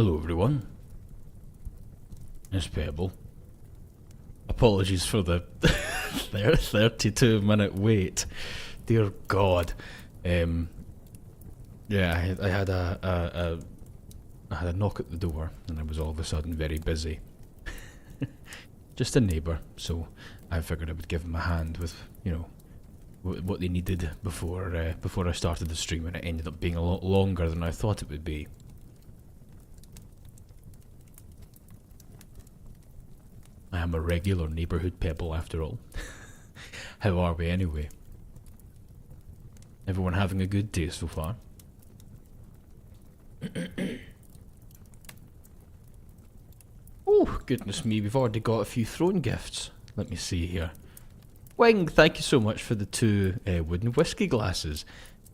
Hello everyone. It's Pebble. Apologies for the 32-minute wait. Dear God. Yeah, I had a knock at the door, and I was all of a sudden very busy. Just a neighbour, so I figured I would give them a hand with, you know, what they needed before I started the stream, and it ended up being a lot longer than I thought it would be. I am a regular neighbourhood Pebble after all. How are we anyway? Everyone having a good day so far? Oh, goodness me, we've already got a few throne gifts. Let me see here. Wing, thank you so much for the 2 wooden whiskey glasses.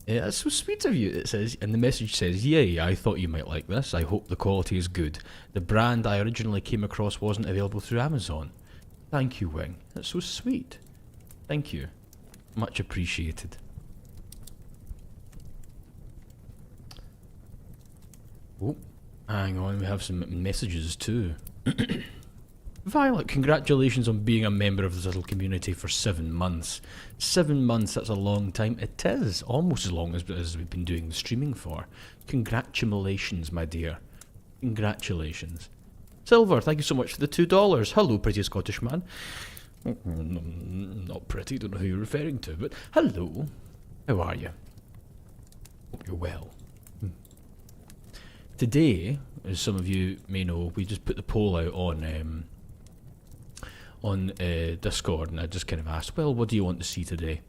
That's so sweet of you, it says, and the message says, yay, I thought you might like this. I hope the quality is good. The brand I originally came across wasn't available through Amazon. Thank you, Wing. That's so sweet. Thank you. Much appreciated. Oh, hang on, we have some messages too. Violet, congratulations on being a member of this little community for 7 months. 7 months, that's a long time. It is, almost as long as we've been doing the streaming for. Congratulations, my dear. Congratulations. Silver, thank you so much for the $2. Hello, pretty Scottish man. Not pretty, don't know who you're referring to, but hello. How are you? Hope you're well. Today, as some of you may know, we just put the poll out on Discord, and I just kind of asked, well, what do you want to see today?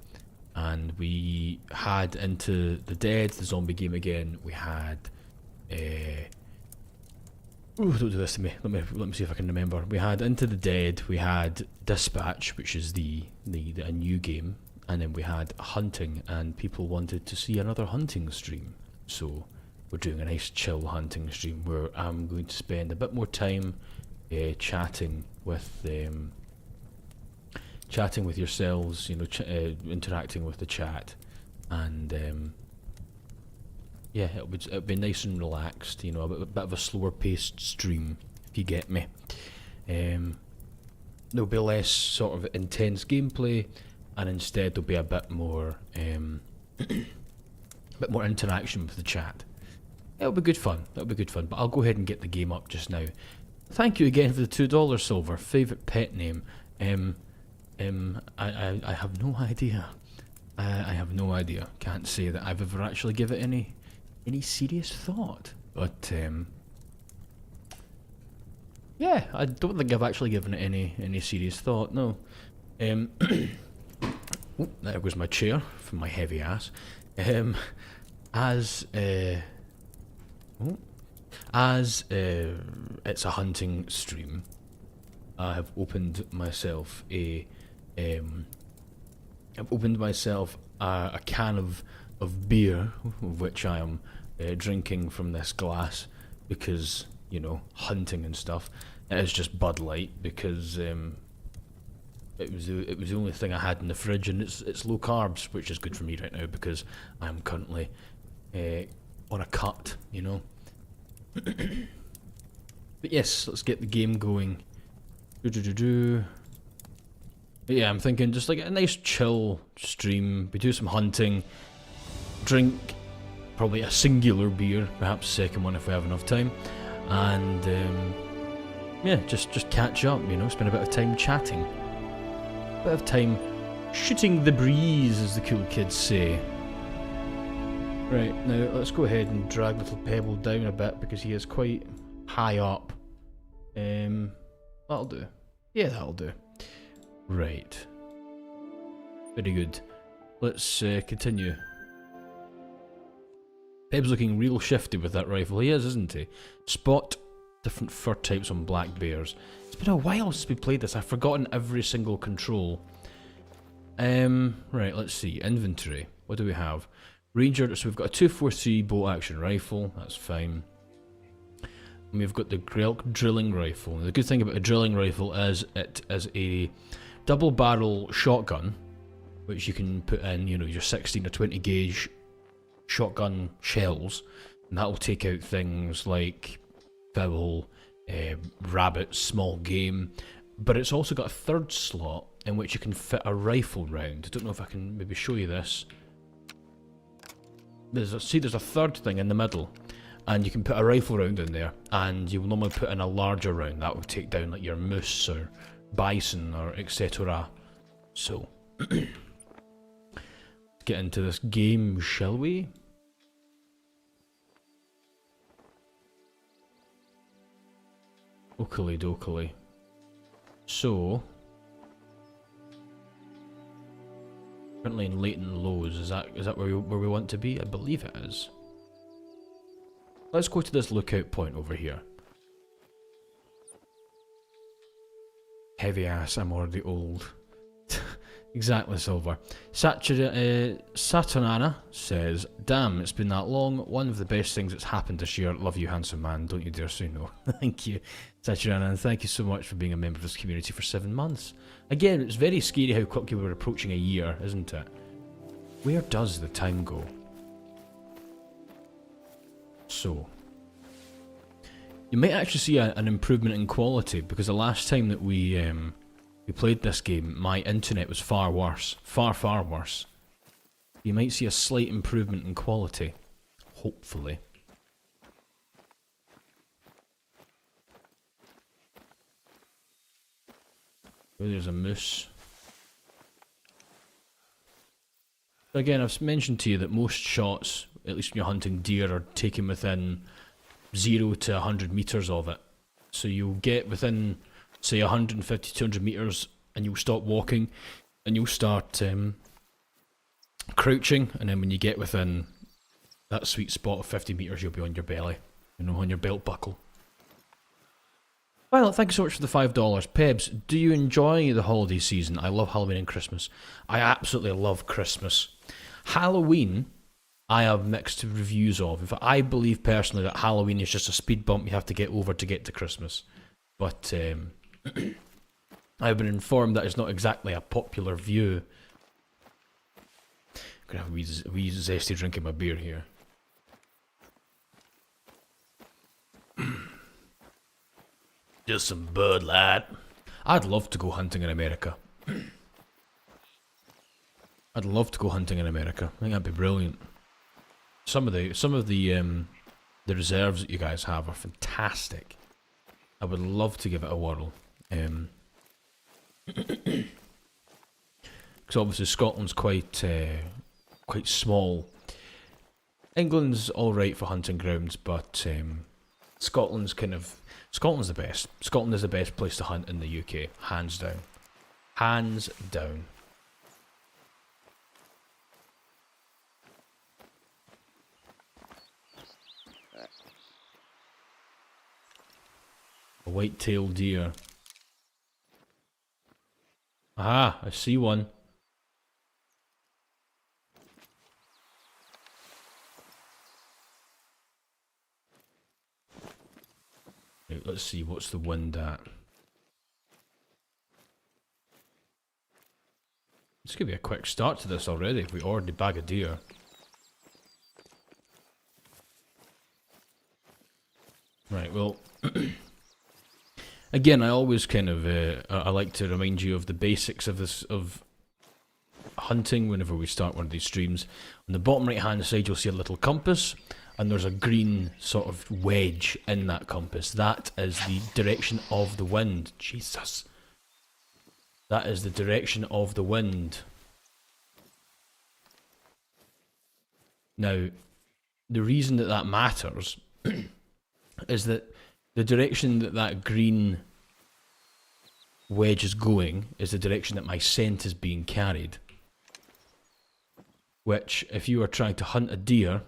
And we had Into the Dead, the zombie game again. We had ooh, don't do this to me. Let me see if I can remember. We had Into the Dead. We had Dispatch, which is a new game, and then we had Hunting, and people wanted to see another hunting stream. So we're doing a nice chill hunting stream where I'm going to spend a bit more time chatting with yourselves, you know, interacting with the chat, and yeah, it'll be nice and relaxed, you know, a bit of a slower paced stream, if you get me. There'll be less sort of intense gameplay, and instead there'll be a bit more interaction with the chat. It'll be good fun. It'll be good fun. But I'll go ahead and get the game up just now. Thank you again for the $2, Silver. Favourite pet name? I have no idea. I have no idea. Can't say that I've ever actually given it any serious thought. But yeah, I don't think I've actually given it any serious thought. No. Oh, there goes my chair from my heavy ass. As it's a hunting stream, I have opened myself a can of beer, of which I am drinking from this glass because, you know, hunting and stuff. It is just Bud Light because it was the only thing I had in the fridge, and it's low carbs, which is good for me right now because I am currently on a cut, you know. But yes, let's get the game going. But yeah, I'm thinking just like a nice chill stream. We do some hunting, drink probably a singular beer, perhaps a second one if we have enough time, and yeah, just catch up, you know, spend a bit of time chatting, a bit of time shooting the breeze, as the cool kids say. Right, now let's go ahead and drag little Pebble down a bit because he is quite high up. That'll do. Yeah, that'll do. Right. Very good. Let's continue. Peb's looking real shifty with that rifle. He is, isn't he? Spot different fur types on black bears. It's been a while since we played this. I've forgotten every single control. Right, let's see. Inventory. What do we have? Ranger, so we've got a 243 bolt action rifle, that's fine. And we've got the Grelk drilling rifle. And the good thing about a drilling rifle is it is a double barrel shotgun, which you can put in, you know, your 16 or 20 gauge shotgun shells, and that'll take out things like fowl, rabbits, small game. But it's also got a third slot in which you can fit a rifle round. I don't know if I can maybe show you this. There's a third thing in the middle, and you can put a rifle round in there, and you will normally put in a larger round that will take down like your moose or bison or etc. So, get into this game, shall we? Oakley dokily. So, currently in Leighton Lows. Is that where we want to be? I believe it is. Let's go to this lookout point over here. Heavy ass, I'm already old. Exactly, Silver. Saturnana says, damn, it's been that long. One of the best things that's happened this year. Love you, handsome man. Don't you dare say no. Thank you, Saturnana, and thank you so much for being a member of this community for 7 months. Again, it's very scary how quickly we're approaching a year, isn't it? Where does the time go? So, you might actually see an improvement in quality, because the last time that we played this game, my internet was far worse. Far, far worse. You might see a slight improvement in quality. Hopefully. Oh, there's a moose. Again, I've mentioned to you that most shots, at least when you're hunting deer, are taken within 0 to 100 meters of it. So you'll get within, say, 150, 200 meters, and you'll stop walking, and you'll start crouching, and then when you get within that sweet spot of 50 meters, you'll be on your belly, you know, on your belt buckle. Violet, thank you so much for the $5. Pebs, do you enjoy the holiday season? I love Halloween and Christmas. I absolutely love Christmas. Halloween, I have mixed reviews of. In fact, I believe personally that Halloween is just a speed bump you have to get over to get to Christmas. But I've been informed that it's not exactly a popular view. I'm going to have a wee zesty drink in my beer here. Just some Bud Light. I'd love to go hunting in America. I'd love to go hunting in America. I think that'd be brilliant. Some of the reserves that you guys have are fantastic. I would love to give it a whirl. Because obviously Scotland's quite small. England's all right for hunting grounds, but Scotland's the best. Scotland is the best place to hunt in the UK, hands down. Hands down. A white-tailed deer. Aha, I see one. Right, let's see, what's the wind at? It's gonna be a quick start to this already if we already bag a deer. Right, well, again, I always kind of I like to remind you of the basics of hunting whenever we start one of these streams. On the bottom right hand side, you'll see a little compass, and there's a green sort of wedge in that compass. That is the direction of the wind. Jesus. That is the direction of the wind. Now, the reason that that matters is that the direction that that green wedge is going is the direction that my scent is being carried. Which, if you are trying to hunt a deer,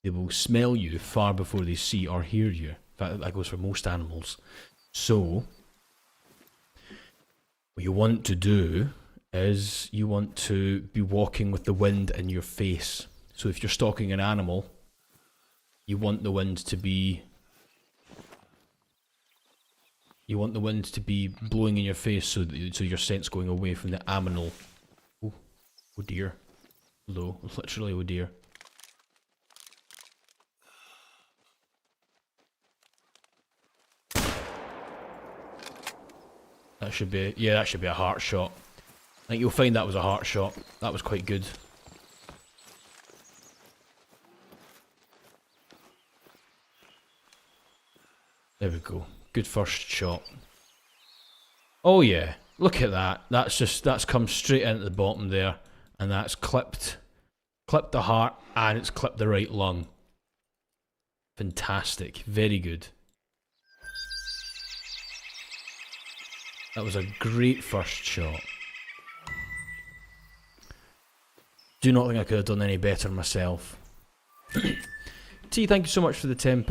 they will smell you far before they see or hear you. In fact, that goes for most animals. So, what you want to do is you want to be walking with the wind in your face. So if you're stalking an animal, you want the wind to be blowing in your face, so your scent's going away from the aminal. Oh dear. Hello, literally, oh dear. That should be, yeah, that should be a heart shot. I think you'll find that was a heart shot. That was quite good. There we go. Good first shot. Oh yeah, look at that. That's come straight into the bottom there, and that's clipped the heart, and it's clipped the right lung. Fantastic. Very good. That was a great first shot. Do not think I could have done any better myself. T, thank you so much for the £10.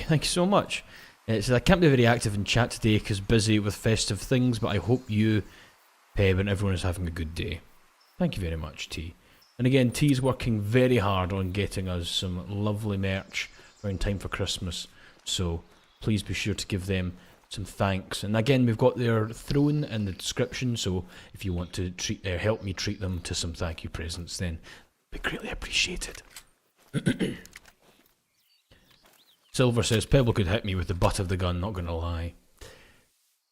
Thank you so much. It says, I can't be very active in chat today because busy with festive things, but I hope you, Peb, and everyone is having a good day. Thank you very much, T. And again, T's working very hard on getting us some lovely merch around time for Christmas, so please be sure to give them some thanks. And again, we've got their throne in the description, so if you want to help me treat them to some thank you presents, then it'd be greatly appreciated. Silver says, Pebble could hit me with the butt of the gun, not gonna lie.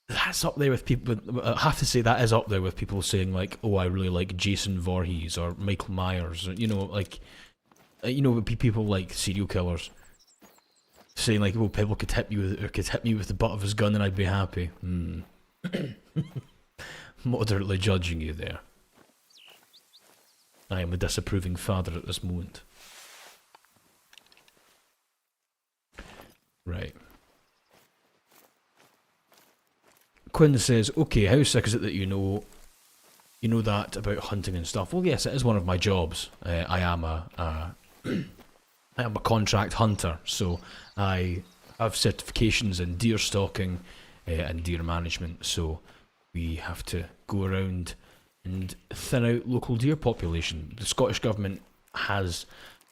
That's up there with people, I have to say that is up there with people saying like, oh, I really like Jason Voorhees or Michael Myers, or, you know, like, you know, people like serial killers saying like, oh, Pebble could hit me with the butt of his gun and I'd be happy. Moderately judging you there. I am a disapproving father at this moment. Right. Quinn says, okay, how sick is it that you know that about hunting and stuff? Well, yes, it is one of my jobs. I am a contract hunter, so I have certifications in deer stalking and deer management, so we have to go around and thin out local deer population. The Scottish Government has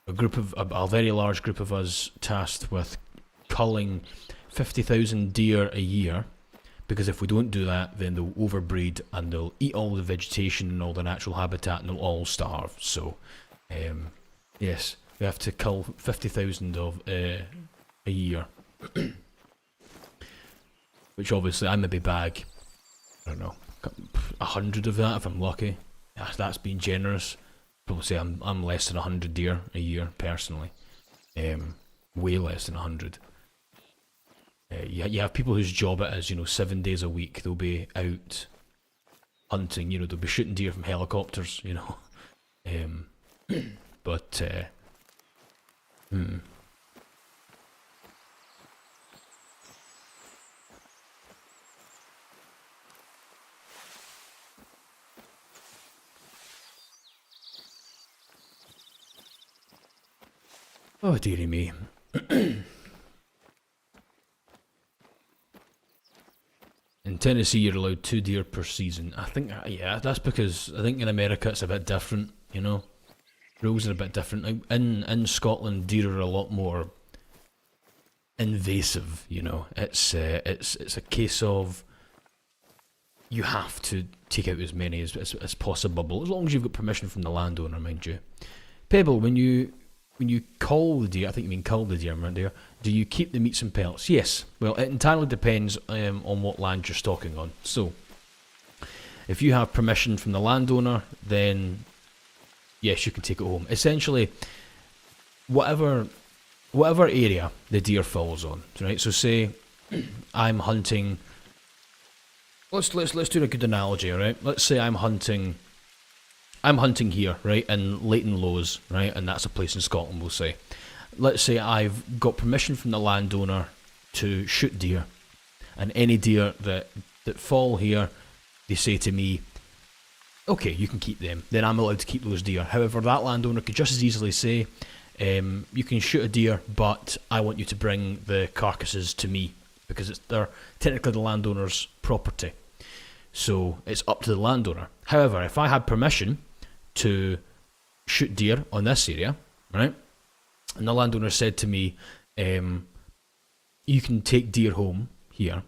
a very large group of us tasked with culling 50,000 deer a year, because if we don't do that, then they'll overbreed and they'll eat all the vegetation and all the natural habitat and they'll all starve. So, yes, we have to cull 50,000 of a year. Which obviously I maybe bag, I don't know, 100 of that if I'm lucky. That's being generous. Probably say I'm less than 100 deer a year personally. Way less than 100. You have people whose job it is, 7 days a week they'll be out hunting, they'll be shooting deer from helicopters, but oh dearie me. In Tennessee, you're allowed 2 deer per season. I think, yeah, that's because I think in America it's a bit different. Rules are a bit different. In Scotland, deer are a lot more invasive. It's a case of you have to take out as many as possible, as long as you've got permission from the landowner, mind you. Pebble, when you cull the deer, I think you mean cull the deer, around there, do you keep the meats and pelts? Yes. Well, it entirely depends on what land you're stalking on. So, if you have permission from the landowner, then yes, you can take it home. Essentially, whatever area the deer falls on, right? So, say I'm hunting. Let's do a good analogy, all right? Let's say I'm hunting here, right, in Leighton Lowes, right, and that's a place in Scotland, we'll say. Let's say I've got permission from the landowner to shoot deer, and any deer that fall here, they say to me, okay, you can keep them, then I'm allowed to keep those deer. However, that landowner could just as easily say, you can shoot a deer, but I want you to bring the carcasses to me, because they're technically the landowner's property. So it's up to the landowner. However, if I had permission to shoot deer on this area, right, and the landowner said to me, you can take deer home here,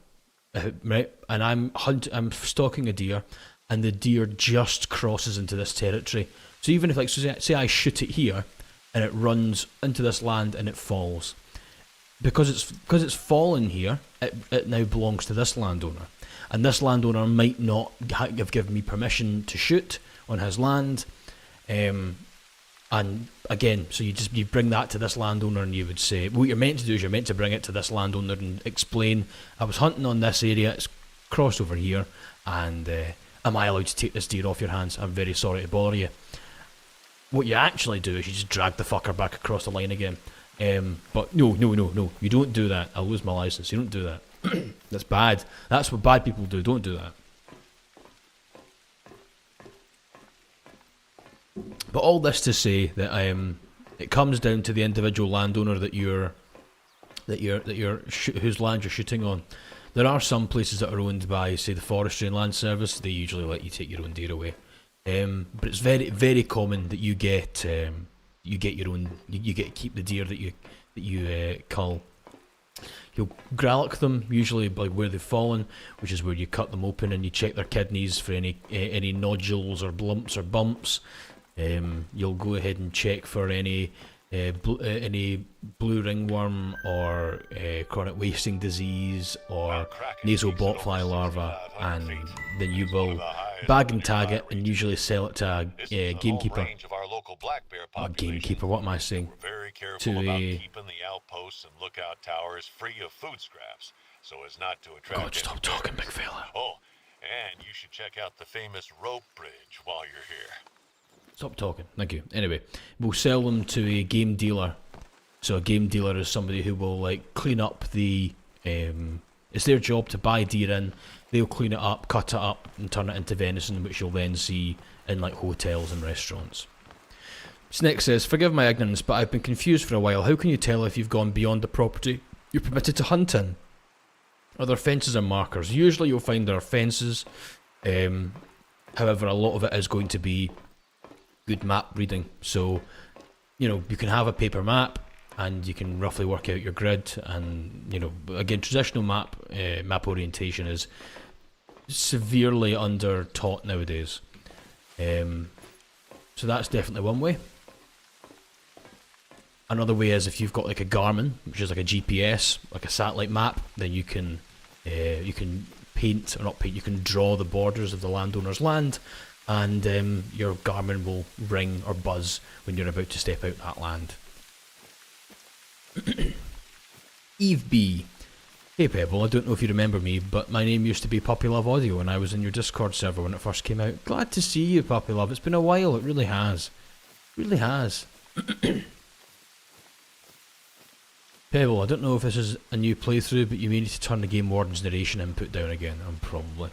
right, and I'm stalking a deer, and the deer just crosses into this territory. So even if, say I shoot it here, and it runs into this land and it falls, because it's fallen here, it now belongs to this landowner. and this landowner might not have given me permission to shoot on his land. And again, so you bring that to this landowner, and you would say, what you're meant to do is you're meant to bring it to this landowner and explain, I was hunting on this area, it's crossed over here, and am I allowed to take this deer off your hands? I'm very sorry to bother you. What you actually do is you just drag the fucker back across the line again. But no, you don't do that. I'll lose my license. You don't do that. That's bad. That's what bad people do. Don't do that. But all this to say that it comes down to the individual landowner whose land you're shooting on. There are some places that are owned by, say, the Forestry and Land Service. They usually let you take your own deer away. But it's very, very common that you get your own. You get to keep the deer that you cull. You'll gralloch them, usually by where they've fallen, which is where you cut them open and you check their kidneys for any nodules or lumps or bumps. You'll go ahead and check for any blue ringworm or chronic wasting disease or nasal botfly larva, and then you will bag and tag it and usually sell it to a gamekeeper. Gamekeeper, what am I saying? Very careful about keeping the outposts and lookout towers free of food scraps, so as not to attract. God, stop talking, big fella. Oh, and you should check out the famous rope bridge while you're here. Stop talking, thank you. Anyway, we'll sell them to a game dealer. So a game dealer is somebody who will like clean up the. It's their job to buy deer in. They'll clean it up, cut it up, and turn it into venison, which you'll then see in like hotels and restaurants. Snake says, "Forgive my ignorance, but I've been confused for a while. How can you tell if you've gone beyond the property you're permitted to hunt in? Are there fences or markers? Usually you'll find there are fences. However, a lot of it is going to be good map reading. So, you can have a paper map and you can roughly work out your grid. And, again, traditional map orientation is severely under taught nowadays. So that's definitely one way. Another way is if you've got like a Garmin, which is like a GPS, like a satellite map, then you can paint, or not paint, you can draw the borders of the landowner's land, and your Garmin will ring or buzz when you're about to step out that land. Eve B. Hey Pebble, I don't know if you remember me, but my name used to be Puppy Love Audio and I was in your Discord server when it first came out. Glad to see you, Puppy Love. It's been a while, it really has. Really has. Pebble, I don't know if this is a new playthrough, but you may need to turn the Game Warden's narration input down again. Probably.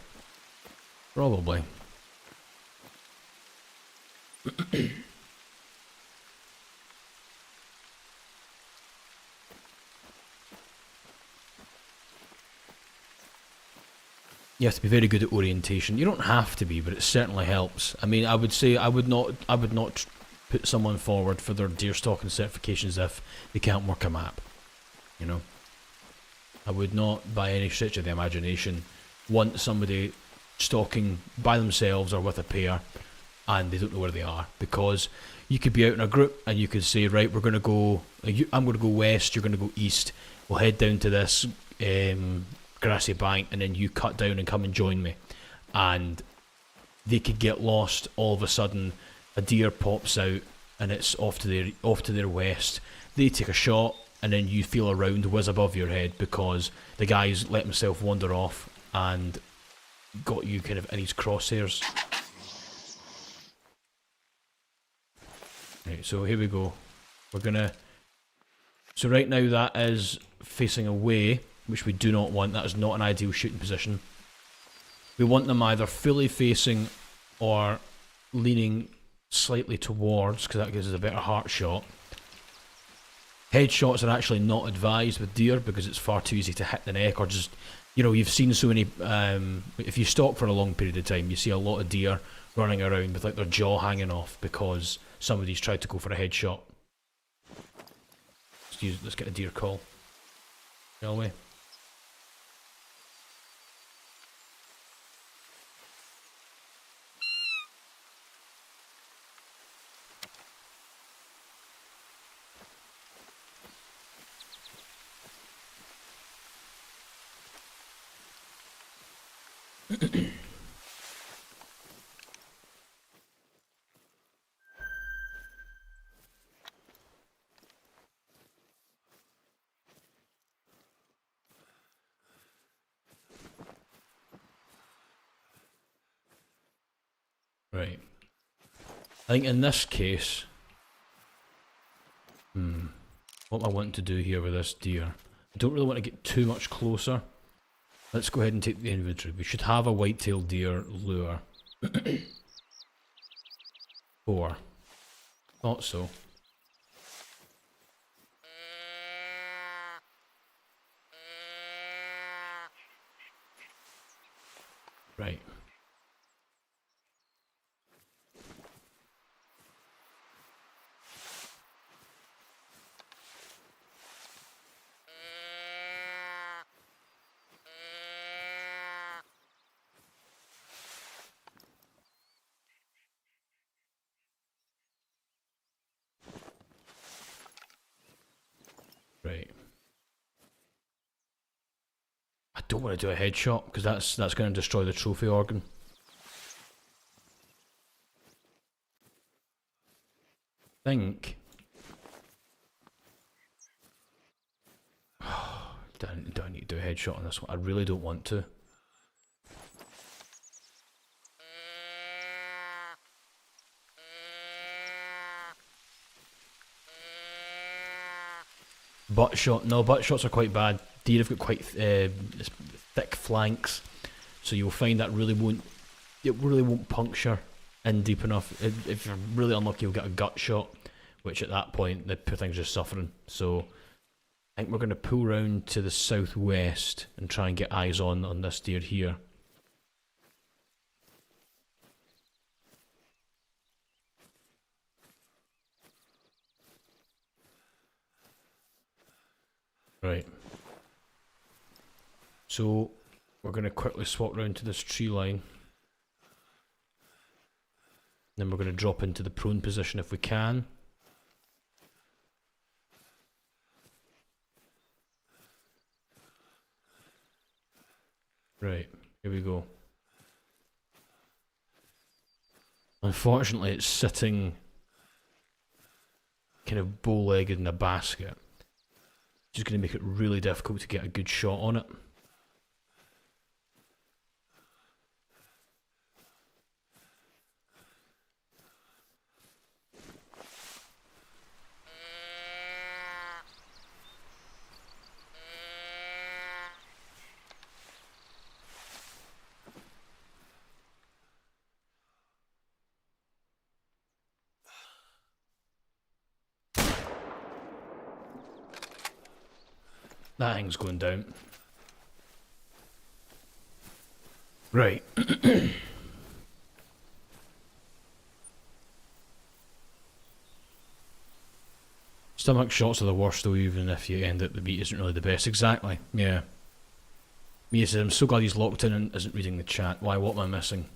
You have to be very good at orientation. You don't have to be, but it certainly helps. I mean, I would say I would not put someone forward for their deer stalking certifications if they can't work a map. I would not, by any stretch of the imagination, want somebody stalking by themselves or with a pair and they don't know where they are, because you could be out in a group and you could say, right, I'm going to go west, you're going to go east, we'll head down to this grassy bank, and then you cut down and come and join me, and they could get lost. All of a sudden a deer pops out and it's off to their west. They take a shot and then you feel a round whiz above your head because the guy's let himself wander off and got you kind of in his crosshairs. Right, so here we go. So right now that is facing away, which we do not want. That is not an ideal shooting position. We want them either fully facing or leaning slightly towards, because that gives us a better heart shot. Headshots are actually not advised with deer because it's far too easy to hit the neck, or just, you've seen so many, if you stalk for a long period of time, you see a lot of deer running around with like their jaw hanging off because somebody's tried to go for a headshot. Let's get a deer call, shall we? Right. I think in this case, what am I wanting to do here with this deer? I don't really want to get too much closer. Let's go ahead and take the inventory. We should have a white-tailed deer lure. 4. Thought so. Right. Right. I don't want to do a headshot because that's going to destroy the trophy organ. Think. Do I need to do a headshot on this one? I really don't want to. Butt shot? No, butt shots are quite bad. Deer have got quite thick flanks, so you'll find that it really won't puncture in deep enough. If you're really unlucky, you'll get a gut shot, which at that point the poor thing's just suffering. So I think we're going to pull round to the southwest and try and get eyes on this deer here. Right. So we're going to quickly swap round to this tree line. Then we're going to drop into the prone position if we can. Right, here we go. Unfortunately, it's sitting kind of bow-legged in a basket. Which is going to make it really difficult to get a good shot on it. That thing's going down. Right. Stomach shots are the worst though, even if you end up the meat isn't really the best. Exactly, yeah. Mia says, I'm so glad he's locked in and isn't reading the chat. Why, what am I missing?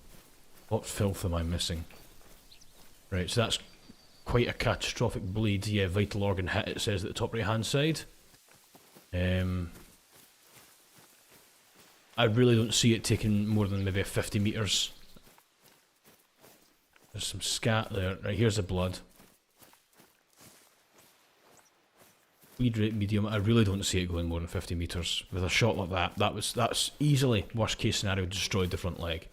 What filth am I missing? Right, so that's quite a catastrophic bleed. Yeah, vital organ hit, it says at the top right hand side. I really don't see it taking more than maybe 50 metres. There's some scat there. Right, here's the blood. Bleed rate medium. I really don't see it going more than 50 metres. With a shot like that, that's easily, worst case scenario, destroyed the front leg.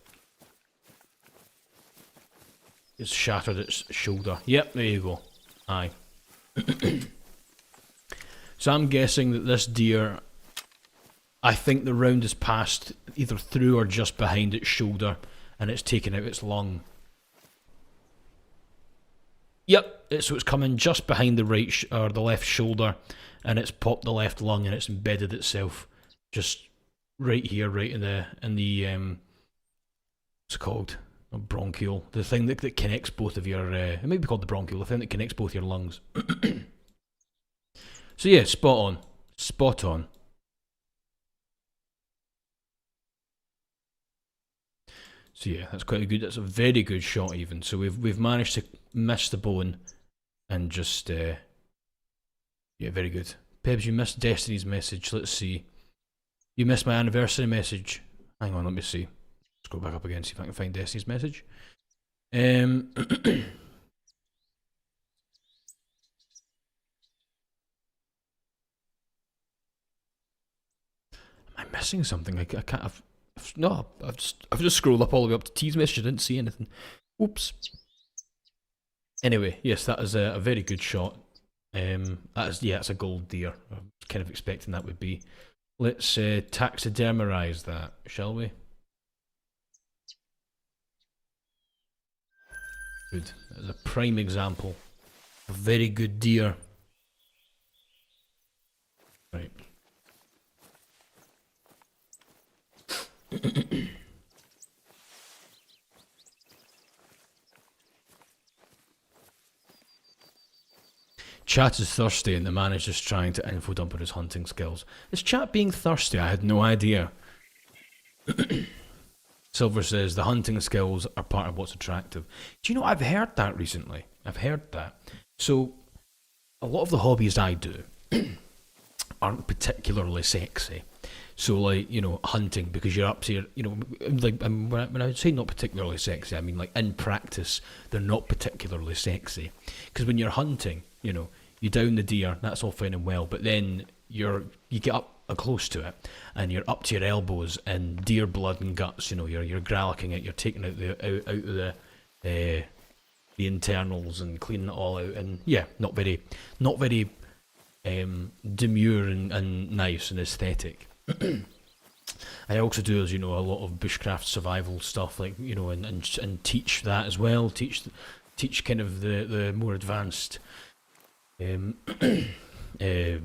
It's shattered its shoulder. Yep, there you go. Aye. So I'm guessing that this deer, I think the round is passed either through or just behind its shoulder, and it's taken out its lung. Yep, so it's coming just behind the right or the left shoulder, and it's popped the left lung, and it's embedded itself just right here, right in the what's it called? A bronchial, the thing that connects both of your. It might be called the bronchial, the thing that connects both your lungs. So yeah, spot on, spot on. So yeah, that's quite a good. That's a very good shot, even. So we've managed to miss the bone, and just yeah, very good. Pebs, you missed Destiny's message. Let's see. You missed my anniversary message. Hang on, let me see. Scroll back up again, see if I can find Destiny's message. Am I missing something? I can't. I've just scrolled up all the way up to T's message. I didn't see anything. Oops. Anyway, yes, that is a very good shot. It's a gold deer. I was kind of expecting that would be. Let's taxidermize that, shall we? Good. That's a prime example. A very good deer. Right. Chat is thirsty and the man is just trying to info dump on his hunting skills. Is Chat being thirsty? I had no idea. Silver says the hunting skills are part of what's attractive. Do you know, I've heard that recently. I've heard that. So, a lot of the hobbies I do aren't particularly sexy. So, like, you know, hunting, because you're up to your, you know, like, when I say not particularly sexy, I mean, like, in practice, they're not particularly sexy. Because when you're hunting, you know, you down the deer, that's all fine and well, but then you get up close to it, and you're up to your elbows in deer blood and guts, you know, you're gralloching it, you're taking out the internals and cleaning it all out, and yeah, not very demure and nice and aesthetic. I also do, as you know, a lot of bushcraft survival stuff, like, you know, and teach that as well. Teach kind of the more advanced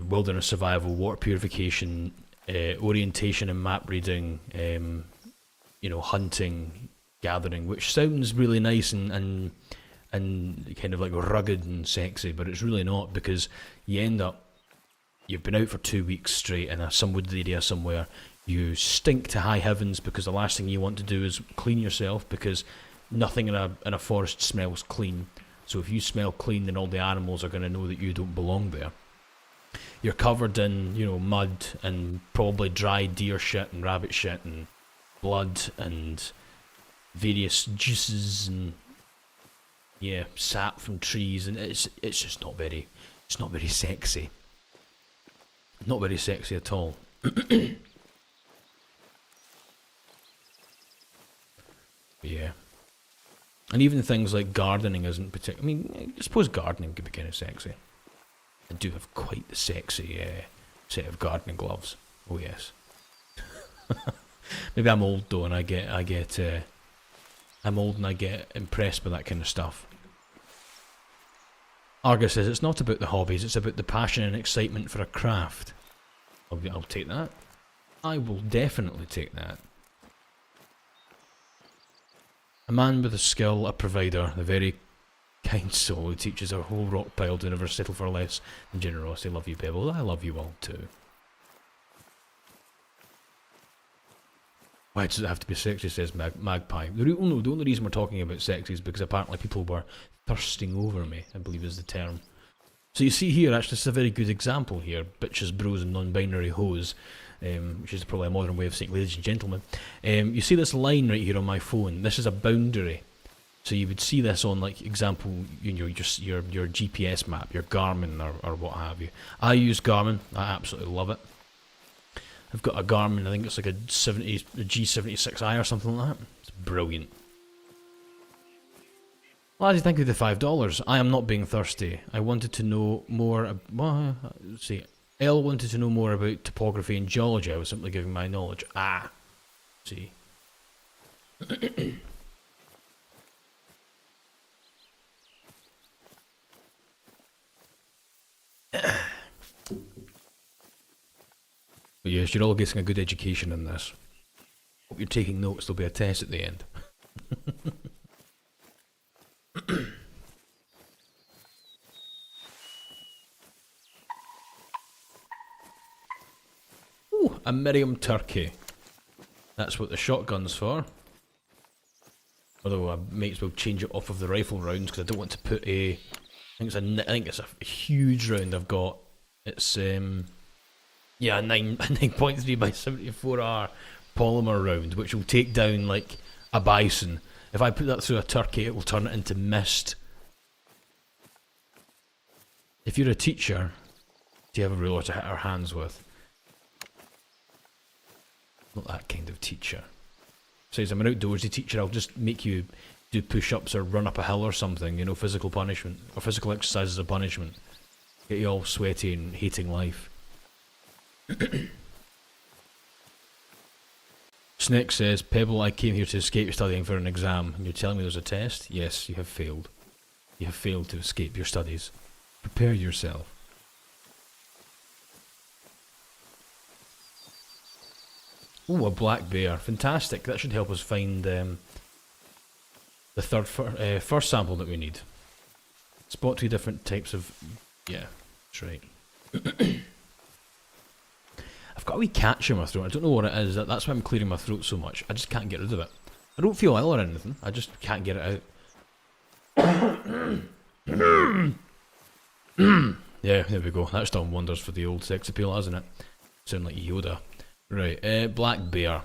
wilderness survival, water purification, orientation and map reading, you know, hunting, gathering, which sounds really nice and kind of like rugged and sexy, but it's really not, because you end up, you've been out for 2 weeks straight in some wooded area somewhere, you stink to high heavens because the last thing you want to do is clean yourself, because nothing in a forest smells clean. So if you smell clean, then all the animals are going to know that you don't belong there. You're covered in, you know, mud and probably dry deer shit and rabbit shit and blood and various juices and, yeah, sap from trees, and it's just not very sexy. Not very sexy at all. Yeah. And even things like gardening isn't particular. I mean, I suppose gardening could be kind of sexy. I do have quite the sexy set of gardening gloves. Oh yes. Maybe I'm old though, and I'm old and I get impressed by that kind of stuff. Argus says it's not about the hobbies, it's about the passion and excitement for a craft. I'll take that. I will definitely take that. A man with a skill, a provider, a very kind soul who teaches our whole rock pile to never settle for less than generosity. Love you, Pebble. I love you all too. Why does it have to be sexy, says Magpie. The only reason we're talking about sexy is because apparently people were thirsting over me, I believe is the term. So you see here, actually, this is a very good example here. Bitches, bros and non-binary hoes, which is probably a modern way of saying ladies and gentlemen. You see this line right here on my phone. This is a boundary. So you would see this on, like, example, you know, just your GPS map, your Garmin or what have you. I use Garmin. I absolutely love it. I've got a Garmin, I think it's like a G76i or something like that. It's brilliant. Laddie, thank you for the $5. I am not being thirsty. I wanted to know more. Let's see. L wanted to know more about topography and geology. I was simply giving my knowledge. See. But yes, you're all getting a good education in this. Hope you're taking notes. There'll be a test at the end. Ooh, a Miriam turkey. That's what the shotgun's for. Although I may as well change it off of the rifle rounds because I don't want to put a. I think it's a huge round I've got. It's yeah, a 9.3 by 74R polymer round, which will take down like a bison. If I put that through a turkey, it will turn it into mist. If you're a teacher, do you have a ruler to hit our hands with? Not that kind of teacher. Says I'm an outdoorsy teacher, I'll just make you do push-ups or run up a hill or something, you know, physical punishment. Or physical exercise as a punishment. Get you all sweaty and hating life. Snake says, Pebble, I came here to escape studying for an exam, and you're telling me there's a test? Yes, you have failed. You have failed to escape your studies. Prepare yourself. Oh, a black bear. Fantastic. That should help us find the first sample that we need. Spot 3 different types of... Yeah, that's right. I've got a wee catch in my throat. I don't know what it is. That's why I'm clearing my throat so much. I just can't get rid of it. I don't feel ill or anything. I just can't get it out. Yeah, there we go. That's done wonders for the old sex appeal, hasn't it? Sound like Yoda. Right, black bear.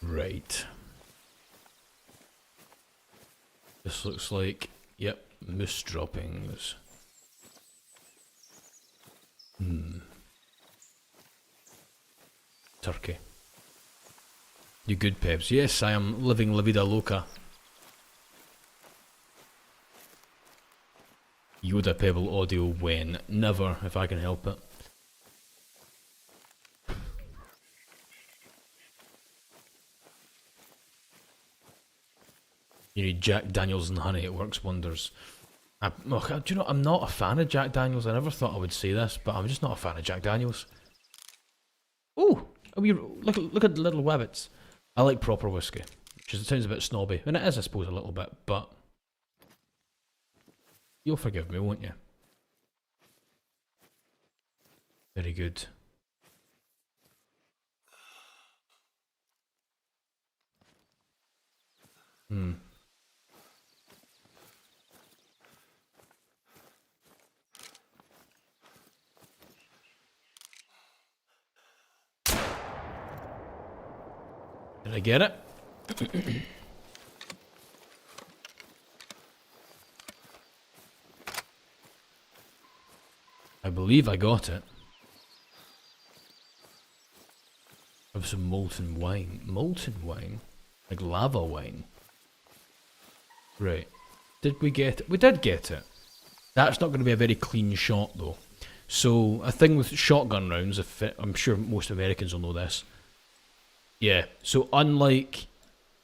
Right. This looks like, yep, moose droppings. Turkey. You good, Peps? Yes, I am living La Vida Loca. Yoda Pebble audio when? Never, if I can help it. You need Jack Daniels and honey, it works wonders. Do you know, I'm not a fan of Jack Daniels. I never thought I would say this, but I'm just not a fan of Jack Daniels. Oh, look at the little wabbits. I like proper whiskey, which sounds a bit snobby, and it is, I suppose, a little bit, but you'll forgive me, won't you? Very good. Did I get it? I believe I got it. Have some molten wine. Molten wine? Like lava wine? Right. Did we get it? We did get it. That's not going to be a very clean shot though. So, a thing with shotgun rounds, I'm sure most Americans will know this. Yeah, so unlike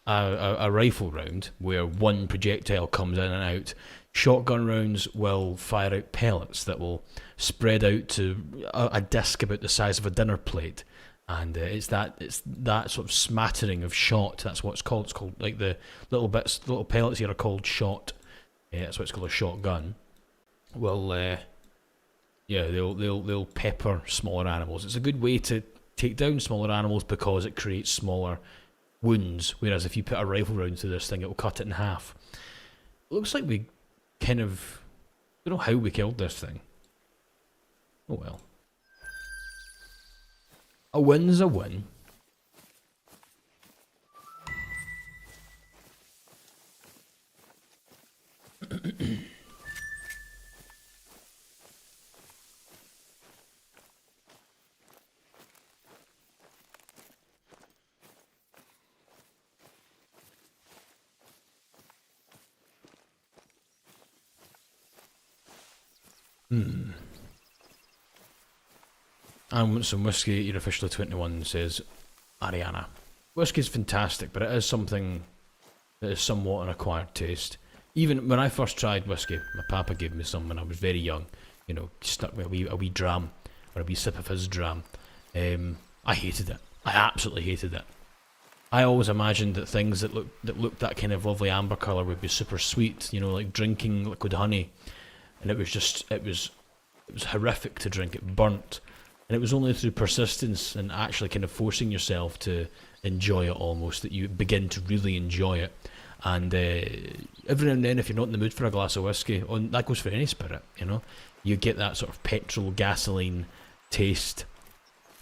a rifle round, where one projectile comes in and out, shotgun rounds will fire out pellets that will spread out to a disc about the size of a dinner plate. And it's that sort of smattering of shot, that's what it's called. It's called, like, the little pellets here are called shot. Yeah, that's why it's called a shotgun. Well, yeah, they'll pepper smaller animals. It's a good way to take down smaller animals because it creates smaller wounds, whereas if you put a rifle round through this thing, it will cut it in half. It looks like we kind of... I don't know how we killed this thing. Oh well. A win's a win. I want some whiskey. You're officially 21, says Ariana. Whiskey's fantastic, but it is something that is somewhat an acquired taste. Even when I first tried whiskey, my papa gave me some when I was very young. You know, stuck with a wee dram, or a wee sip of his dram. I hated it. I absolutely hated it. I always imagined that things that looked that kind of lovely amber colour would be super sweet, you know, like drinking liquid honey. And it was horrific to drink. It burnt. And it was only through persistence and actually kind of forcing yourself to enjoy it almost that you begin to really enjoy it. And every now and then, if you're not in the mood for a glass of whiskey, that goes for any spirit, you know, you get that sort of petrol, gasoline taste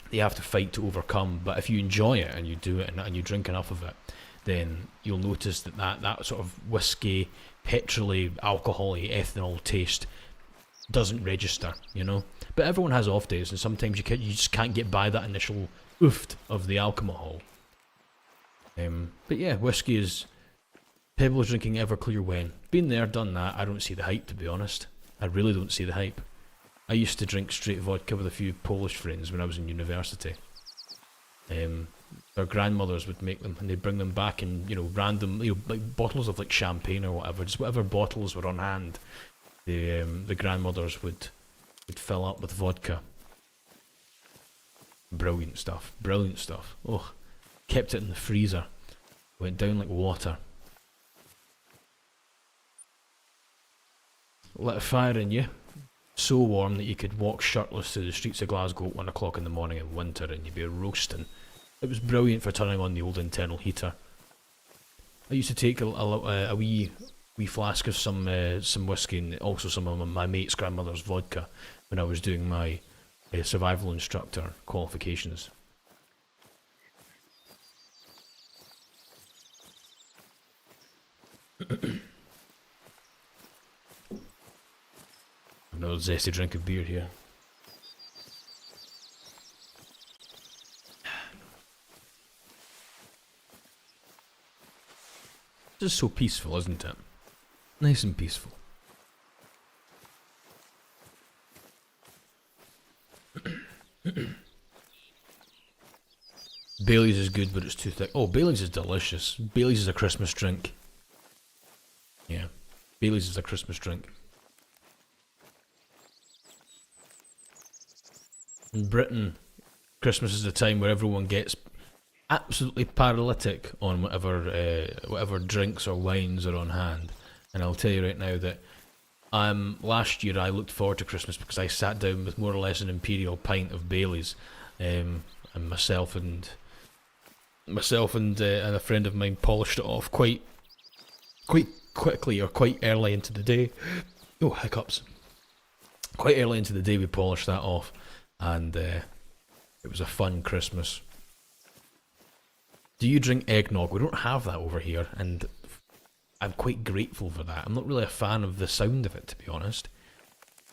that you have to fight to overcome. But if you enjoy it and you do it and you drink enough of it, then you'll notice that sort of whiskey, petrol-y, alcohol-y, ethanol taste doesn't register, you know. But everyone has off days, and sometimes you just can't get by that initial ooft of the alcohol. But yeah, whiskey is Pebbles drinking Everclear when. Been there, done that. I don't see the hype, to be honest. I really don't see the hype. I used to drink straight vodka with a few Polish friends when I was in university. Their grandmothers would make them, and they'd bring them back in, you know, random, you know, like bottles of like champagne or whatever, just whatever bottles were on hand. The grandmothers would fill up with vodka. Brilliant stuff. Brilliant stuff. Oh, kept it in the freezer. Went down like water. Lit a fire in you. So warm that you could walk shirtless through the streets of Glasgow at 1 o'clock in the morning in winter and you'd be roasting. It was brilliant for turning on the old internal heater. I used to take a wee flask of some whiskey and also some of my mate's grandmother's vodka when I was doing my survival instructor qualifications. Another zesty drink of beer here. Just so peaceful, isn't it? Nice and peaceful. Bailey's is good, but it's too thick. Oh, Bailey's is delicious. Bailey's is a Christmas drink. Yeah, Bailey's is a Christmas drink. In Britain, Christmas is the time where everyone gets absolutely paralytic on whatever drinks or wines are on hand. And I'll tell you right now that last year I looked forward to Christmas because I sat down with more or less an imperial pint of Bailey's, and myself and a friend of mine polished it off quite quickly or quite early into the day. Oh, hiccups! Quite early into the day we polished that off, and it was a fun Christmas. Do you drink eggnog? We don't have that over here, and I'm quite grateful for that. I'm not really a fan of the sound of it, to be honest.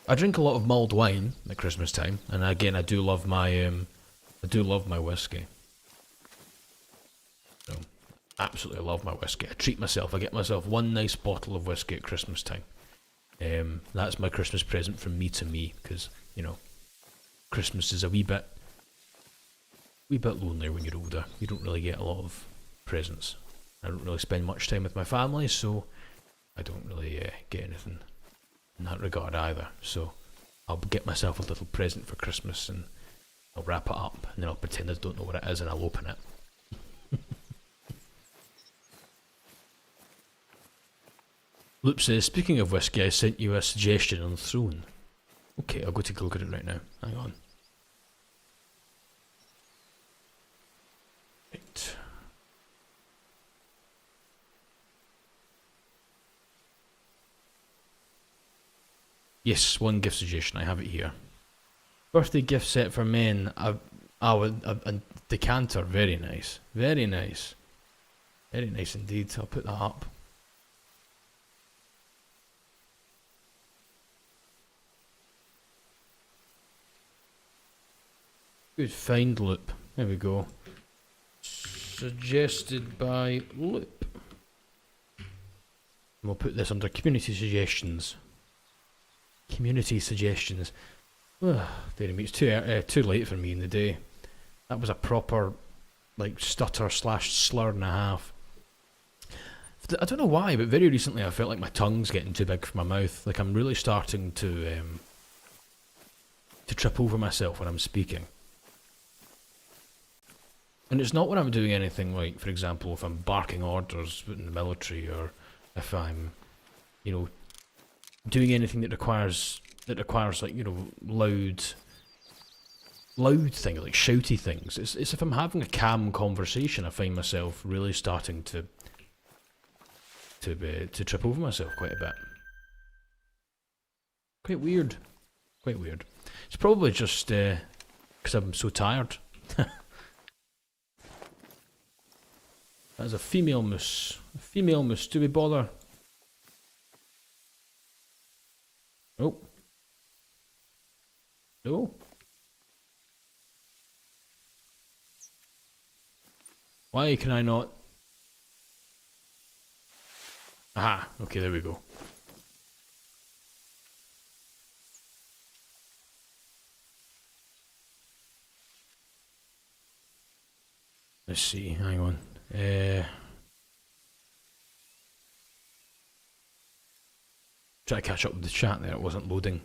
I drink a lot of mulled wine at Christmas time, and again, I do love my whiskey. So, absolutely love my whiskey. I treat myself. I get myself one nice bottle of whiskey at Christmas time. That's my Christmas present from me to me, because, you know, Christmas is a wee bit lonely when you're older. You don't really get a lot of presents. I don't really spend much time with my family, so I don't really get anything in that regard either. So I'll get myself a little present for Christmas and I'll wrap it up and then I'll pretend I don't know what it is and I'll open it. Loop says, speaking of whiskey, I sent you a suggestion on Throne. Okay, I'll go take a look at it right now. Hang on. Right. Yes, one gift suggestion. I have it here. Birthday gift set for men. A decanter. Very nice. Very nice. Very nice indeed. I'll put that up. Good find, Loop. There we go. Suggested by Loop. And we'll put this under community suggestions. Community suggestions. Dear me, it's too late for me in the day. That was a proper, like, stutter / slur and a half. I don't know why, but very recently I felt like my tongue's getting too big for my mouth. Like I'm really starting to trip over myself when I'm speaking. And it's not when I'm doing anything like, for example, if I'm barking orders in the military, or if I'm, you know, doing anything that requires like, you know, loud thing, like shouty things. It's if I'm having a calm conversation, I find myself really starting to to trip over myself quite a bit. Quite weird. Quite weird. It's probably just because I'm so tired. That's a female moose. A female moose. Do we bother? Oh. No. Why can I not? Aha. Okay, there we go. Let's see. Hang on. Try to catch up with the chat there. It wasn't loading.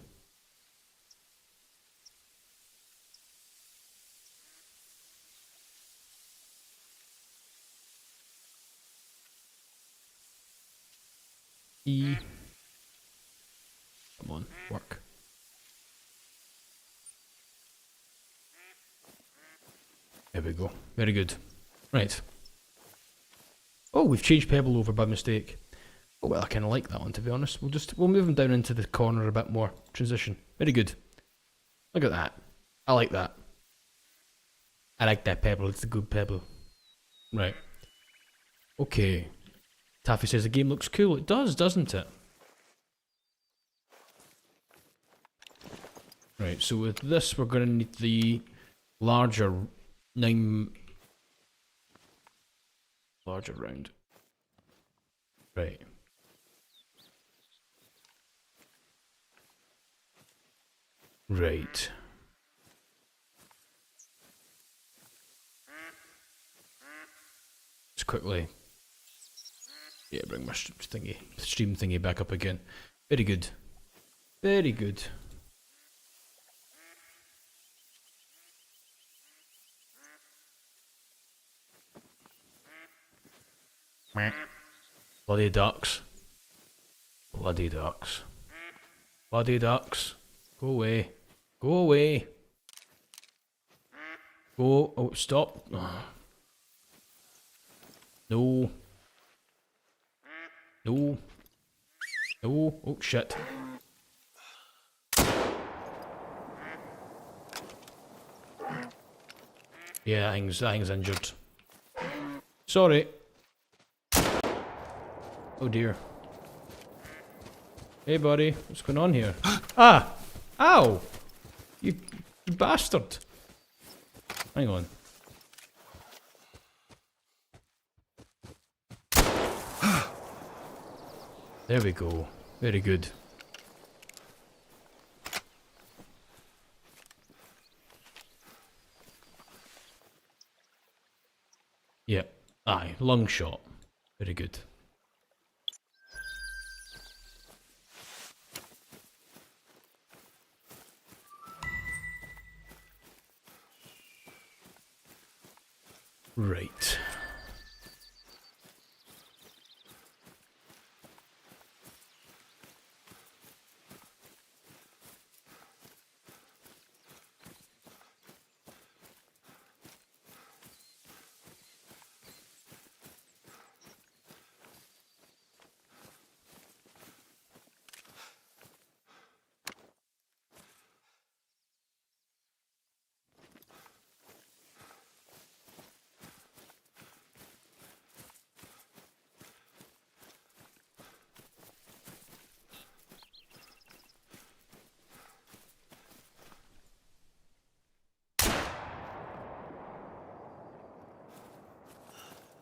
E. Come on, work. There we go. Very good. Right. Oh, we've changed Pebble over by mistake. Oh well, I kind of like that one, to be honest. We'll move him down into the corner a bit more. Transition. Very good. Look at that. I like that. I like that Pebble. It's a good Pebble. Right. Okay. Taffy says the game looks cool. It does, doesn't it? Right, so with this we're going to need the larger larger round. Right. Right. Just quickly. Yeah, bring my stream thingy back up again. Very good. Very good. Bloody ducks. Bloody ducks. Bloody ducks. Go away. Go away. Go. Oh, stop. No. No. No. Oh, shit. Yeah, that thing's injured. Sorry. Oh dear. Hey buddy, what's going on here? Ah! Ow! You bastard! Hang on. There we go. Very good. Yep. Aye, long shot. Very good. Right.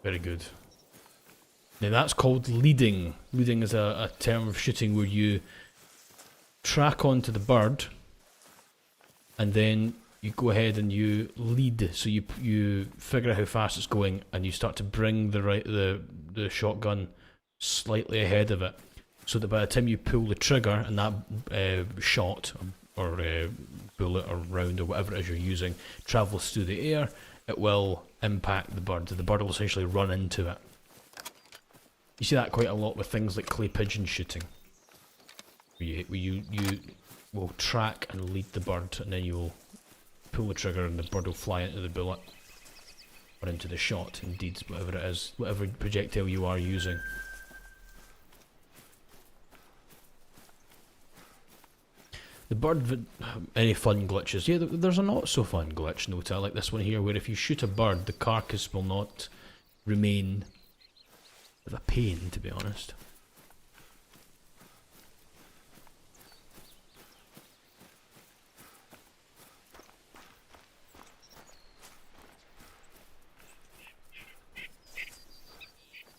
Very good. Now that's called leading. Leading is a term of shooting where you track onto the bird and then you go ahead and you lead. So you figure out how fast it's going and you start to bring the shotgun slightly ahead of it, so that by the time you pull the trigger and that shot or bullet or round or whatever it is you're using travels through the air, it will impact the bird. The bird will essentially run into it. You see that quite a lot with things like clay pigeon shooting. Where you will track and lead the bird, and then you will pull the trigger and the bird will fly into the bullet. Or into the shot, indeed, whatever it is. Whatever projectile you are using. The bird, any fun glitches? Yeah, there's a not so fun glitch, Nota, like this one here, where if you shoot a bird, the carcass will not remain. Of a pain, to be honest.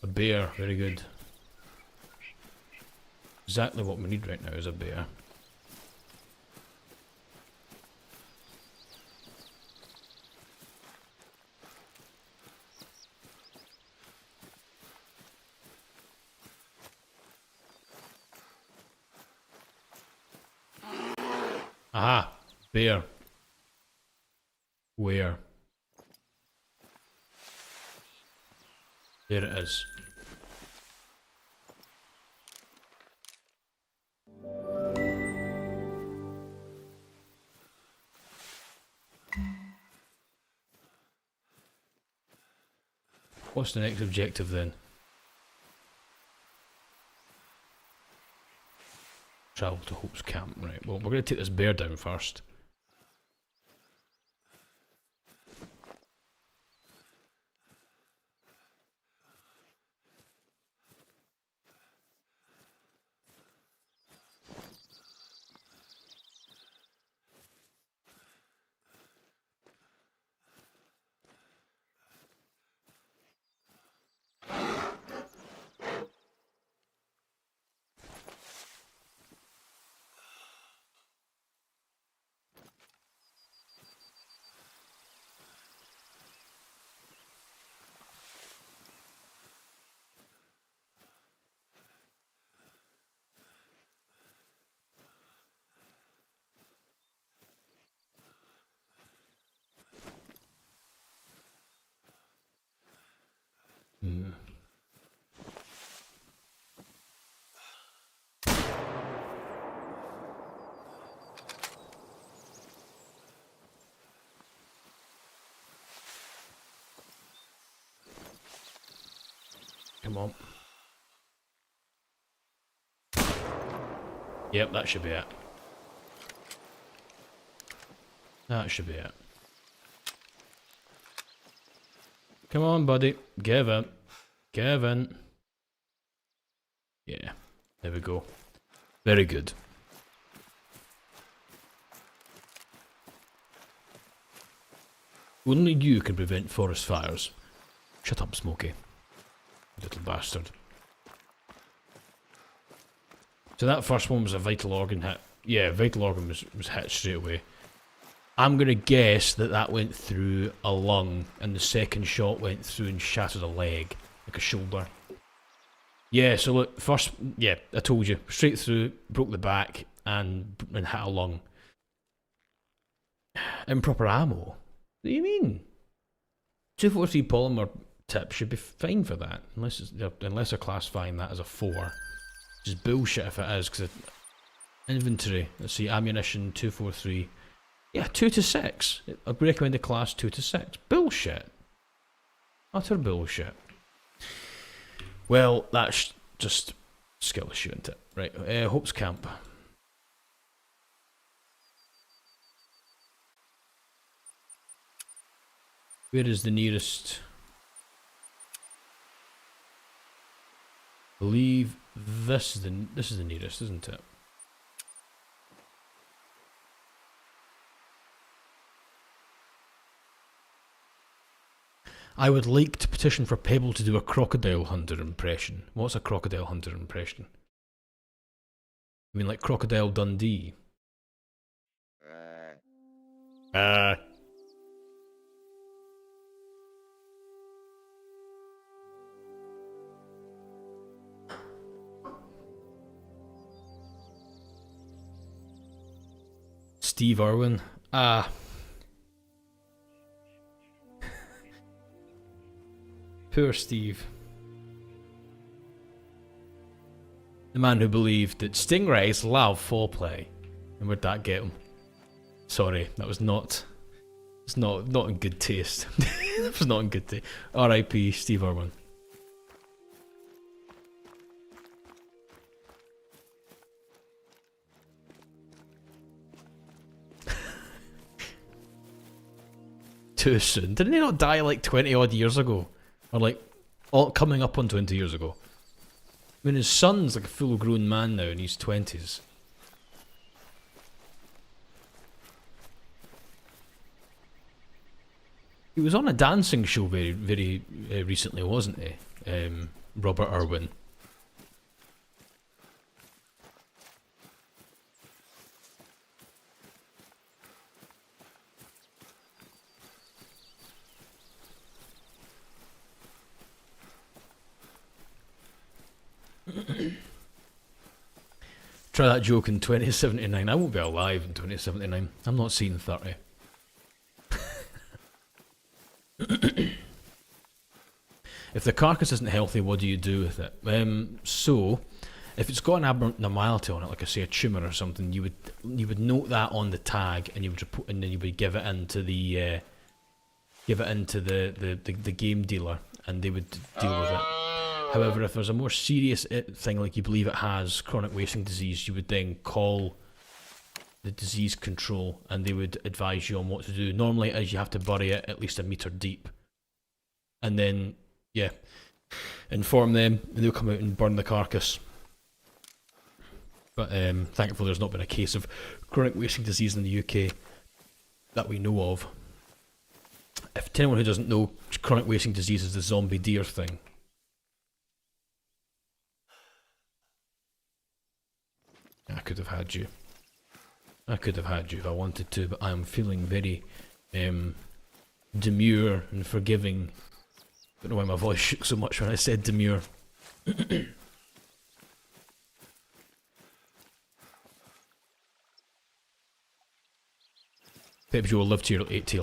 A bear, very good. Exactly what we need right now is a bear. Aha! Bear. Where? There it is. What's the next objective then? Travel to Hope's camp, right. Well, we're going to take this bear down first. Come on. Yep, that should be it. That should be it. Come on, buddy. Give in. Give in. Yeah. There we go. Very good. Only you can prevent forest fires. Shut up, Smokey. Little bastard. So that first one was a vital organ hit. Yeah, vital organ was hit straight away. I'm going to guess that that went through a lung, and the second shot went through and shattered a leg, like a shoulder. Yeah, so look, first, yeah, I told you, straight through, broke the back, and hit a lung. Improper ammo? What do you mean? 243 polymer tip should be fine for that, unless they're classifying that as a 4. Which is bullshit if it is, because inventory, let's see, ammunition 243. Yeah, 2 to 6. I recommend the class 2 to 6. Bullshit. Utter bullshit. Well, that's just skill issue, isn't it? Right, Hope's camp. Where is the nearest? I believe this is the nearest, isn't it? I would like to petition for Pebble to do a crocodile hunter impression. What's a crocodile hunter impression? I mean, like Crocodile Dundee. Steve Irwin. Poor Steve. The man who believed that stingrays love foreplay. And where'd that get him? Sorry, that was not... It's not in good taste. It was not in good taste. R.I.P. Steve Irwin. Too soon. Didn't he not die like 20 odd years ago? Or like, all coming up on 20 years ago? I mean, his son's like a full grown man now in his 20s. He was on a dancing show very recently, wasn't he? Robert Irwin. Try that joke in 2079. I won't be alive in 2079. I'm not seeing 30. If the carcass isn't healthy, what do you do with it? So, if it's got an abnormality on it, like I say a tumour or something, you would note that on the tag, and you would report, and then you would give it into the game dealer, and they would deal with it. However, if there's a more serious thing, like you believe it has chronic wasting disease, you would then call the disease control, and they would advise you on what to do. Normally, as you have to bury it at least a metre deep, and then yeah, inform them, and they'll come out and burn the carcass. But thankfully, there's not been a case of chronic wasting disease in the UK that we know of. If to anyone who doesn't know, chronic wasting disease is the zombie deer thing. I could have had you. I could have had you if I wanted to, but I am feeling very demure and forgiving. I don't know why my voice shook so much when I said demure. Perhaps you will live till you're 80.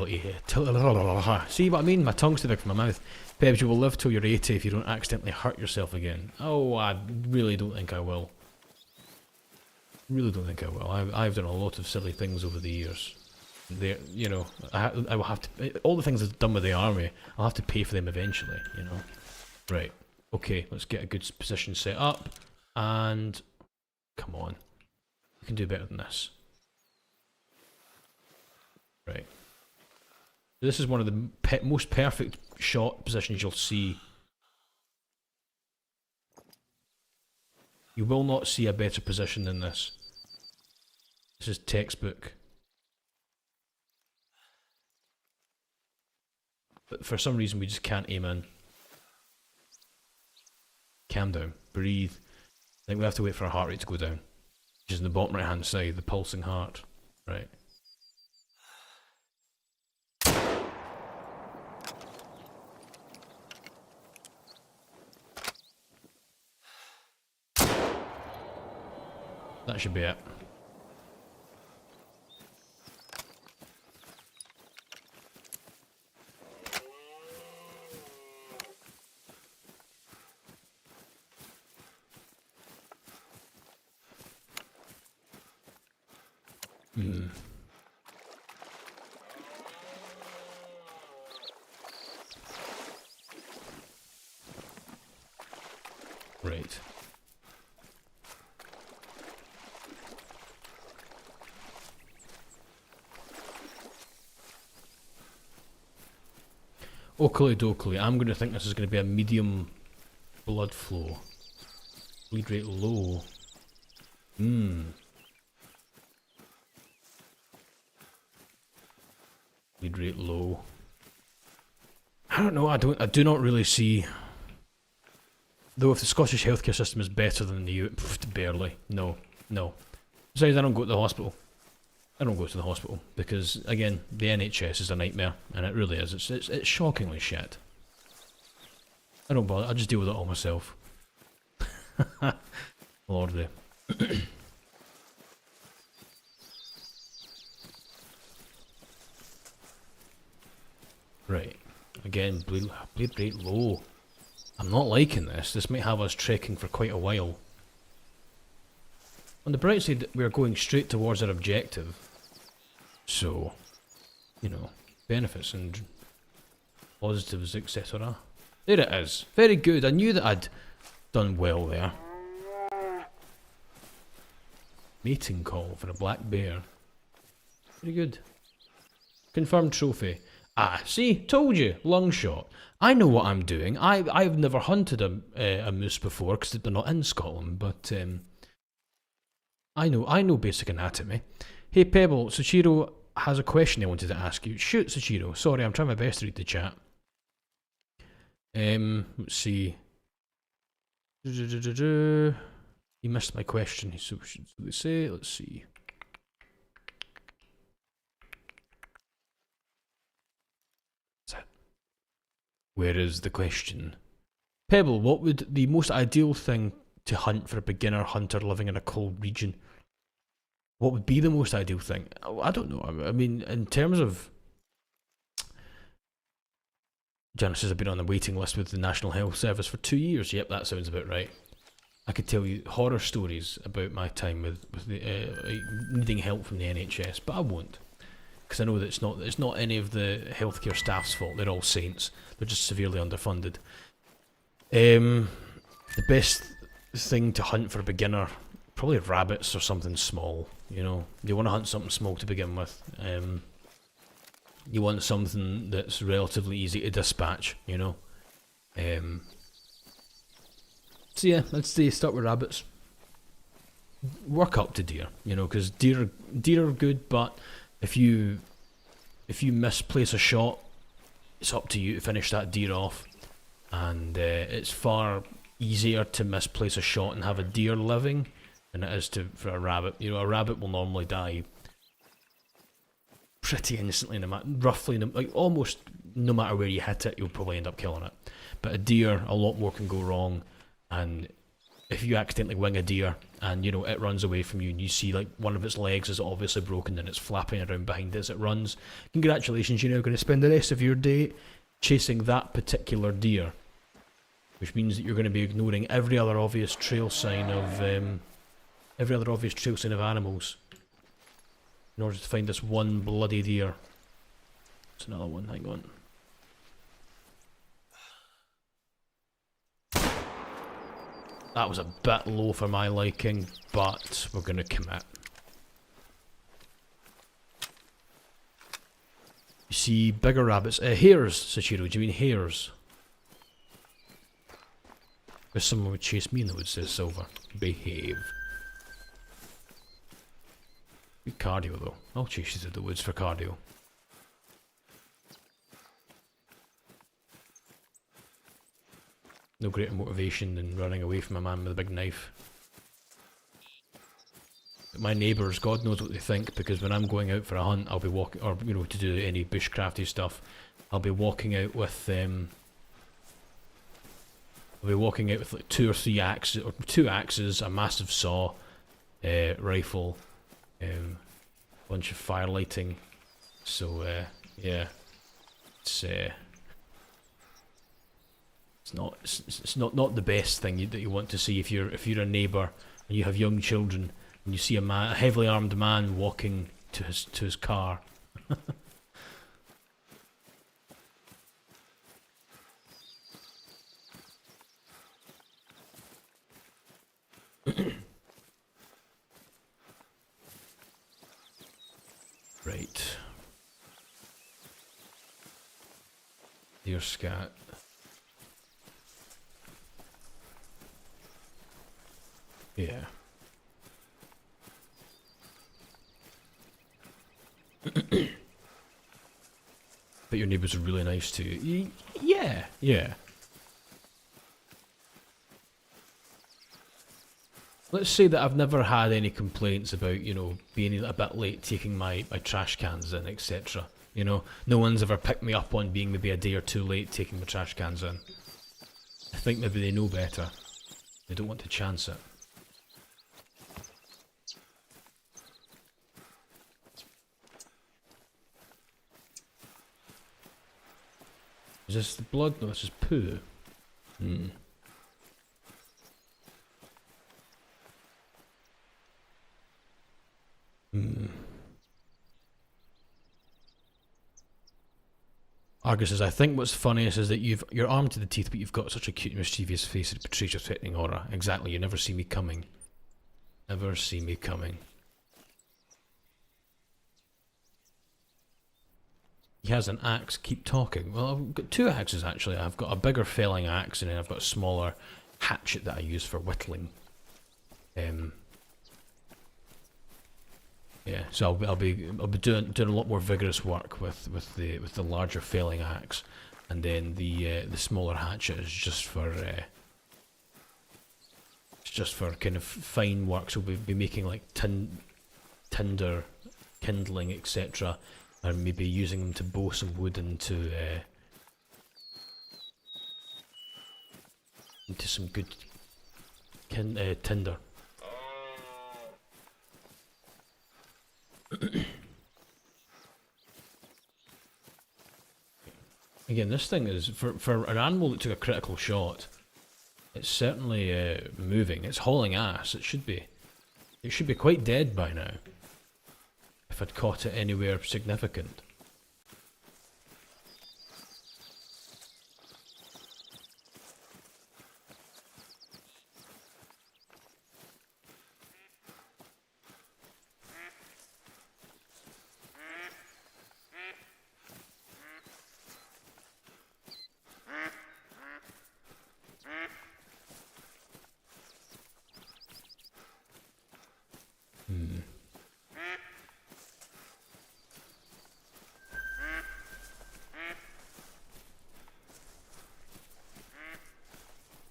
See what I mean? My tongue's too big for my mouth. Perhaps you will live till you're 80 if you don't accidentally hurt yourself again. Oh, I really don't think I will. Really don't think I will. I've done a lot of silly things over the years. You know, I will have to. All the things I've done with the army, I'll have to pay for them eventually. You know. Right. Okay. Let's get a good position set up, and come on, we can do better than this. Right. This is one of the most perfect shot positions you'll see. You will not see a better position than this. This is textbook. But for some reason we just can't aim in. Calm down. Breathe. I think we have to wait for our heart rate to go down. Which is in the bottom right hand side, the pulsing heart. Right. That should be it. Right. Oakley dokley, I'm going to think this is going to be a medium blood flow. Bleed rate low. Bleed rate low. I don't know, I do not really see. Though if the Scottish healthcare system is better than the EU, barely. No. Besides, I don't go to the hospital. I don't go to the hospital because, again, the NHS is a nightmare, and it really is. It's shockingly shit. I don't bother. I just deal with it all myself. Lordy. Right. Again, bleed rate low. I'm not liking this. This might have us trekking for quite a while. On the bright side, we're going straight towards our objective. So, you know, benefits and positives, etc. There it is. Very good. I knew that I'd done well there. Mating call for a black bear. Very good. Confirmed trophy. Ah, see, told you, long shot. I know what I'm doing. I've never hunted a moose before because they're not in Scotland, but I know basic anatomy. Hey Pebble, Suchiro has a question he wanted to ask you. Shoot, Suchiro. Sorry, I'm trying my best to read the chat. Let's see. He missed my question. So let's say, let's see. Where is the question? Pebble, what would the most ideal thing to hunt for a beginner hunter living in a cold region? What would be the most ideal thing? I don't know. I mean, in terms of... Janice says I've been on the waiting list with the National Health Service for 2 years. Yep, that sounds about right. I could tell you horror stories about my time with needing help from the NHS, but I won't. Because I know that it's not any of the healthcare staff's fault. They're all saints. They're just severely underfunded. The best thing to hunt for a beginner, probably rabbits or something small. You know, you want to hunt something small to begin with. You want something that's relatively easy to dispatch. You know. So yeah, let's say start with rabbits. Work up to deer. You know, because deer are good, but if you misplace a shot, it's up to you to finish that deer off. And it's far easier to misplace a shot and have a deer living than it is for a rabbit. You know, a rabbit will normally die pretty instantly, almost no matter where you hit it, you'll probably end up killing it. But a deer, a lot more can go wrong, and if you accidentally wing a deer and, you know, it runs away from you and you see like one of its legs is obviously broken and it's flapping around behind it as it runs, congratulations, you're now going to spend the rest of your day chasing that particular deer, which means that you're going to be ignoring every other obvious trail sign of animals in order to find this one bloody deer. It's another one, hang on. That was a bit low for my liking, but we're going to commit. You see bigger rabbits. Hares, Sachiro, do you mean hares? If someone would chase me in the woods, says Silver. Behave. Good cardio though. I'll chase you through the woods for cardio. No greater motivation than running away from a man with a big knife. My neighbours, God knows what they think, because when I'm going out for a hunt, I'll be walking, or you know, to do any bushcrafty stuff, I'll be walking out with like 2 or 3 axes, or 2 axes, a massive saw, rifle, bunch of fire lighting. So yeah, it's not the best thing that you want to see if you're a neighbour and you have young children and you see a heavily armed man walking to his car. Right. Dear scat. Yeah. But your neighbours are really nice to you. Yeah, yeah. Let's say that I've never had any complaints about, you know, being a bit late taking my trash cans in, etc. You know, no one's ever picked me up on being maybe a day or 2 late taking my trash cans in. I think maybe they know better. They don't want to chance it. Is this the blood? No, this is poo. Hmm. Hmm. Argus says, I think what's funniest is that you're armed to the teeth, but you've got such a cute, mischievous face. It portrays your threatening aura. Exactly. You never see me coming. Never see me coming. He has an axe, keep talking. Well, I've got two axes actually. I've got a bigger felling axe and then I've got a smaller hatchet that I use for whittling. Yeah, so I'll be doing a lot more vigorous work with the larger felling axe, and then the smaller hatchet is just for it's just for kind of fine work. So we'll be making like tinder, kindling, etc., and maybe using them to bow some wood into some good tinder. Again, this thing is for an animal that took a critical shot. It's certainly moving. It's hauling ass. It should be. It should be quite dead by now. If I'd caught it anywhere significant.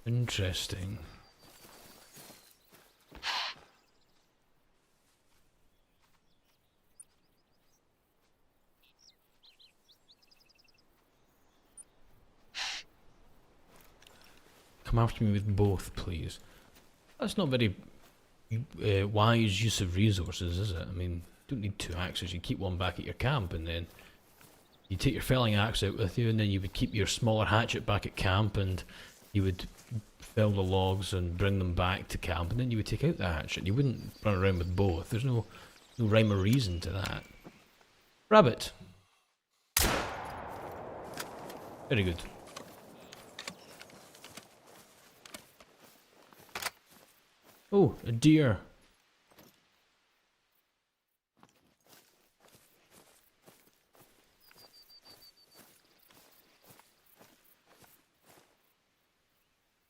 Interesting. Come after me with both, please. That's not very wise use of resources, is it? I mean, you don't need two axes. You keep one back at your camp, and then you take your felling axe out with you, and then you would keep your smaller hatchet back at camp, and you would fell the logs and bring them back to camp, and then you would take out the hatchet. You wouldn't run around with both. There's no rhyme or reason to that. Rabbit. Very good. Oh, a deer.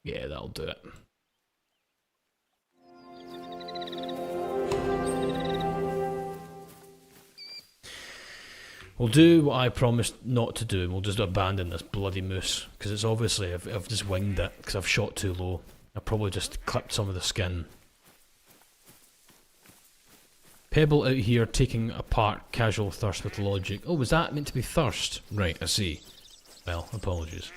Yeah, that'll do it. We'll do what I promised not to do, and we'll just abandon this bloody moose, because it's obviously, I've just winged it, because I've shot too low. I probably just clipped some of the skin. Pebble out here taking apart casual thirst with logic. Oh, was that meant to be thirst? Right, I see. Well, apologies.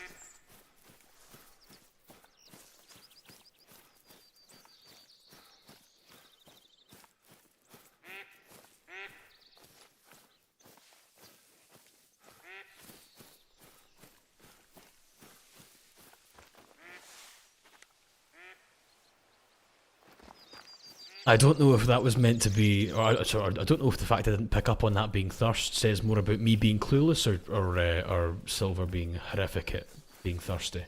I don't know if that was meant to be, sorry, I don't know if the fact I didn't pick up on that being thirst says more about me being clueless or Silver being horrific at being thirsty.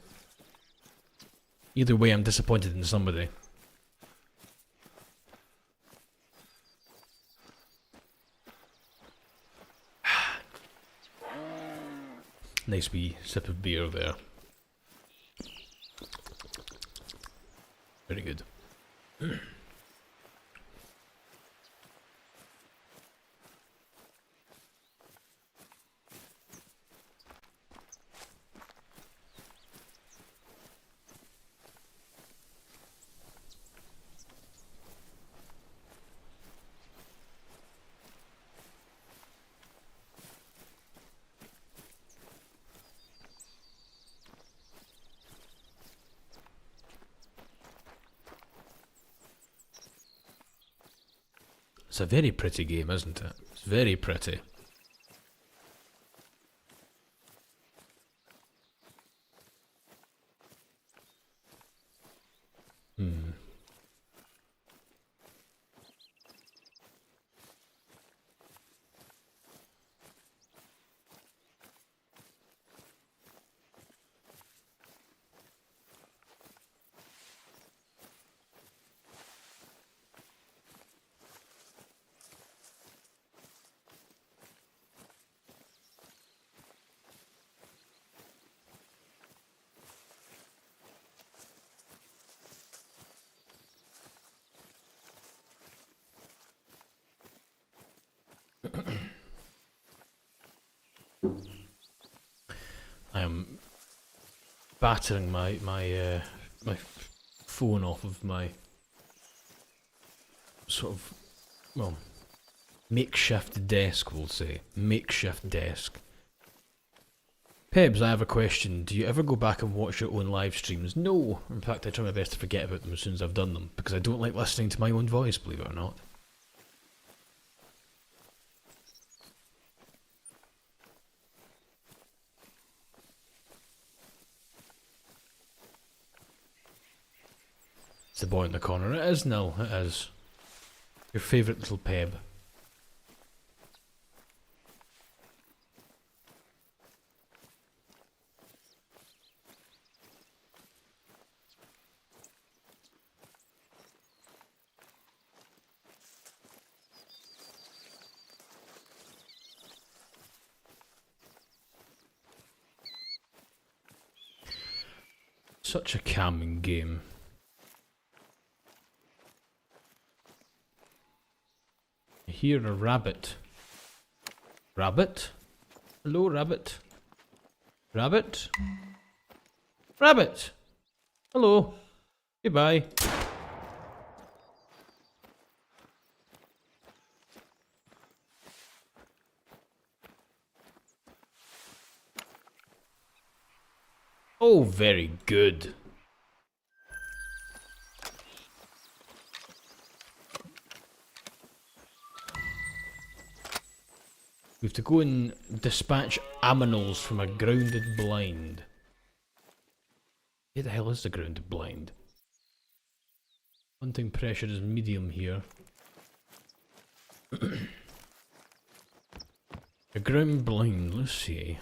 Either way, I'm disappointed in somebody. Nice wee sip of beer there. Very good. It's a very pretty game, isn't it? It's very pretty. I am battering my phone off of my sort of, well, makeshift desk, we'll say. Makeshift desk. Pebs, I have a question. Do you ever go back and watch your own live streams? No. In fact, I try my best to forget about them as soon as I've done them, because I don't like listening to my own voice, believe it or not. It's the boy in the corner. It is Nil, it is. Your favourite little Peb. Such a calming game. I hear a rabbit. Rabbit? Hello, rabbit. Rabbit? Rabbit! Hello. Goodbye. Oh, very good. We have to go and dispatch aminals from a grounded blind. Where the hell is the grounded blind? Hunting pressure is medium here. A ground blind, let's see.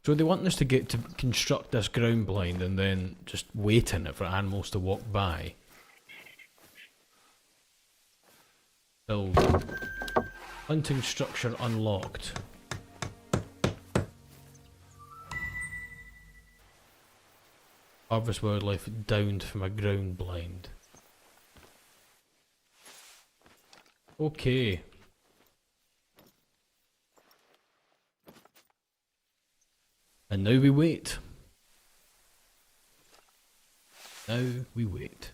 So they want us to get to construct this ground blind and then just wait in it for animals to walk by. Build. Hunting structure unlocked. Harvest wildlife downed from a ground blind. Okay. And now we wait. Now we wait.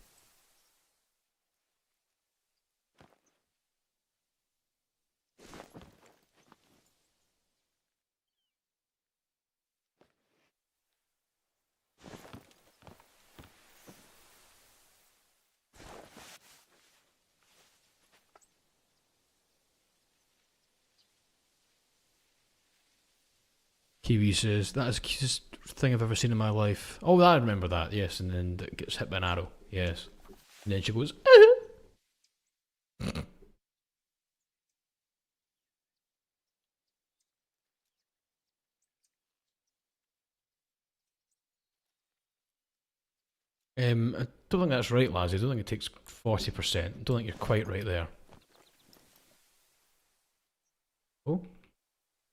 Kiwi says, that is the cutest thing I've ever seen in my life. Oh, I remember that, yes, and then it gets hit by an arrow, yes. And then she goes, I don't think that's right, lads. I don't think it takes 40%. I don't think you're quite right there. Oh?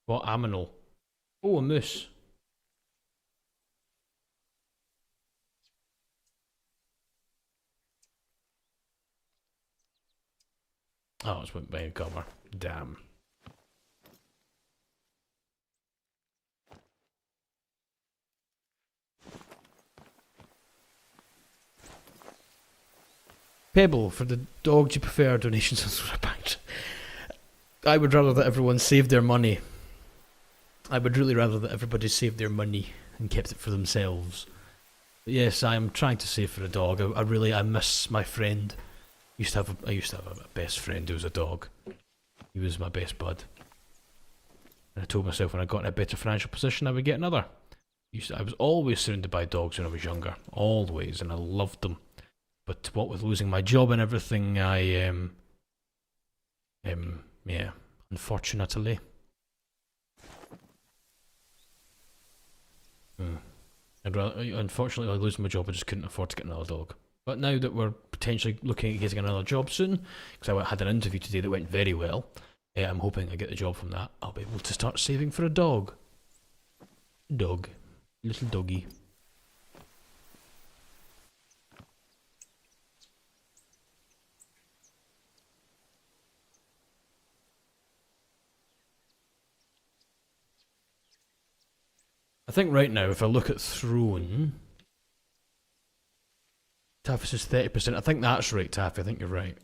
What aminal? Oh, a moose. Oh, it's went by cover. Damn. Pebble, for the dogs you prefer, donations on Soda Bank. I would rather that everyone saved their money. I would really rather that everybody saved their money and kept it for themselves. But yes, I am trying to save for a dog. I miss my friend. I used to have a best friend who was a dog. He was my best bud. And I told myself when I got in a better financial position I would get another. I was always surrounded by dogs when I was younger. Always, and I loved them. But what with losing my job and everything, yeah, unfortunately. Unfortunately, I lose my job, I just couldn't afford to get another dog. But now that we're potentially looking at getting another job soon, because I had an interview today that went very well, I'm hoping I get the job from that. I'll be able to start saving for a dog. Dog. Little doggy. I think right now, if I look at throne, Taffy says 30%. I think that's right, Taffy. I think you're right.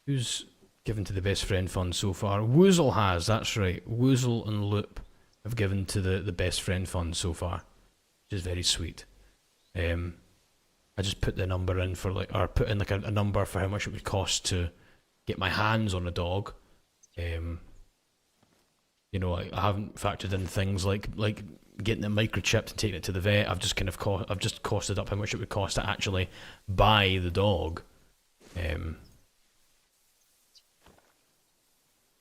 Who's given to the best friend fund so far? Woozle has, that's right. Woozle and Loop have given to the best friend fund so far, which is very sweet. I just put the number in for like, or put in like a number for how much it would cost to get my hands on a dog. You know, I haven't factored in things like getting it microchipped and taking it to the vet. I've just kind of I've just costed up how much it would cost to actually buy the dog.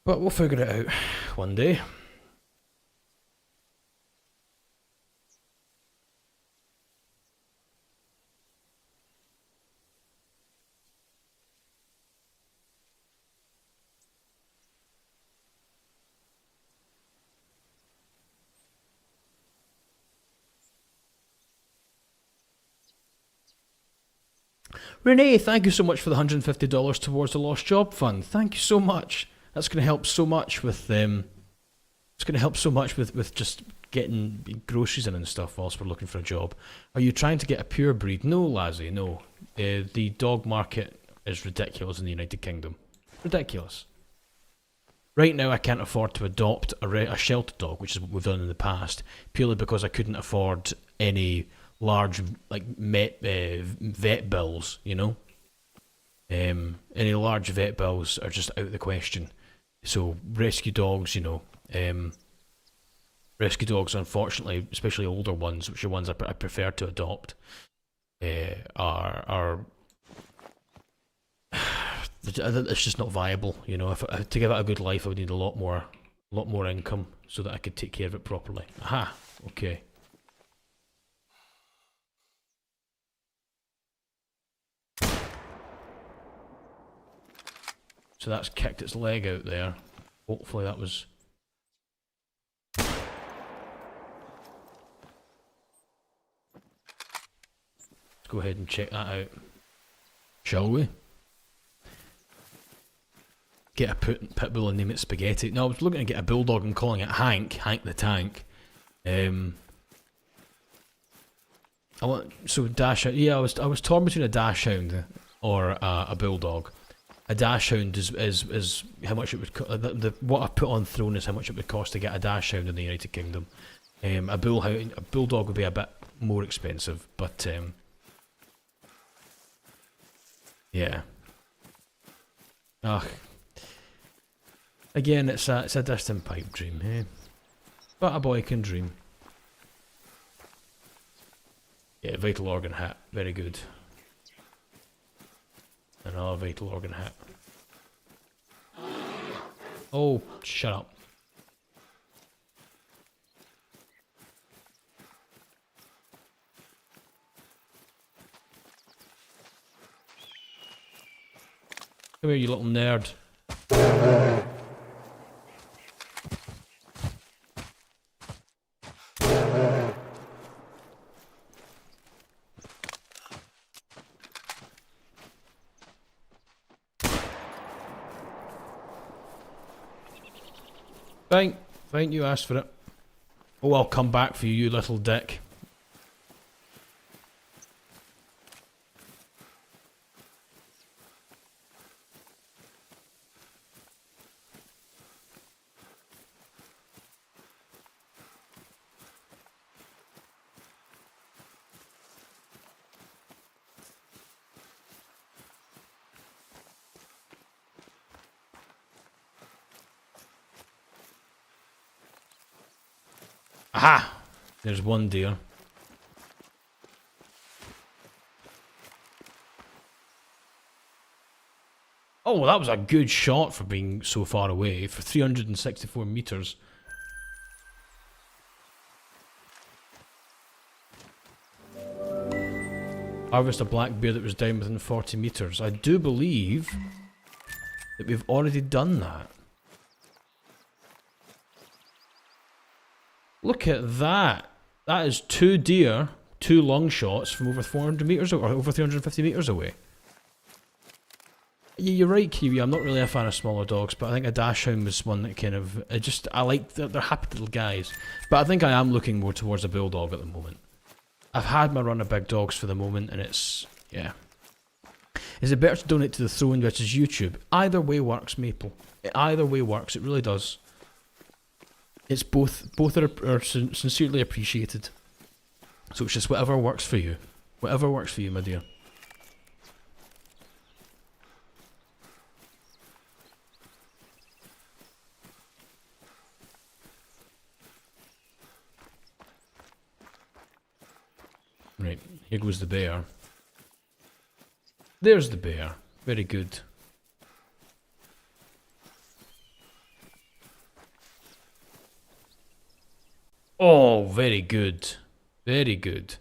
But we'll figure it out one day. Renee, thank you so much for the $150 towards the Lost Job Fund. Thank you so much. That's going to help so much with it's going to help so much with just getting groceries in and stuff whilst we're looking for a job. Are you trying to get a pure breed? No, Lazzy, no. The dog market is ridiculous in the United Kingdom. Ridiculous. Right now I can't afford to adopt a shelter dog, which is what we've done in the past, purely because I couldn't afford any large like vet bills, you know. Any large vet bills are just out of the question. So rescue dogs, you know, rescue dogs, unfortunately, especially older ones, which are ones I prefer to adopt, are it's just not viable, you know. If to give it a good life, I would need a lot more income so that I could take care of it properly. Aha, okay. So that's kicked its leg out there. Hopefully that was... Let's go ahead and check that out. Shall we? Get a pit bull and name it Spaghetti. No, I was looking to get a bulldog and calling it Hank the Tank. I want dashhound. Yeah, I was torn between a dashhound or a bulldog. A dashhound is how much it would what I put on throne is how much it would cost to get a dashhound in the United Kingdom. A bulldog would be a bit more expensive, but yeah. Ugh. Again, it's a distant pipe dream, eh? But a boy can dream. Yeah, vital organ hat, very good. Another vital organ hat. Oh, shut up. Come here, you little nerd. Fine, you asked for it. Oh, I'll come back for you, you little dick. Aha! There's one deer. Oh, that was a good shot for being so far away, for 364 meters. Harvest a black bear that was down within 40 meters. I do believe that we've already done that. Look at that. That is 2 deer, 2 long shots from over 400 metres or over 350 metres away. Yeah, you're right, Kiwi. I'm not really a fan of smaller dogs, but I think a dachshund was one that kind of... I like... They're happy little guys. But I think I am looking more towards a bulldog at the moment. I've had my run of big dogs for the moment, and it's... yeah. Is it better to donate to the Throne versus YouTube? Either way works, Maple. Either way works. It really does. It's both are sincerely appreciated. So it's just whatever works for you. Whatever works for you, my dear. Right, here goes the bear. There's the bear. Very good. Oh, very good. Very good.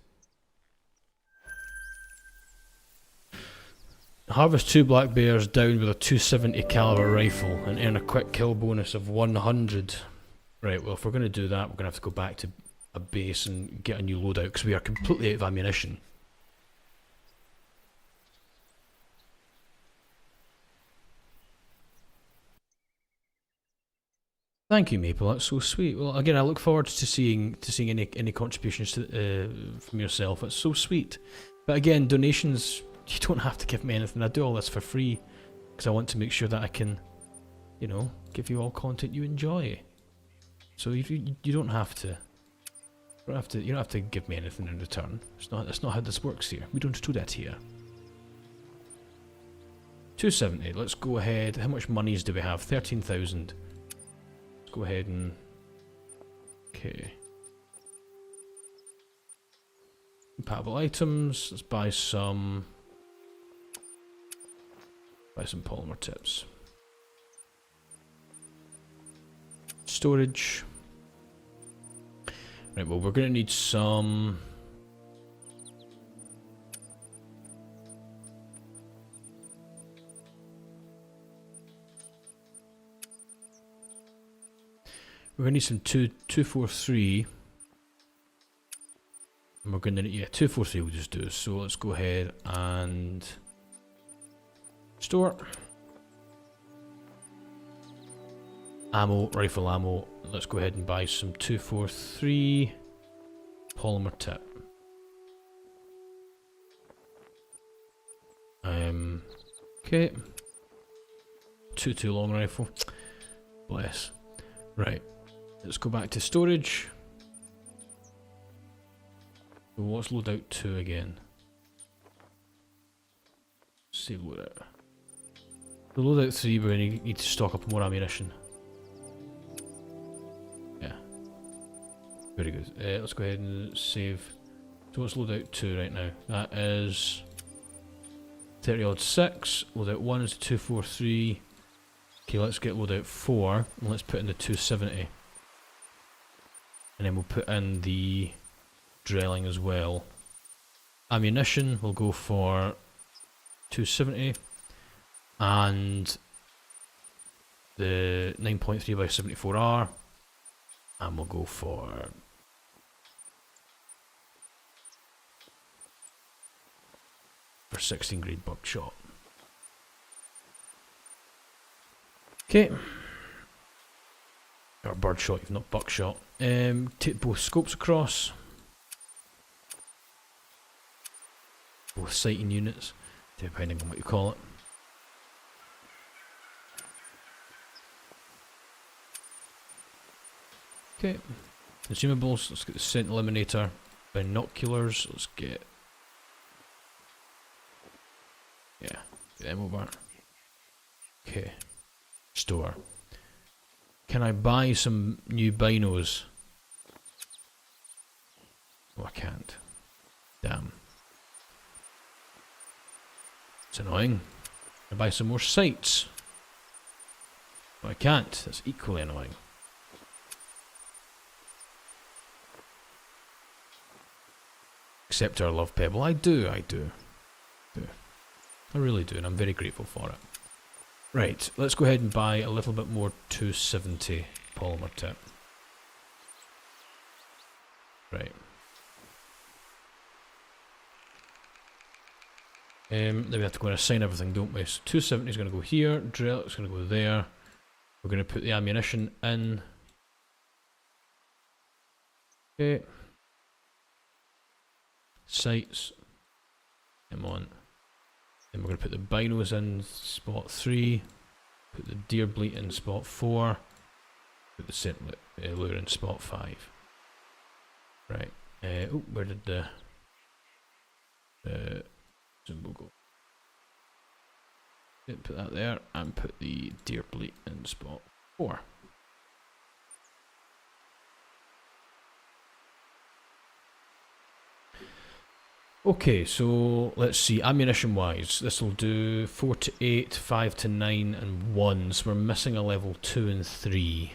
Harvest 2 black bears down with a 270 caliber rifle and earn a quick kill bonus of 100. Right, well if we're going to do that, we're going to have to go back to a base and get a new loadout because we are completely out of ammunition. Thank you, Maple. That's so sweet. Well, again, I look forward to seeing any contributions from yourself. It's so sweet. But again, donations, you don't have to give me anything. I do all this for free because I want to make sure that I can, you know, give you all content you enjoy. So if you don't have to. You don't have to give me anything in return. That's not how this works here. We don't do that here. 270. Let's go ahead. How much monies do we have? 13,000. Let's go ahead and... okay. Compatible items. Let's buy some polymer tips. Storage. Right, well, we're going to need some... we're going to need some 243. And we're going to need... yeah, 243 we'll just do. So let's go ahead and... store. Ammo, rifle ammo. Let's go ahead and buy some 243 polymer tip. Okay. 2 long rifle. Bless. Right. Let's go back to storage. So what's loadout 2 again? Save loadout. The loadout 3 we're going to need to stock up more ammunition. Very good. Let's go ahead and save. So what's loadout 2 right now? That is 30 odd 6. Loadout 1 is 243. Okay, let's get loadout 4 and let's put in the 270. And then we'll put in the drilling as well. Ammunition we'll go for 270 and the 9.3 by 74R, and we'll go for 16 grade buckshot. Okay. Or birdshot, you've not buckshot. Take both scopes across. Both sighting units, depending on what you call it. Okay. Consumables, let's get the scent eliminator. Binoculars, let's get... yeah, get them over. Okay. Store. Can I buy some new binos? Oh, I can't. Damn. It's annoying. Can I buy some more sights? Oh, I can't. That's equally annoying. Accept our love, Pebble. I do. I really do, and I'm very grateful for it. Right, let's go ahead and buy a little bit more 270 polymer tip. Right. Then we have to go and assign everything, don't we? So 270 is going to go here, drill is going to go there. We're going to put the ammunition in. Okay. Sights. Come on. Then we're going to put the binos in spot 3. Put the deer bleat in spot 4. Put the scent lure in spot 5. Right. Oh, where did the symbol go? Put that there and put the deer bleat in spot 4. Okay, so let's see, ammunition wise, this will do 4 to 8, 5 to 9 and 1, so we're missing a level 2 and 3.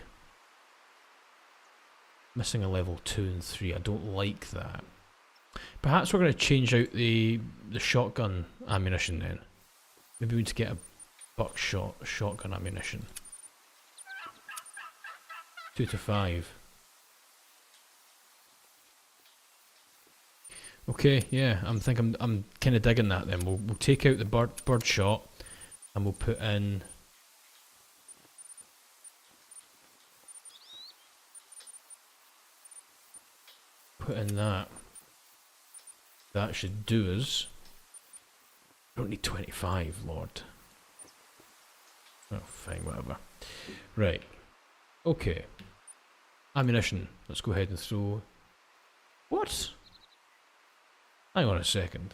Missing a level 2 and 3, I don't like that. Perhaps we're going to change out the shotgun ammunition then. Maybe we need to get a buckshot shotgun ammunition. 2 to 5. Okay, yeah, I'm kind of digging that then. We'll take out the bird shot and we'll put in that. That should do us. Don't need 25, Lord. Oh, fine, whatever. Right. Okay. Ammunition. Let's go ahead and throw... What? Hang on a second.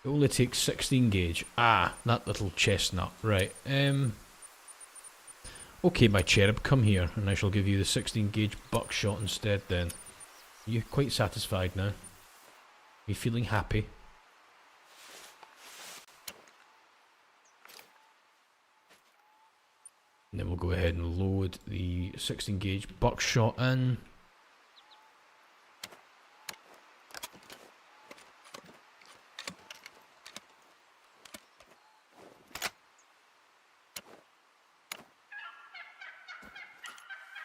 It only takes 16 gauge. Ah, that little chestnut. Right. Okay, my cherub, come here, and I shall give you the 16 gauge buckshot instead then. Are you quite satisfied now? Are you feeling happy? And then we'll go ahead and load the 16 gauge buckshot in.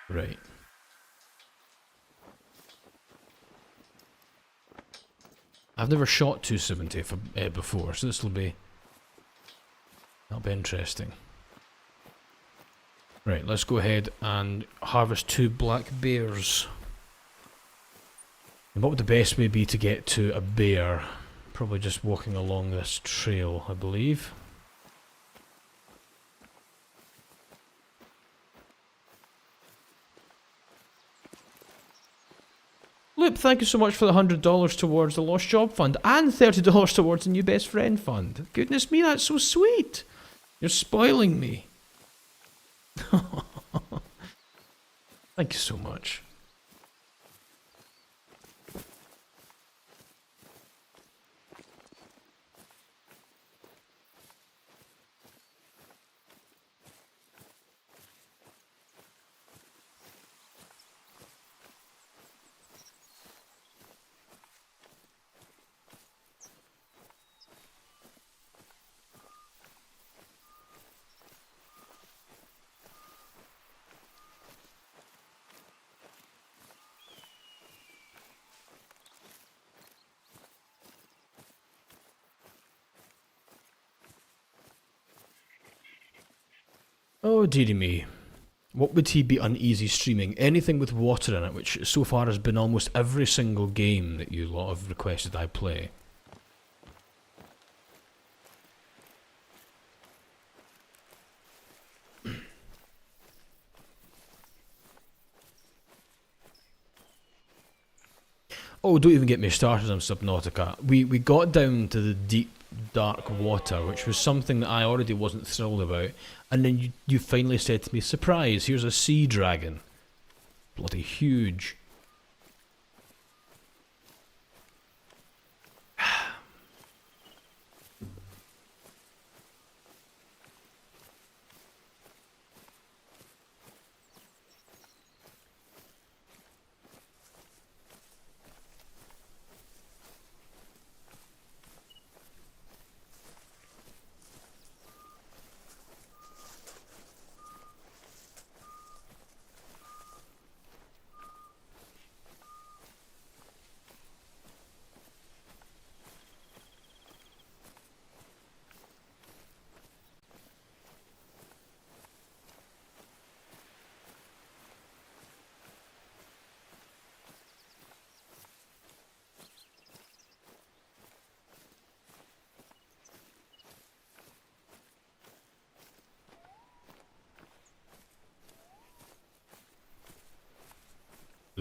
Right. I've never shot 270 before, so that'll be interesting. Right, let's go ahead and harvest 2 black bears. And what would the best way be to get to a bear? Probably just walking along this trail, I believe. Loop, thank you so much for the $100 towards the Lost Job Fund and $30 towards the New Best Friend Fund. Goodness me, that's so sweet. You're spoiling me. Thank you so much. Oh dearie me. What would he be uneasy streaming? Anything with water in it, which so far has been almost every single game that you lot have requested I play. Oh, don't even get me started on Subnautica. We got down to the deep, dark water, which was something that I already wasn't thrilled about, and then you finally said to me, surprise, here's a sea dragon. Bloody huge.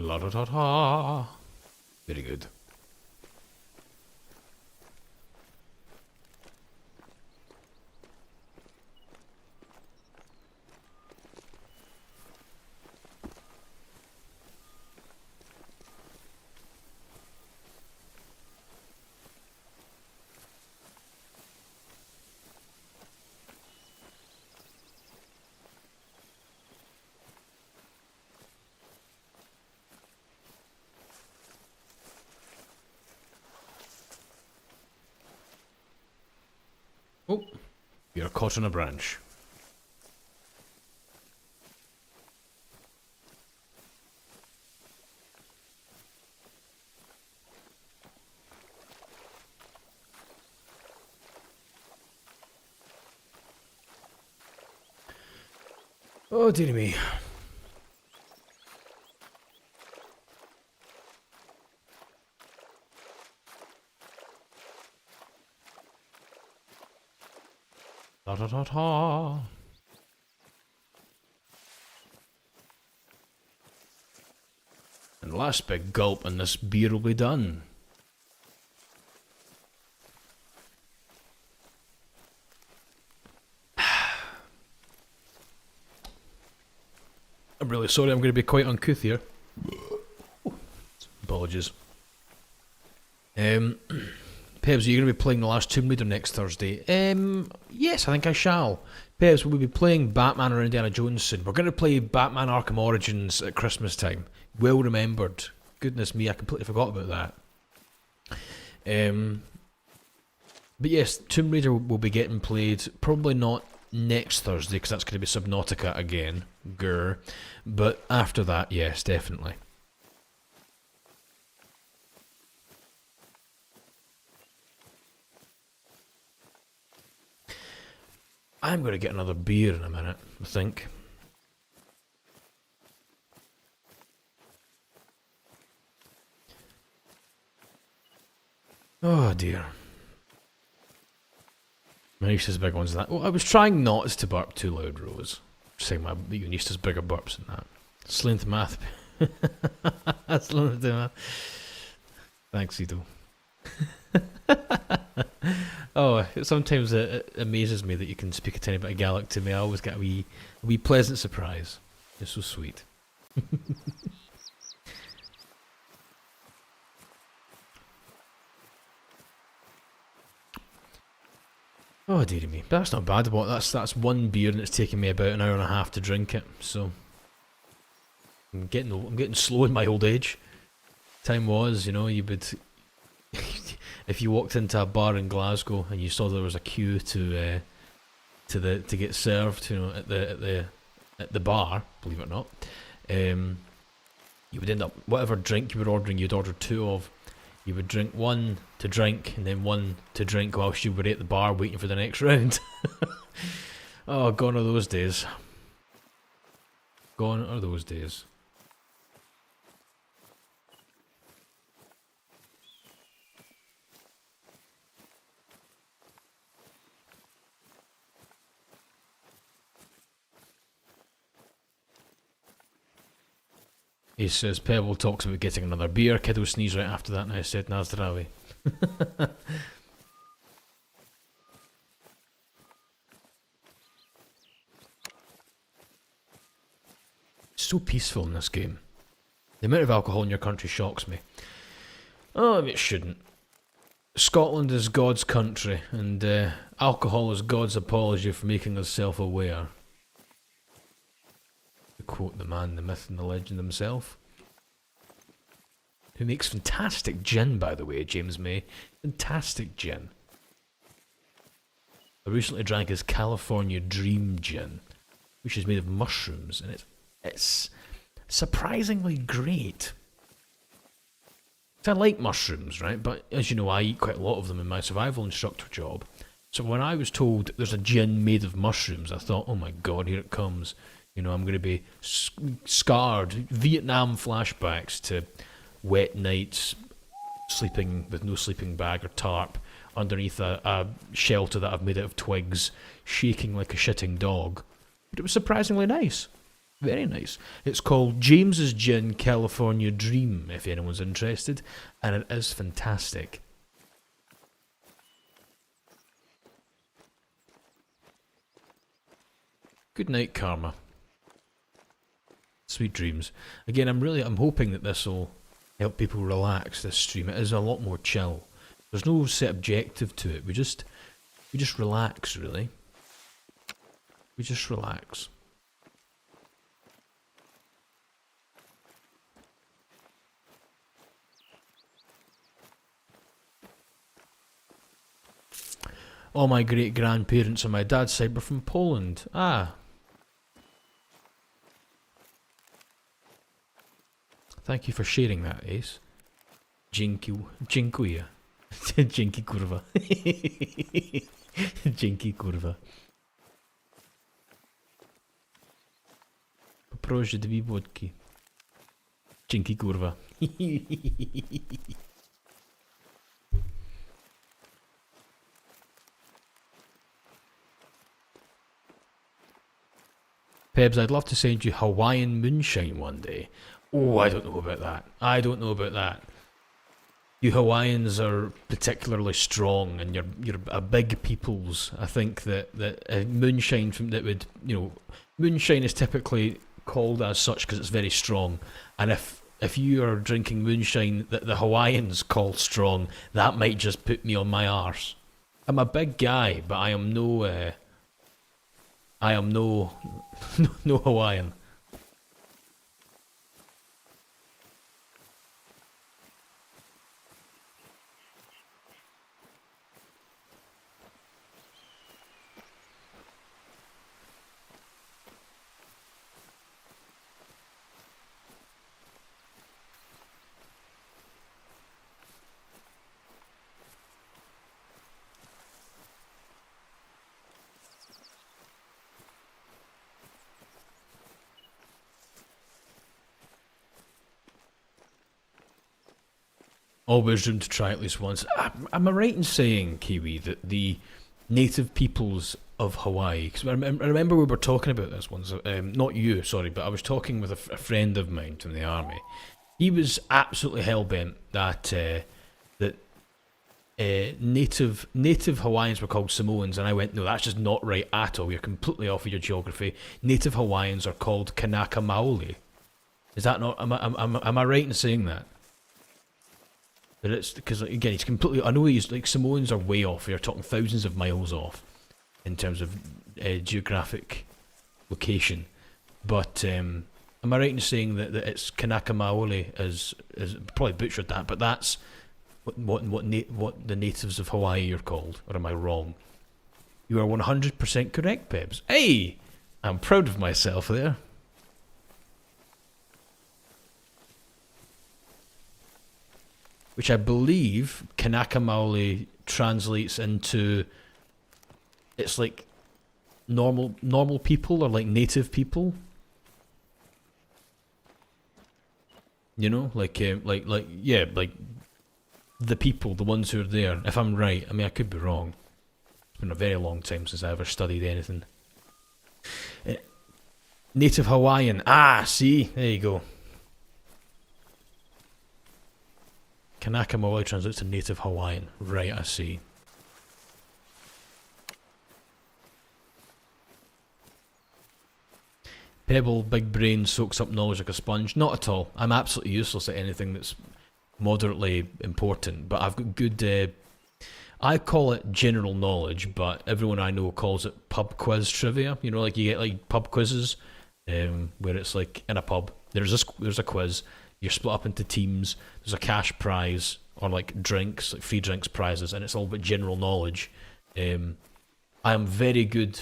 La da da da. Very good. Oh, you're caught on a branch. Oh, dearie me. Da da da da. And last big gulp and this beer will be done. I'm really sorry, I'm going to be quite uncouth here. Apologies. Pebs, are you going to be playing the last Tomb Raider next Thursday? Yes, I think I shall. Pebs, we'll be playing Batman or Indiana Jones soon. We're going to play Batman Arkham Origins at Christmas time. Well remembered. Goodness me, I completely forgot about that. But yes, Tomb Raider will be getting played, probably not next Thursday, because that's going to be Subnautica again. Grr. But after that, yes, definitely. I'm going to get another beer in a minute, I think. Oh dear. Manisha's big ones and that. Well, I was trying not to burp too loud, Rose. Saying my Unista's bigger burps than that. Slint math. Slint math. Thanks, Ito. Oh, sometimes it amazes me that you can speak a tiny bit of Gaelic to me. I always get a wee pleasant surprise. You're so sweet. Oh dearie me, but that's not bad. That's one beer and it's taken me about an hour and a half to drink it. So I'm getting slow in my old age. Time was, you know, you would if you walked into a bar in Glasgow and you saw there was a queue to get served, you know, at the bar, believe it or not, you would end up whatever drink you were ordering, you'd order two of. You would drink one to drink and then one to drink whilst you were at the bar waiting for the next round. Oh, gone are those days. Gone are those days. He says, Pebble talks about getting another beer. Kiddo sneezed right after that and I said, Nazdrawi. So peaceful in this game. The amount of alcohol in your country shocks me. Oh, it shouldn't. Scotland is God's country, and alcohol is God's apology for making us self-aware. To quote the man, the myth and the legend himself. Who makes fantastic gin, by the way, James May. Fantastic gin. I recently drank his California Dream Gin, which is made of mushrooms, and it's surprisingly great. I like mushrooms, right? But as you know, I eat quite a lot of them in my survival instructor job. So when I was told there's a gin made of mushrooms, I thought, oh my god, here it comes. You know, I'm going to be scarred. Vietnam flashbacks to wet nights, sleeping with no sleeping bag or tarp, underneath a shelter that I've made out of twigs, shaking like a shitting dog. But it was surprisingly nice. Very nice. It's called James's Gin California Dream, if anyone's interested, and it is fantastic. Good night, Karma. Sweet dreams. Again, I'm hoping that this will help people relax this stream. It is a lot more chill. There's no set objective to it. We just relax, really. We just relax. All my great grandparents on my dad's side were from Poland. Ah. Thank you for sharing that, Ace. Dziękuję. Dzięki kurwa. Dzięki kurwa. Poproszę 2 wódki. Dzięki kurwa. Pebs, I'd love to send you Hawaiian moonshine one day. Oh, I don't know about that. I don't know about that. You Hawaiians are particularly strong, and you're a big peoples. I think that moonshine moonshine is typically called as such because it's very strong. And if you are drinking moonshine that the Hawaiians call strong, that might just put me on my arse. I'm a big guy, but I am no no Hawaiian. Always room to try at least once. Am I right in saying, Kiwi, that the native peoples of Hawaii, because I remember we were talking about this once, not you, sorry, but I was talking with a friend of mine from the army. He was absolutely hell-bent that native Hawaiians were called Samoans, and I went, no, that's just not right at all. You're completely off of your geography. Native Hawaiians are called Kanaka Maoli. Is that not, am I right in saying that? But it's because, again, he's completely. I know he's like Samoans are way off. You're talking thousands of miles off in terms of geographic location. But am I right in saying that it's Kanaka Maoli is probably butchered that? But that's what the natives of Hawaii are called, or am I wrong? You are 100% correct, Pebs. Hey, I'm proud of myself there. Which I believe Kanaka Maoli translates into, it's like normal people, or like native people. You know, like yeah, like the people, the ones who are there. If I'm right, I mean I could be wrong. It's been a very long time since I ever studied anything. Native Hawaiian. Ah, see, there you go. Kanaka Maoli translates to Native Hawaiian. Right, I see. Pebble, big brain, soaks up knowledge like a sponge. Not at all. I'm absolutely useless at anything that's moderately important, but I've got good... I call it general knowledge, but everyone I know calls it pub quiz trivia. You know, like you get like pub quizzes, where it's like in a pub, there's a quiz. You're split up into teams. There's a cash prize or like drinks, like free drinks prizes, and it's all about general knowledge. I am very good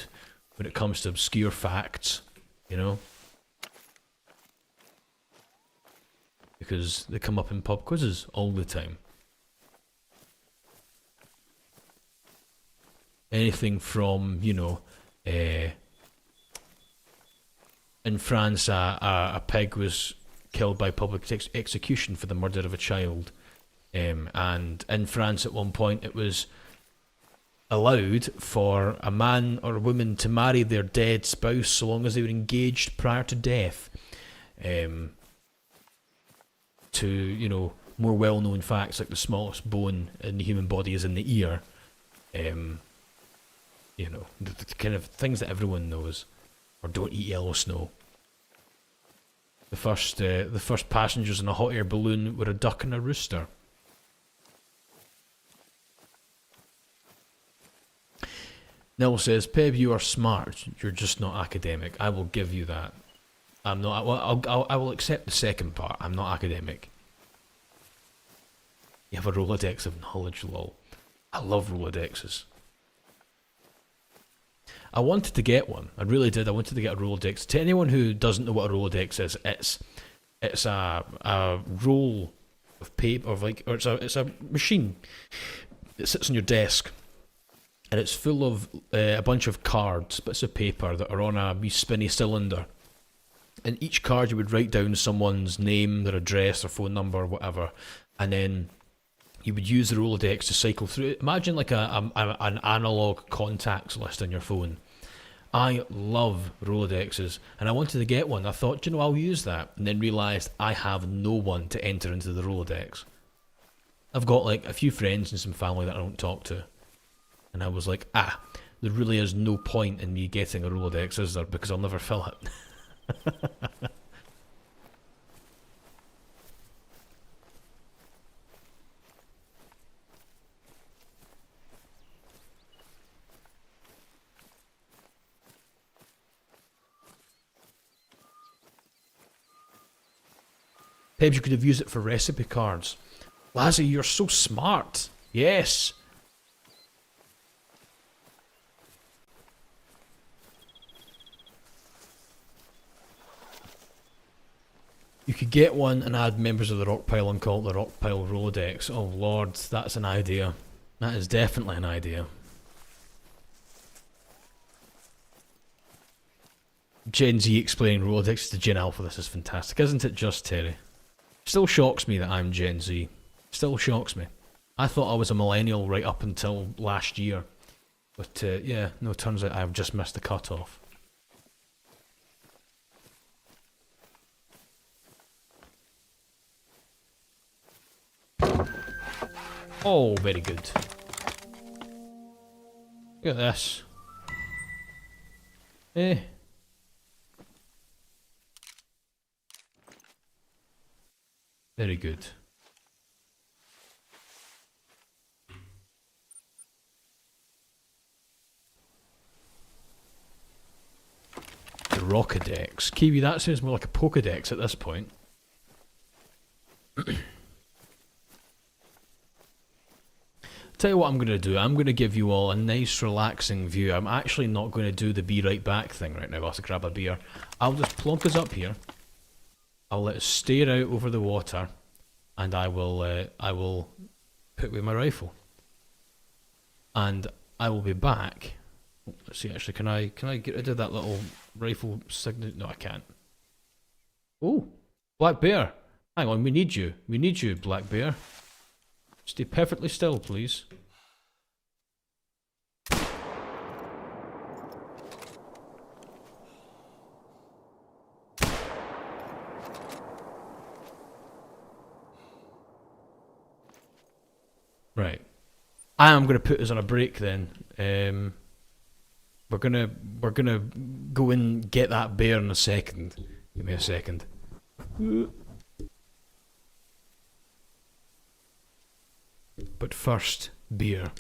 when it comes to obscure facts, you know, because they come up in pub quizzes all the time. Anything from, you know, in France, a pig was killed by public execution for the murder of a child. And in France at one point it was allowed for a man or a woman to marry their dead spouse so long as they were engaged prior to death. Um, to, more well-known facts like the smallest bone in the human body is in the ear. Um, the kind of things that everyone knows. Or don't eat yellow snow. The first passengers in a hot air balloon were a duck and a rooster. Nell says, Peb, you are smart. You're just not academic. I will give you that. I'm not. Well, I will accept the second part. I'm not academic. You have a Rolodex of knowledge, lol. I love Rolodexes. I wanted to get one. I really did. I wanted to get a Rolodex. To anyone who doesn't know what a Rolodex is, it's a roll of paper, or it's a machine. It sits on your desk, and it's full of a bunch of cards, bits of paper that are on a wee spinny cylinder. And each card you would write down someone's name, their address, their phone number, whatever, and then you would use the Rolodex to cycle through it. Imagine like an analog contacts list on your phone. I love Rolodexes, and I wanted to get one. I thought, I'll use that, and then realised I have no one to enter into the Rolodex. I've got like a few friends and some family that I don't talk to, and I was like, there really is no point in me getting a Rolodex, is there? Because I'll never fill it. Pebs, you could have used it for recipe cards. Lazzy, you're so smart. Yes. You could get one and add members of the rock pile and call it the rock pile Rolodex. Oh lord, that's an idea. That is definitely an idea. Gen Z explaining Rolodex to Gen Alpha. This is fantastic, isn't it just, Terry? Still shocks me that I'm Gen Z. Still shocks me. I thought I was a millennial right up until last year. But yeah, no, turns out I've just missed the cutoff. Oh, very good. Look at this. Very good. The Rockadex. Kiwi, that sounds more like a Pokedex at this point. Tell you what I'm going to do. I'm going to give you all a nice relaxing view. I'm actually not going to do the be right back thing right now. I'll have to grab a beer. I'll just plonk us up here. I'll let us stare out over the water, and I will put away my rifle. And I will be back. Let's see, actually, can I get rid of that little rifle signal? No, I can't. Oh, Black Bear. Hang on, we need you. We need you, Black Bear. Stay perfectly still, please. Right. I am going to put us on a break then. We're gonna go and get that bear in a second. Give me a second. But first, beer.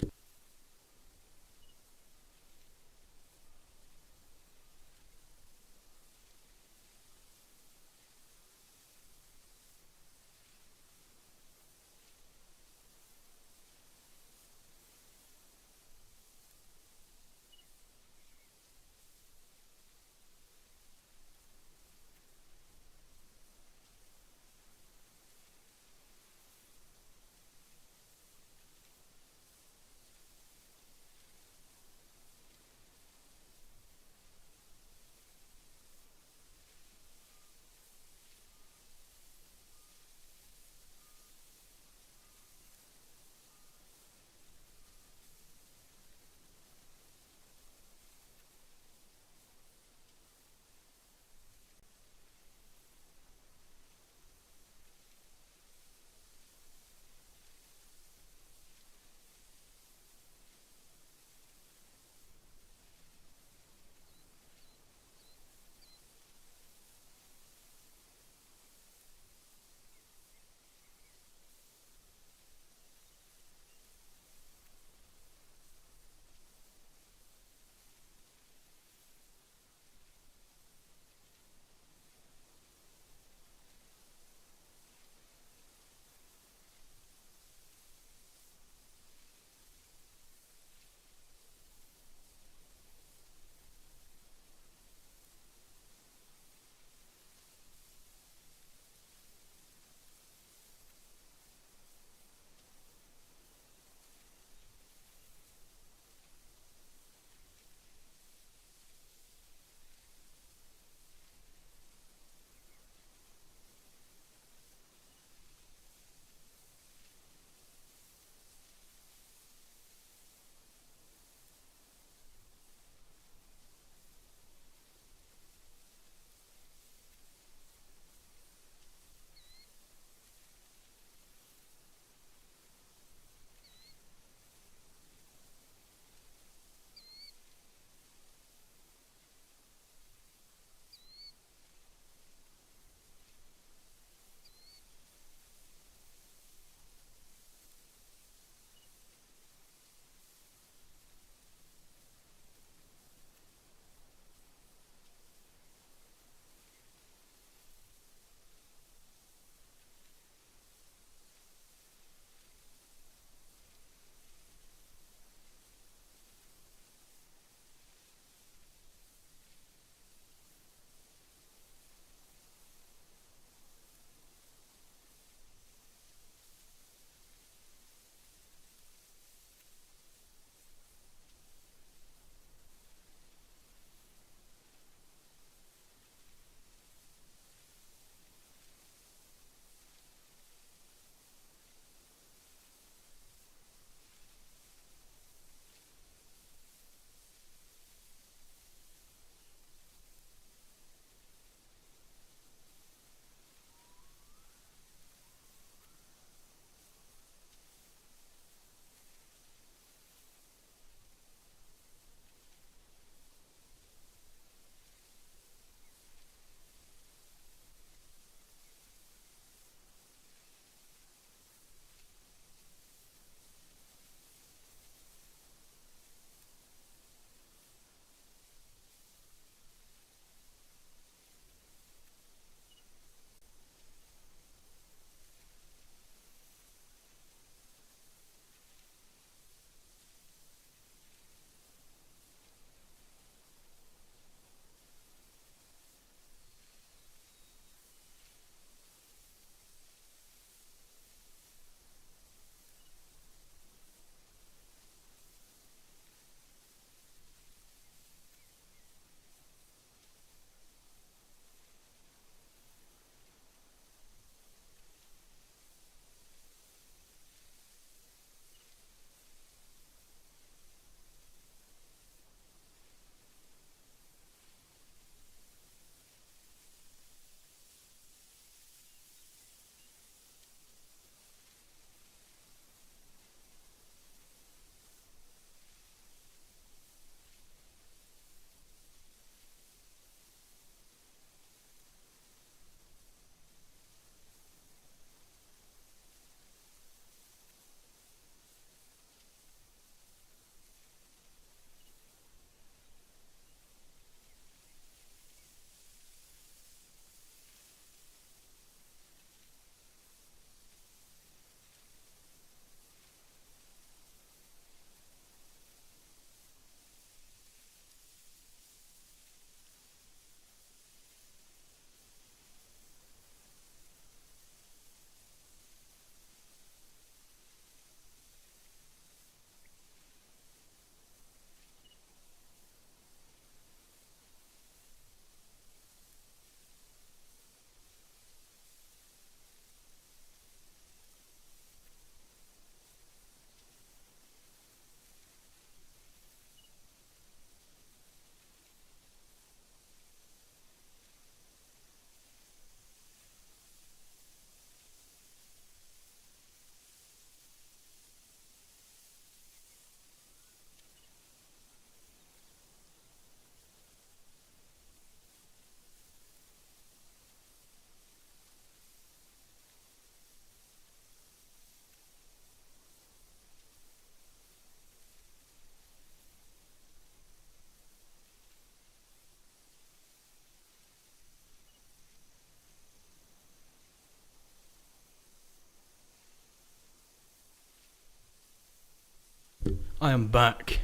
I am back.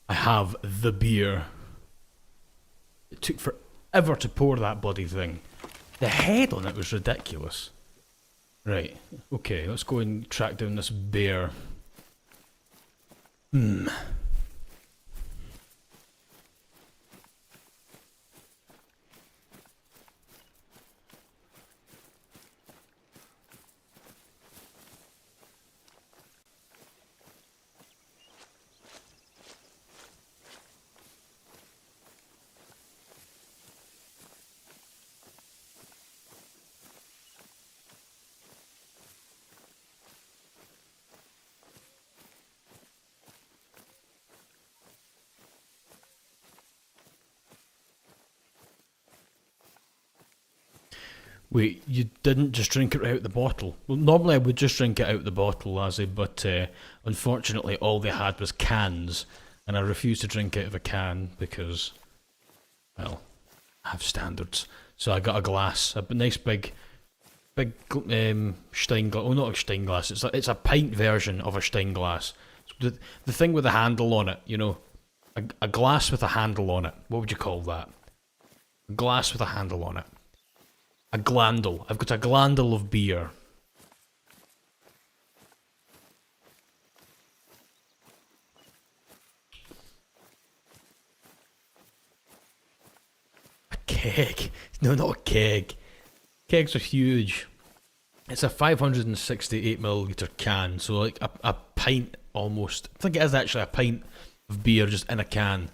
I have the beer. It took forever to pour that bloody thing. The head on it was ridiculous. Right, okay, let's go and track down this bear. Wait, you didn't just drink it right out the bottle? Well, normally I would just drink it out the bottle, Lazzy, but unfortunately all they had was cans, and I refused to drink out of a can because, well, I have standards. So I got a glass, a nice big Stein glass. Oh, not a Stein glass. It's a pint version of a Stein glass. So the thing with a handle on it, you know, a glass with a handle on it. What would you call that? A glass with a handle on it. A glandle. I've got a glandle of beer. A keg. No, not a keg. Kegs are huge. It's a 568ml can, so like a pint almost. I think it is actually a pint of beer just in a can.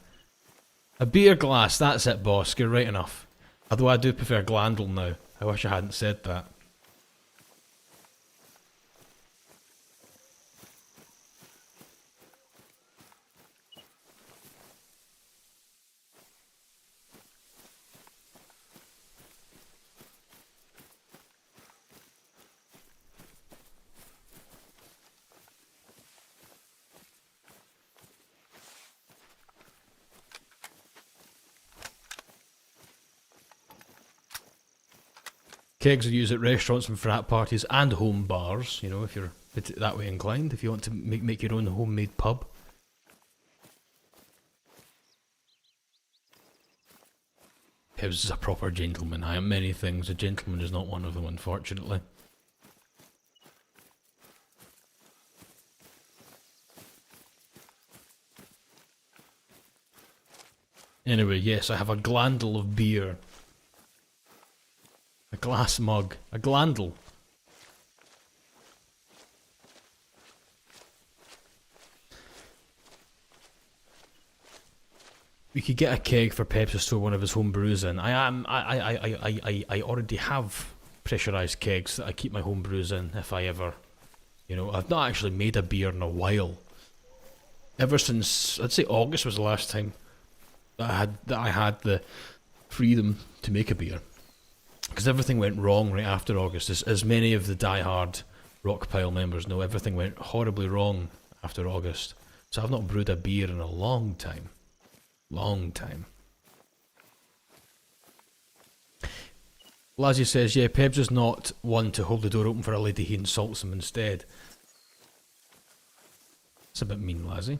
A beer glass, that's it, boss. You're right enough. Although I do prefer glandle now. I wish I hadn't said that. Kegs are used at restaurants and frat parties and home bars, you know, if you're that way inclined, if you want to make your own homemade pub. Hibbs is a proper gentleman. I am many things. A gentleman is not one of them, unfortunately. Anyway, yes, I have a glandle of beer. A glass mug. A glandle. We could get a keg for Pep to store one of his home brews in. I already have pressurised kegs that I keep my home brews in if I ever, you know, I've not actually made a beer in a while. Ever since, I'd say August was the last time that I had the freedom to make a beer. Because everything went wrong right after August. As many of the die-hard Rockpile members know, everything went horribly wrong after August. So I've not brewed a beer in a long time. Long time. Lazzy says, yeah, Peb's is not one to hold the door open for a lady, he insults him instead. That's a bit mean, Lazzy.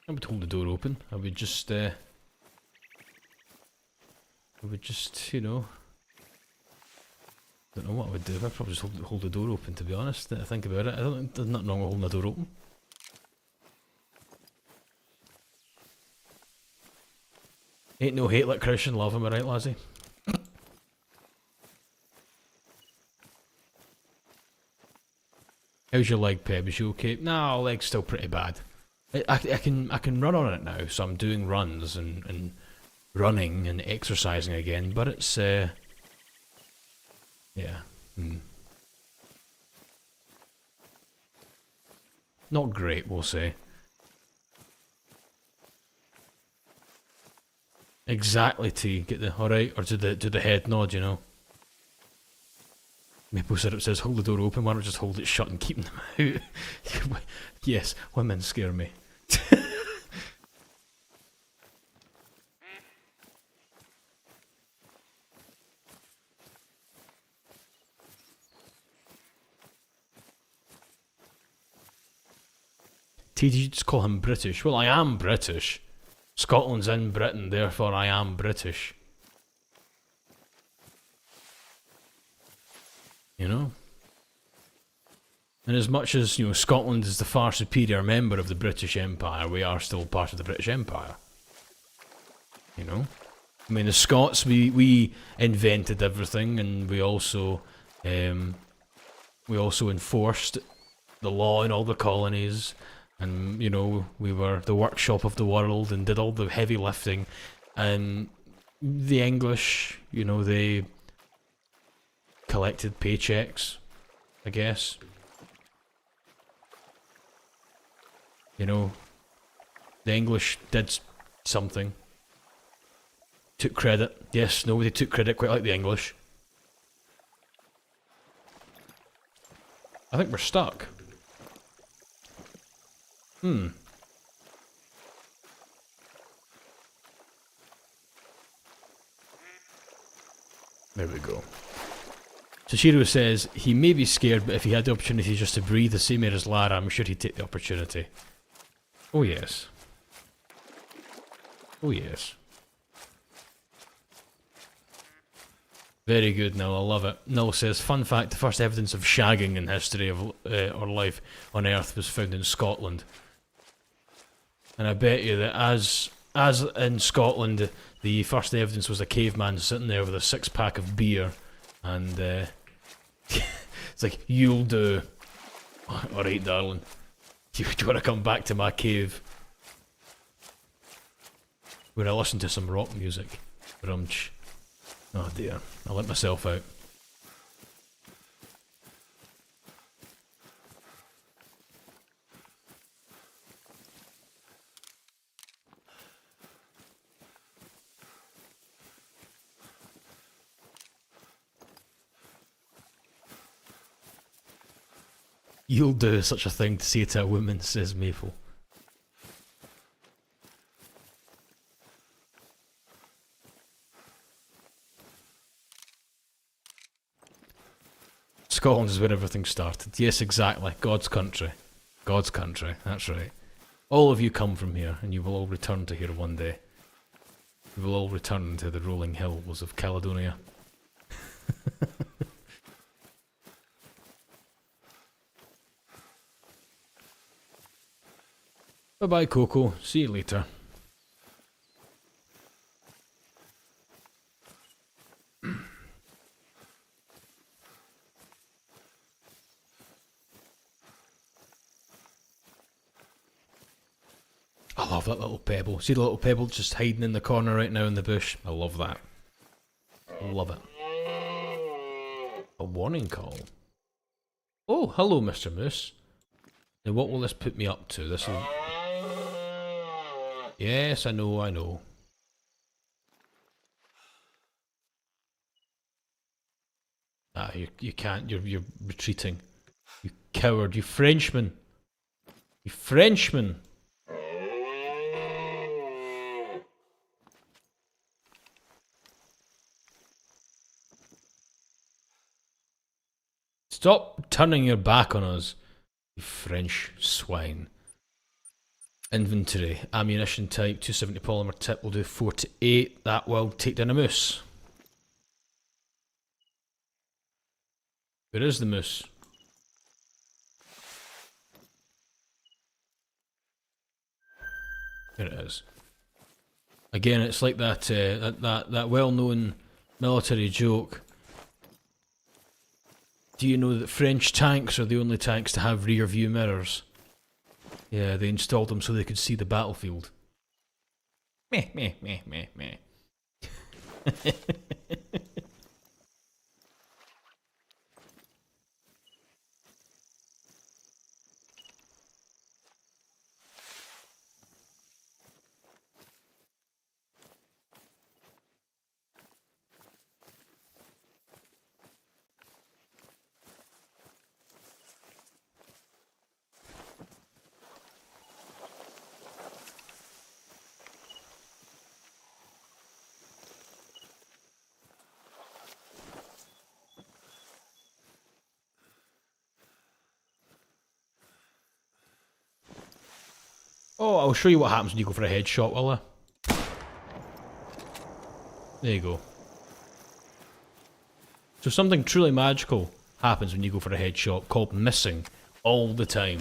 I would hold the door open. I would just, you know, don't know what I would do. I'd probably just hold the door open, to be honest. I think about it. There's nothing wrong with holding the door open. Ain't no hate like Christian love, am I right, Lazzy? How's your leg, Peb? Is you okay? No, leg's still pretty bad. I can run on it now, so I'm doing runs and running and exercising again, but it's yeah. Not great, we'll say. Exactly, T. Get the alright, or to the head nod, you know. Maple syrup says, hold the door open, why not just hold it shut and keep them out? Yes, women scare me. Did you just call him British? Well, I am British. Scotland's in Britain, therefore I am British. You know? And as much as, Scotland is the far superior member of the British Empire, we are still part of the British Empire. You know? I mean, the Scots, we invented everything, and we also enforced the law in all the colonies, and, we were the workshop of the world and did all the heavy lifting. And the English, they collected paychecks, I guess. The English did something. Took credit. Yes, nobody took credit quite like the English. I think we're stuck. There we go. Toshiro says, he may be scared, but if he had the opportunity just to breathe the same air as Lara, I'm sure he'd take the opportunity. Oh yes. Oh yes. Very good, Nil. I love it. Nil says, fun fact, the first evidence of shagging in history of or life on Earth was found in Scotland. And I bet you that as in Scotland, the first evidence was a caveman sitting there with a 6-pack of beer, and it's like, you'll do. Alright, darling. Do you want to come back to my cave? When I listen to some rock music. Brunch. Oh dear, I let myself out. You'll do such a thing to say to a woman, says Maple. Scotland is where everything started. Yes, exactly. God's country. God's country. That's right. All of you come from here, and you will all return to here one day. You will all return to the rolling hills of Caledonia. Bye-bye, Coco. See you later. I love that little pebble. See the little pebble just hiding in the corner right now in the bush? I love that. Love it. A warning call. Oh, hello, Mr. Moose. Now what will this put me up to? This will... Yes, I know, I know. Ah, you can't. You're retreating. You coward. You Frenchman. You Frenchman. Stop turning your back on us, you French swine. Inventory. Ammunition type, 270 polymer tip will do 4 to 8. That will take down a moose. Where is the moose? There it is. Again, it's like that that well-known military joke. Do you know that French tanks are the only tanks to have rear view mirrors? Yeah, they installed them so they could see the battlefield. Meh, meh, meh, meh, meh. I'll show you what happens when you go for a headshot, will I? There you go. So something truly magical happens when you go for a headshot, called missing all the time.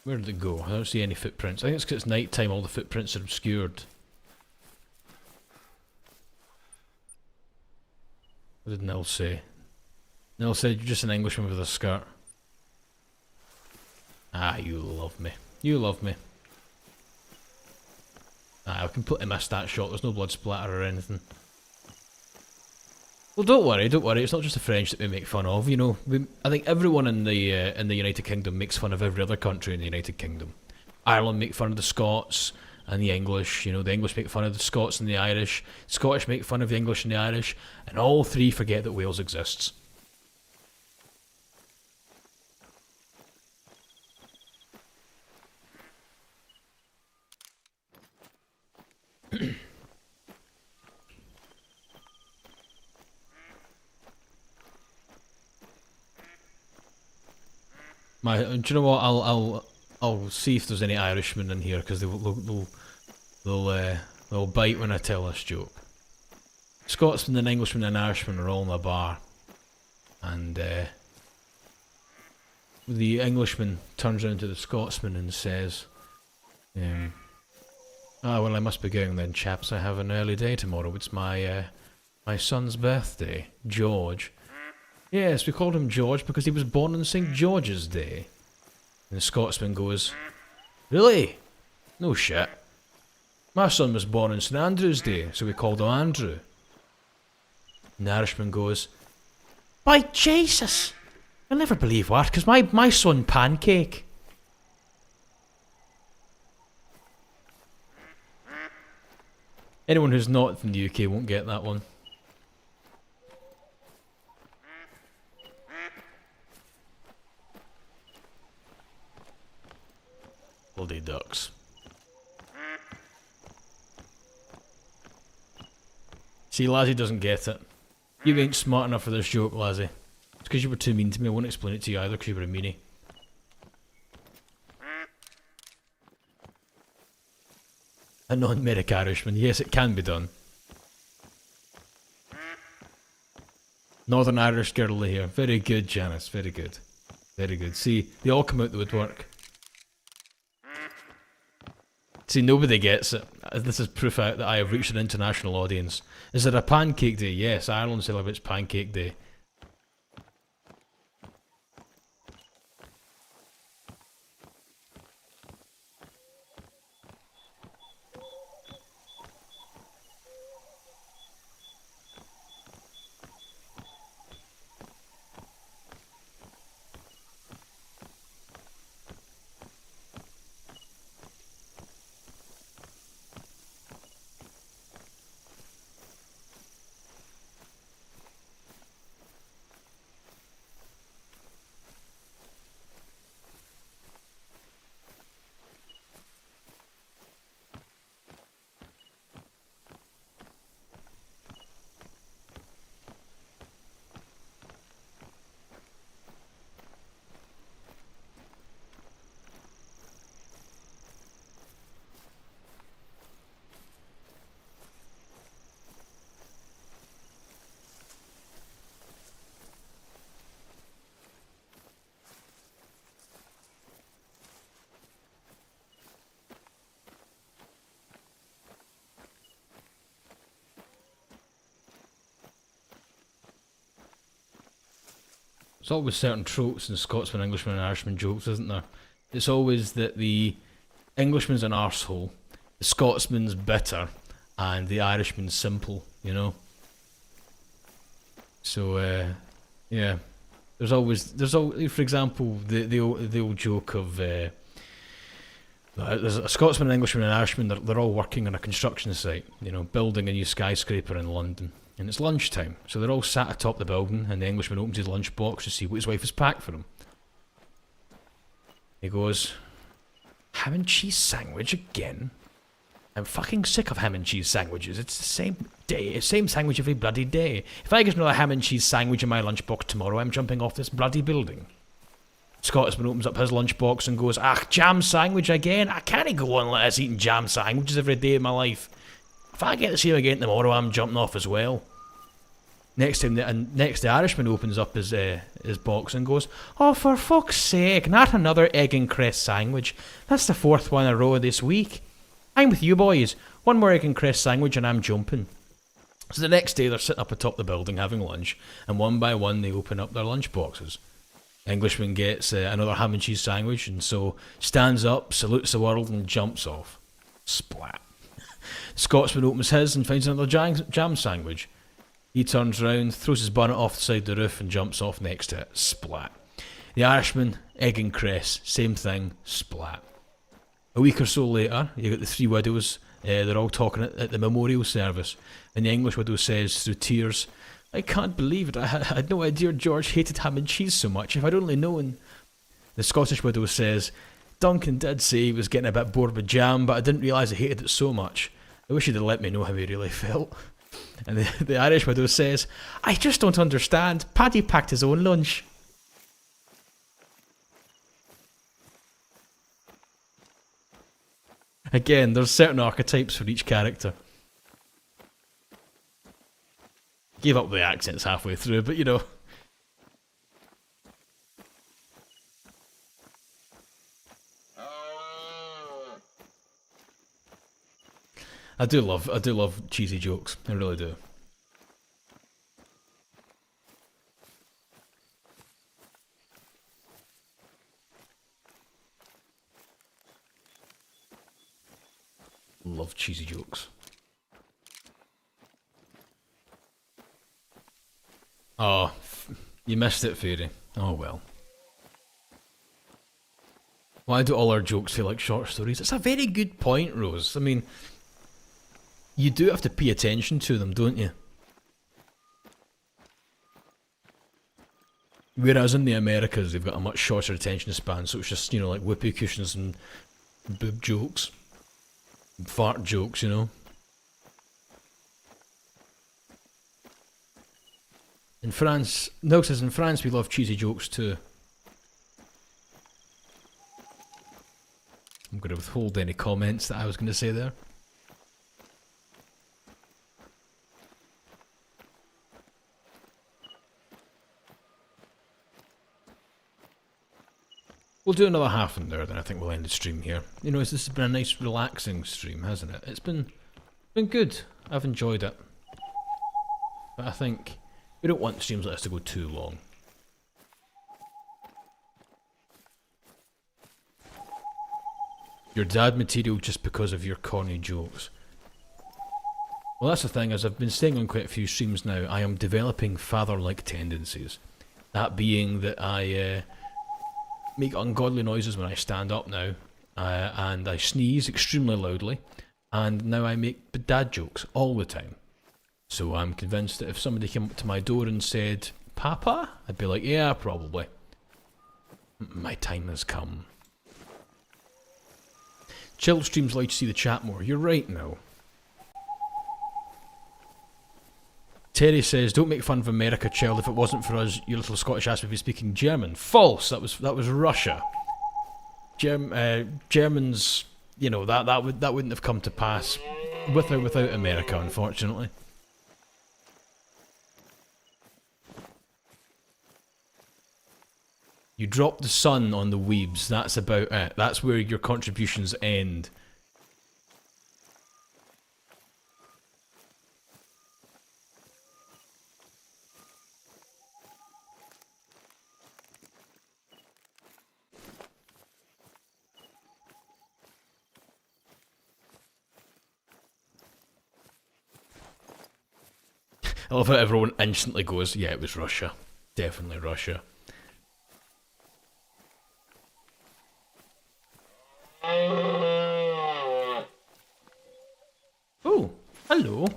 Where did it go? I don't see any footprints. I think it's because it's night time, all the footprints are obscured. What did Nell say? Nell said, you're just an Englishman with a skirt. Ah, you love me. You love me. Ah, I completely missed that shot. There's no blood splatter or anything. Well, don't worry. It's not just the French that we make fun of. You know, I think everyone in the United Kingdom makes fun of every other country in the United Kingdom. Ireland make fun of the Scots and the English. You know, the English make fun of the Scots and the Irish. Scottish make fun of the English and the Irish, and all three forget that Wales exists. Do you know what? I'll see if there's any Irishmen in here because they'll bite when I tell this joke. Scotsman and Englishman and Irishman are all in a bar, and the Englishman turns around to the Scotsman and says, "Ah, well, I must be going then, chaps. I have an early day tomorrow. It's my son's birthday, George." Yes, we called him George because he was born on St. George's Day. And the Scotsman goes, "Really? No shit. My son was born on St. Andrew's Day, so we called him Andrew." And the Irishman goes, "By Jesus! You'll never believe what, because my son Pancake." Anyone who's not from the UK won't get that one. Bloody ducks. See, Lazzy doesn't get it. You ain't smart enough for this joke, Lazzy. It's because you were too mean to me. I won't explain it to you either because you were a meanie. A non-Merrick Irishman. Yes, it can be done. Northern Irish girly here. Very good, Janice. Very good. Very good. See, they all come out the woodwork. See, nobody gets it. This is proof out that I have reached an international audience. Is it a Pancake Day? Yes, Ireland celebrates Pancake Day. There's always certain tropes in Scotsman, Englishman and Irishman jokes, isn't there? It's always that the Englishman's an arsehole, the Scotsman's bitter, and the Irishman's simple, you know? So, yeah. There's always, for example, the old joke of, there's a Scotsman, an Englishman and an Irishman, they're all working on a construction site, you know, building a new skyscraper in London. And it's lunchtime, so they're all sat atop the building, and the Englishman opens his lunchbox to see what his wife has packed for him. He goes, Ham and cheese sandwich again? I'm fucking sick of ham and cheese sandwiches. It's the same sandwich every bloody day. If I get another ham and cheese sandwich in my lunchbox tomorrow, I'm jumping off this bloody building. Scotsman opens up his lunchbox and goes, "Ah, jam sandwich again? I can't go on like this eating jam sandwiches every day of my life. If I get to see him again tomorrow, I'm jumping off as well." Next, the Irishman opens up his box and goes, "Oh, for fuck's sake, not another egg and cress sandwich. That's the fourth one in a row this week. I'm with you boys. One more egg and cress sandwich and I'm jumping." So the next day they're sitting up atop the building having lunch, and one by one they open up their lunch boxes. Englishman gets another ham and cheese sandwich, and so stands up, salutes the world, and jumps off. Splat. Scotsman opens his and finds another jam sandwich. He turns round, throws his bonnet off the side of the roof, and jumps off next to it. Splat. The Irishman, egg and cress, same thing. Splat. A week or so later, you get the three widows. They're all talking at the memorial service, and the English widow says through tears, "I can't believe it. I had no idea George hated ham and cheese so much. If I'd only known." The Scottish widow says, "Duncan did say he was getting a bit bored with jam, but I didn't realise he hated it so much. I wish he'd have let me know how he really felt." And the Irish widow says, "I just don't understand. Paddy packed his own lunch." Again, there's certain archetypes for each character. Gave up the accents halfway through, but you know. I do love cheesy jokes. I really do. Love cheesy jokes. Oh, you missed it, Fairy. Oh well. Why do all our jokes feel like short stories? It's a very good point, Rose. I mean, you do have to pay attention to them, don't you? Whereas in the Americas, they've got a much shorter attention span, so it's just, you know, like whoopee cushions and boob jokes. Fart jokes, you know. In France, Nil says, in France we love cheesy jokes too. I'm going to withhold any comments that I was going to say there. We'll do another half an hour, then I think we'll end the stream here. You know, this has been a nice, relaxing stream, hasn't it? It's been good. I've enjoyed it. But I think we don't want streams like this to go too long. Your dad material just because of your corny jokes. Well, that's the thing, as I've been saying on quite a few streams now, I am developing father-like tendencies. That being that I make ungodly noises when I stand up now, and I sneeze extremely loudly, and now I make dad jokes all the time. So I'm convinced that if somebody came up to my door and said, "Papa?" I'd be like, "Yeah, probably. My time has come." Chill streams allow you to see the chat more. You're right now. Terry says, "Don't make fun of America, child. If it wasn't for us, your little Scottish ass would be speaking German." False. That was Russia. Germans, you know, that wouldn't have come to pass with or without America, unfortunately. You drop the sun on the weebs. That's about it. That's where your contributions end. I love how everyone instantly goes, "Yeah, it was Russia. Definitely Russia." Oh, hello.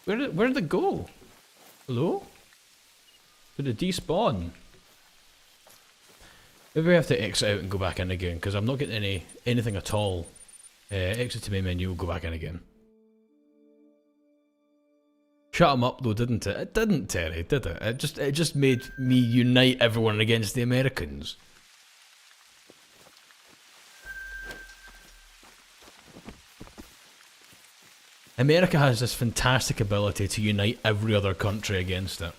Where did it go? Hello? Did it despawn? Maybe we have to exit out and go back in again, because I'm not getting anything at all. Exit to main menu, we'll go back in again. Shut him up though, didn't it? It didn't, Terry, did it? It just made me unite everyone against the Americans. America has this fantastic ability to unite every other country against it.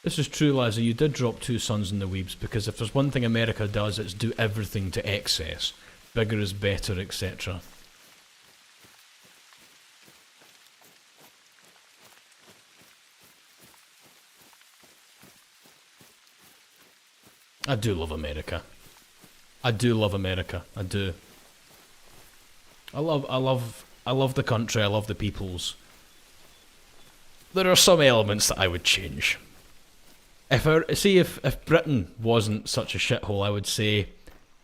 This is true, Liza, you did drop 2 sons in the weebs, because if there's one thing America does, it's do everything to excess. Bigger is better, etc. I do love America. I do love America. I do. I love the country. I love the peoples. There are some elements that I would change. If Britain wasn't such a shithole, I would say,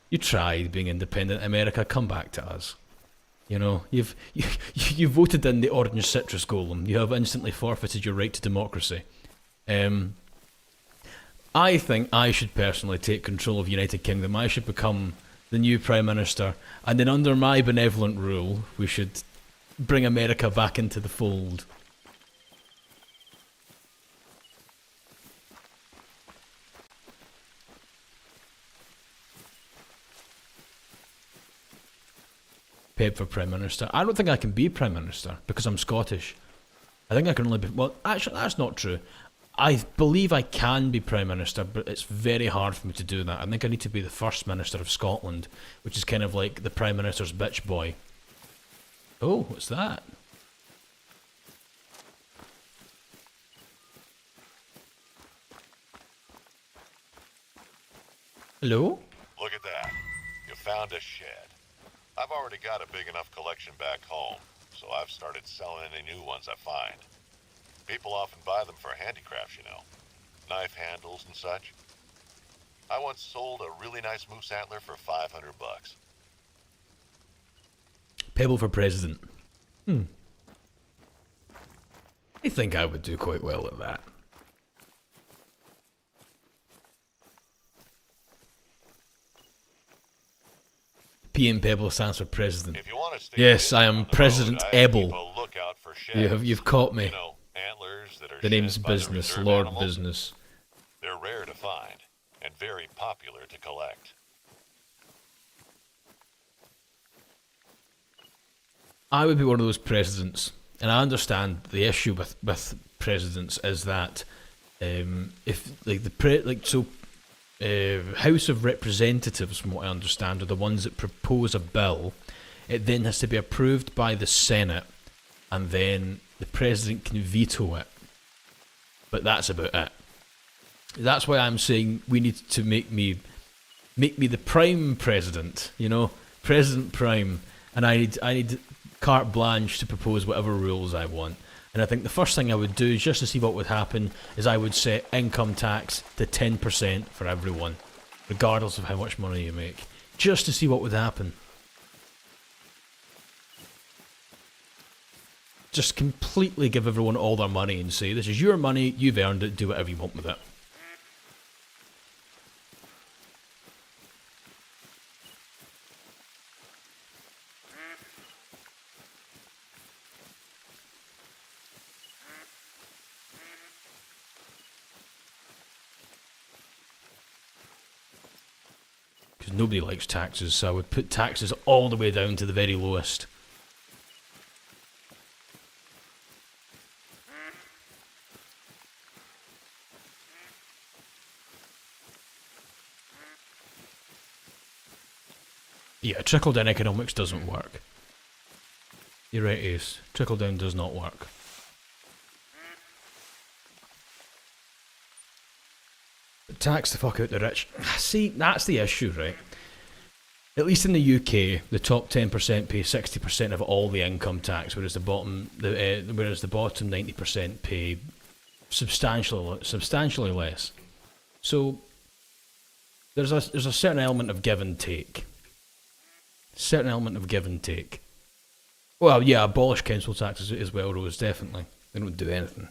you tried being independent, America. Come back to us. You know, you voted in the orange citrus golem. You have instantly forfeited your right to democracy. I think I should personally take control of United Kingdom. I should become the new Prime Minister, and then under my benevolent rule, we should bring America back into the fold. Paid for Prime Minister. I don't think I can be Prime Minister because I'm Scottish. I think I can only be... Well, actually, that's not true. I believe I can be Prime Minister, but it's very hard for me to do that. I think I need to be the First Minister of Scotland, which is kind of like the Prime Minister's bitch boy. Oh, what's that? Hello? Look at that. You found a shed. I've already got a big enough collection back home, so I've started selling any new ones I find. People often buy them for handicrafts, you know. Knife handles and such. I once sold a really nice moose antler for $500. Pebble for president. I think I would do quite well at that. P.M. Pebble stands for president. If you want to stay yes, I am President Ebel. You've caught me. You know, antlers that are the name's Business, Lord animals. Business. They're rare to find and very popular to collect. I would be one of those presidents, and I understand the issue with presidents is that if like House of Representatives, from what I understand, are the ones that propose a bill. It then has to be approved by the Senate, and then the president can veto it. But that's about it. That's why I'm saying we need to make me the prime president. You know, President Prime, and I need carte blanche to propose whatever rules I want. And I think the first thing I would do, just to see what would happen, is I would set income tax to 10% for everyone, regardless of how much money you make, just to see what would happen. Just completely give everyone all their money and say, this is your money, you've earned it, do whatever you want with it. Because nobody likes taxes, so I would put taxes all the way down to the very lowest. Yeah, trickle-down economics doesn't work. You're right, Ace. Trickle-down does not work. Tax the fuck out the rich. See, that's the issue, right? At least in the UK, the top 10% pay 60% of all the income tax, whereas the bottom 90% pay substantially less. So there's a certain element of give and take. Certain element of give and take. Well, yeah, abolish council taxes as well, Rose, definitely. They don't do anything.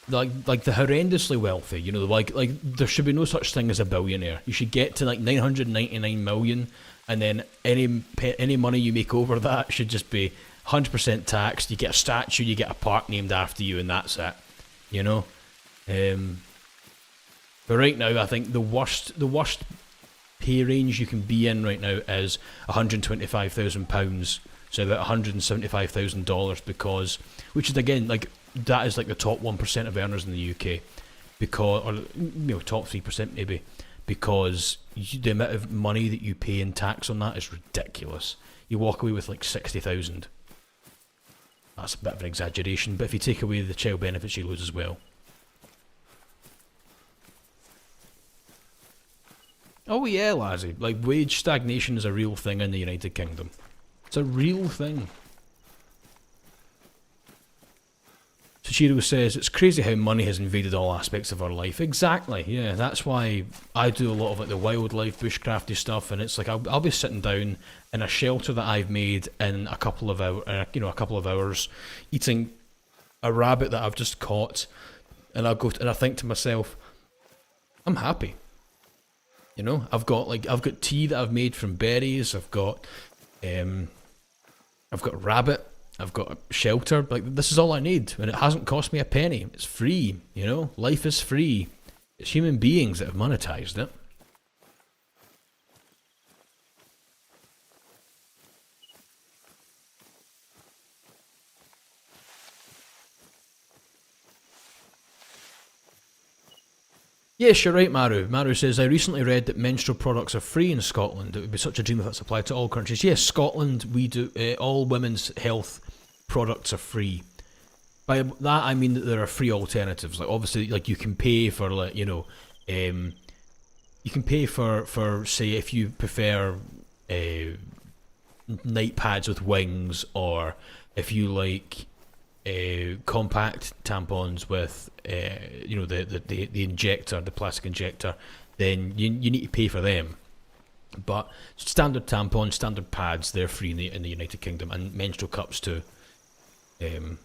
Like the horrendously wealthy, you know, like there should be no such thing as a billionaire. You should get to like 999 million, and then any money you make over that should just be 100% taxed. You get a statue, you get a park named after you, and that's it. You know, but right now I think the worst pay range you can be in right now is £125,000, so about $175,000, because, which is again like, that is like the top 1% of earners in the UK, because, or top 3% maybe, because the amount of money that you pay in tax on that is ridiculous. You walk away with like 60,000. That's a bit of an exaggeration, but if you take away the child benefits, you lose as well. Oh yeah, Lazzy, like wage stagnation is a real thing in the United Kingdom. It's a real thing. Toshiro says, it's crazy how money has invaded all aspects of our life. Exactly, yeah, that's why I do a lot of like the wildlife, bushcrafty stuff, and it's like I'll be sitting down in a shelter that I've made in a couple of hours, eating a rabbit that I've just caught, and I think to myself, I'm happy. You know, I've got tea that I've made from berries. I've got rabbit. I've got shelter. Like, this is all I need, and it hasn't cost me a penny. It's free. You know, life is free. It's human beings that have monetized it. Yes, you're right, Maru. Maru says, I recently read that menstrual products are free in Scotland. It would be such a dream if that's applied to all countries. Yes, Scotland, we do. All women's health products are free. By that, I mean that there are free alternatives. Like, obviously, like, you can pay for, like, you can pay for say, if you prefer night pads with wings, or if you like compact tampons with the injector, the plastic injector, then you need to pay for them. But standard tampons, standard pads, they're free in the United Kingdom, and menstrual cups too. Can't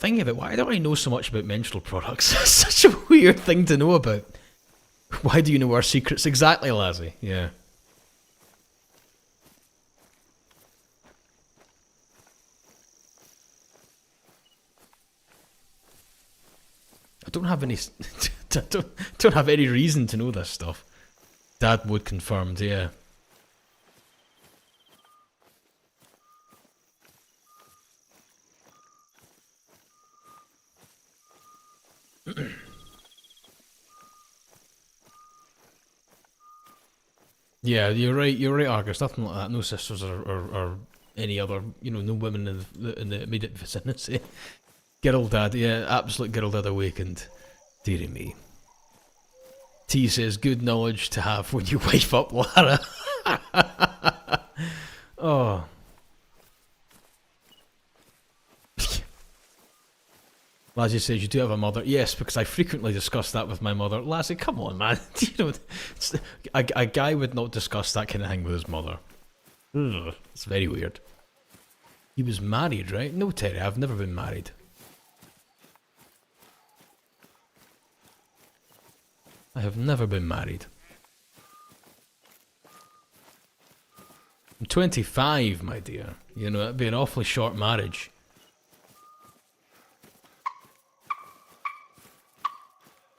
think of it. Why don't I know so much about menstrual products? It's such a weird thing to know about. Why do you know our secrets? Exactly, Lazzy. Yeah. I don't have any. don't have any reason to know this stuff. Dad mode confirmed. Yeah. Yeah, you're right. You're right, Argus. Nothing like that. No sisters or any other. No women in the immediate vicinity. Girl dad, yeah, absolute girl dad awakened. Dearie me. T says, good knowledge to have when you wife up Lara. Oh. Lassie says, you do have a mother. Yes, because I frequently discuss that with my mother. Lassie, come on, man. A guy would not discuss that kind of thing with his mother. Ugh, it's very weird. He was married, right? No, Terry, I've never been married. I have never been married. I'm 25, my dear. It'd be an awfully short marriage.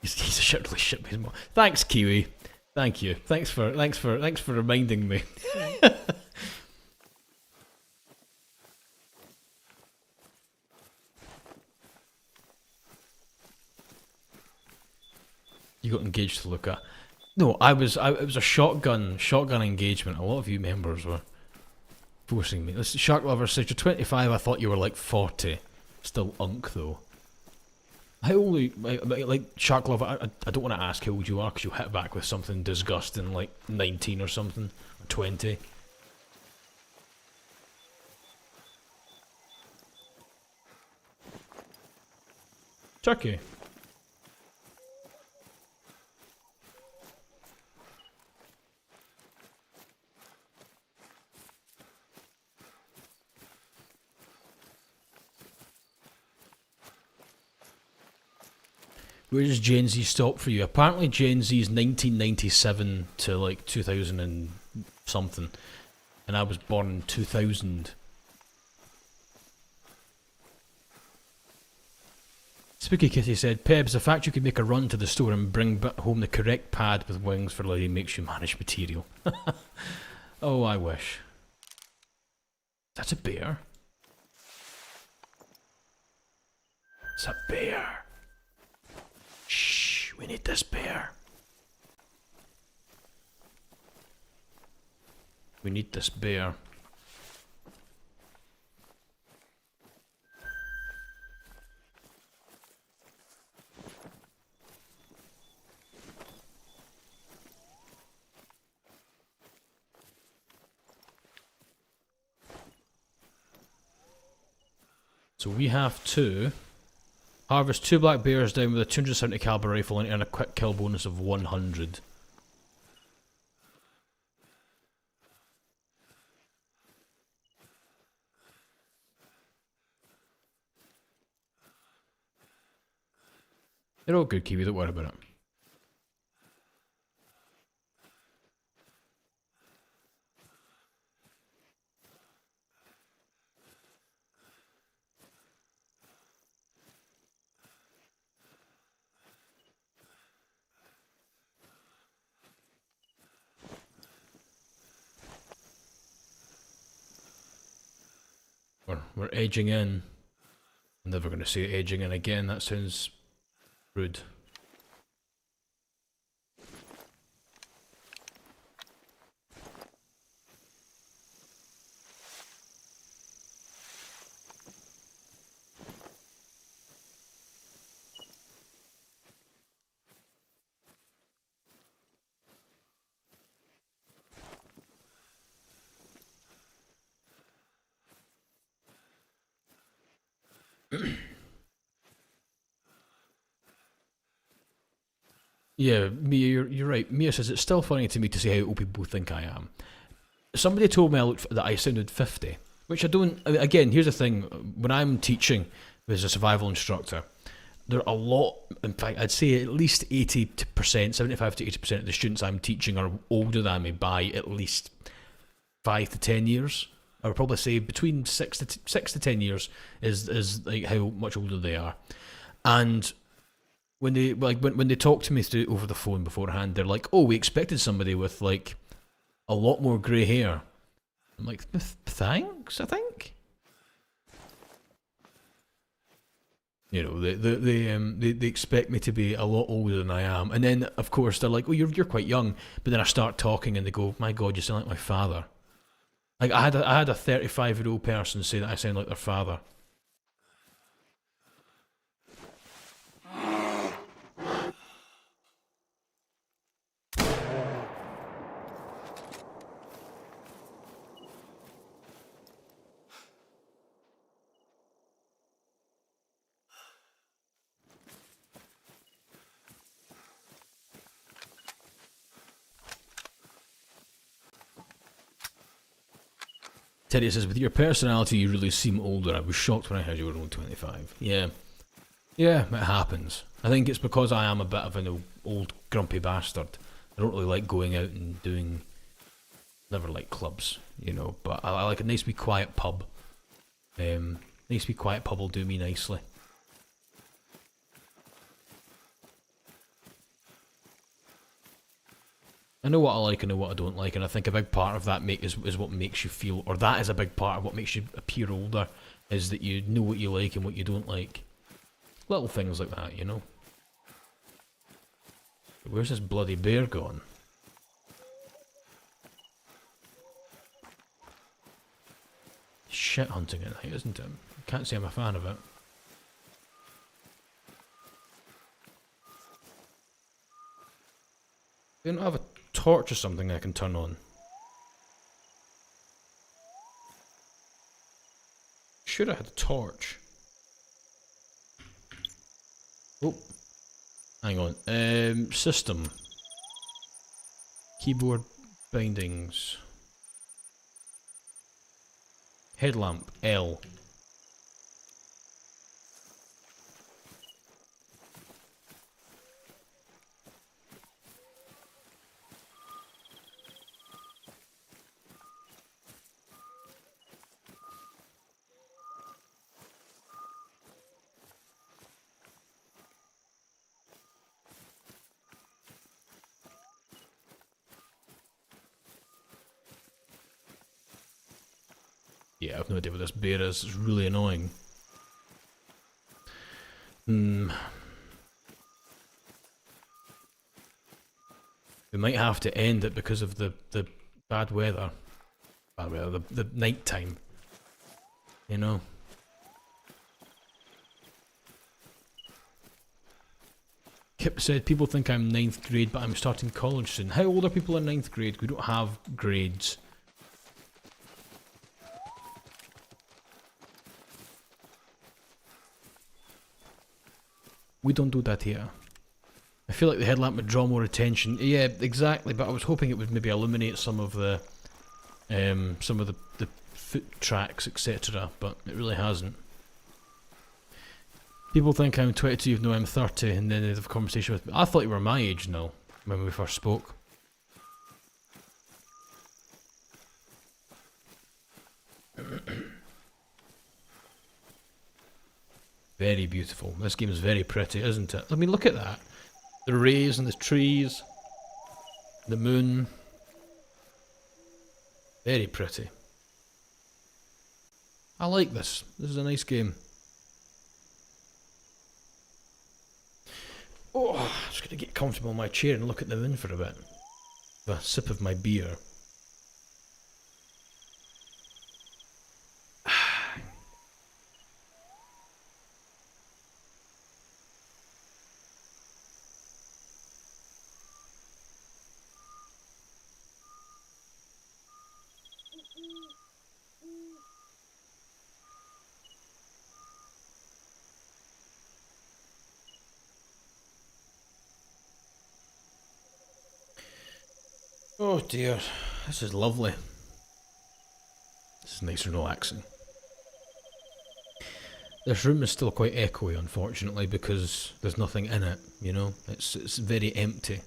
He's a shitly shit with his mom. Thanks, Kiwi. Thank you. Thanks for reminding me. You got engaged to look at. No, it was a shotgun engagement. A lot of you members were forcing me. This Shark Lover says, you're 25, I thought you were like 40. Still unk though. How old are you? Like Shark Lover, I don't want to ask how old you are, because you'll hit back with something disgusting like 19 or something. Or 20. Turkey. Where does Gen Z stop for you? Apparently Gen Z is 1997 to like 2000 and something. And I was born in 2000. Spooky Kitty said, Pebs, the fact you could make a run to the store and bring home the correct pad with wings for Lady makes you manage material. Oh, I wish. That's a bear. It's a bear. Shh, we need this bear. We need this bear. So we have to harvest 2 black bears down with a 270 caliber rifle and earn a quick kill bonus of 100. They're all good, Kiwi, don't worry about it. We're edging in. I'm never going to say edging in again, that sounds rude. Yeah, Mia, you're right. Mia says it's still funny to me to see how old people think I am. Somebody told me that I sounded 50, which I don't. Again, here's the thing: when I'm teaching as a survival instructor, there are a lot. In fact, I'd say at least 80%, 75 to 80% of the students I'm teaching are older than me by at least 5 to 10 years. I would probably say between 6 to 10 years is like how much older they are, and when they talk to me through over the phone beforehand, they're like, "Oh, we expected somebody with like a lot more grey hair." I'm like, "Thanks, I think." You know, they expect me to be a lot older than I am, and then of course they're like, "Oh, you're quite young," but then I start talking and they go, "My God, you sound like my father." Like I had a 35-year-old person say that I sound like their father. Teddy says, with your personality, you really seem older. I was shocked when I heard you were only 25. Yeah. Yeah, it happens. I think it's because I am a bit of an old grumpy bastard. I don't really like going out and doing... Never like clubs, you know, but I like a nice wee quiet pub. Nice wee quiet pub will do me nicely. I know what I like, I know what I don't like, and I think a big part of that is what makes you feel, or that is a big part of what makes you appear older, is that you know what you like and what you don't like. Little things like that, you know. Where's this bloody bear gone? Shit hunting at night, isn't it? Can't say I'm a fan of it. I don't have a torch or something I can turn on. Should have had a torch. Oh, hang on. System. Keyboard bindings. Headlamp, L. Yeah, I have no idea what this bear is. It's really annoying. We might have to end it because of the bad weather. Bad weather, the night time. You know? Kip said, people think I'm 9th grade, but I'm starting college soon. How old are people in 9th grade? We don't have grades. We don't do that here. I feel like the headlamp would draw more attention. Yeah, exactly, but I was hoping it would maybe illuminate some of the foot tracks, etc., but it really hasn't. People think I'm 22 even though I'm 30, and then they have a conversation with me. I thought you were my age now, when we first spoke. Very beautiful. This game is very pretty, isn't it? I mean, look at that. The rays and the trees. The moon. Very pretty. I like this. This is a nice game. Oh, I'm just going to get comfortable in my chair and look at the moon for a bit. Have a sip of my beer. Oh dear, this is lovely. This is nice and relaxing. This room is still quite echoey, unfortunately, because there's nothing in it, you know? It's very empty.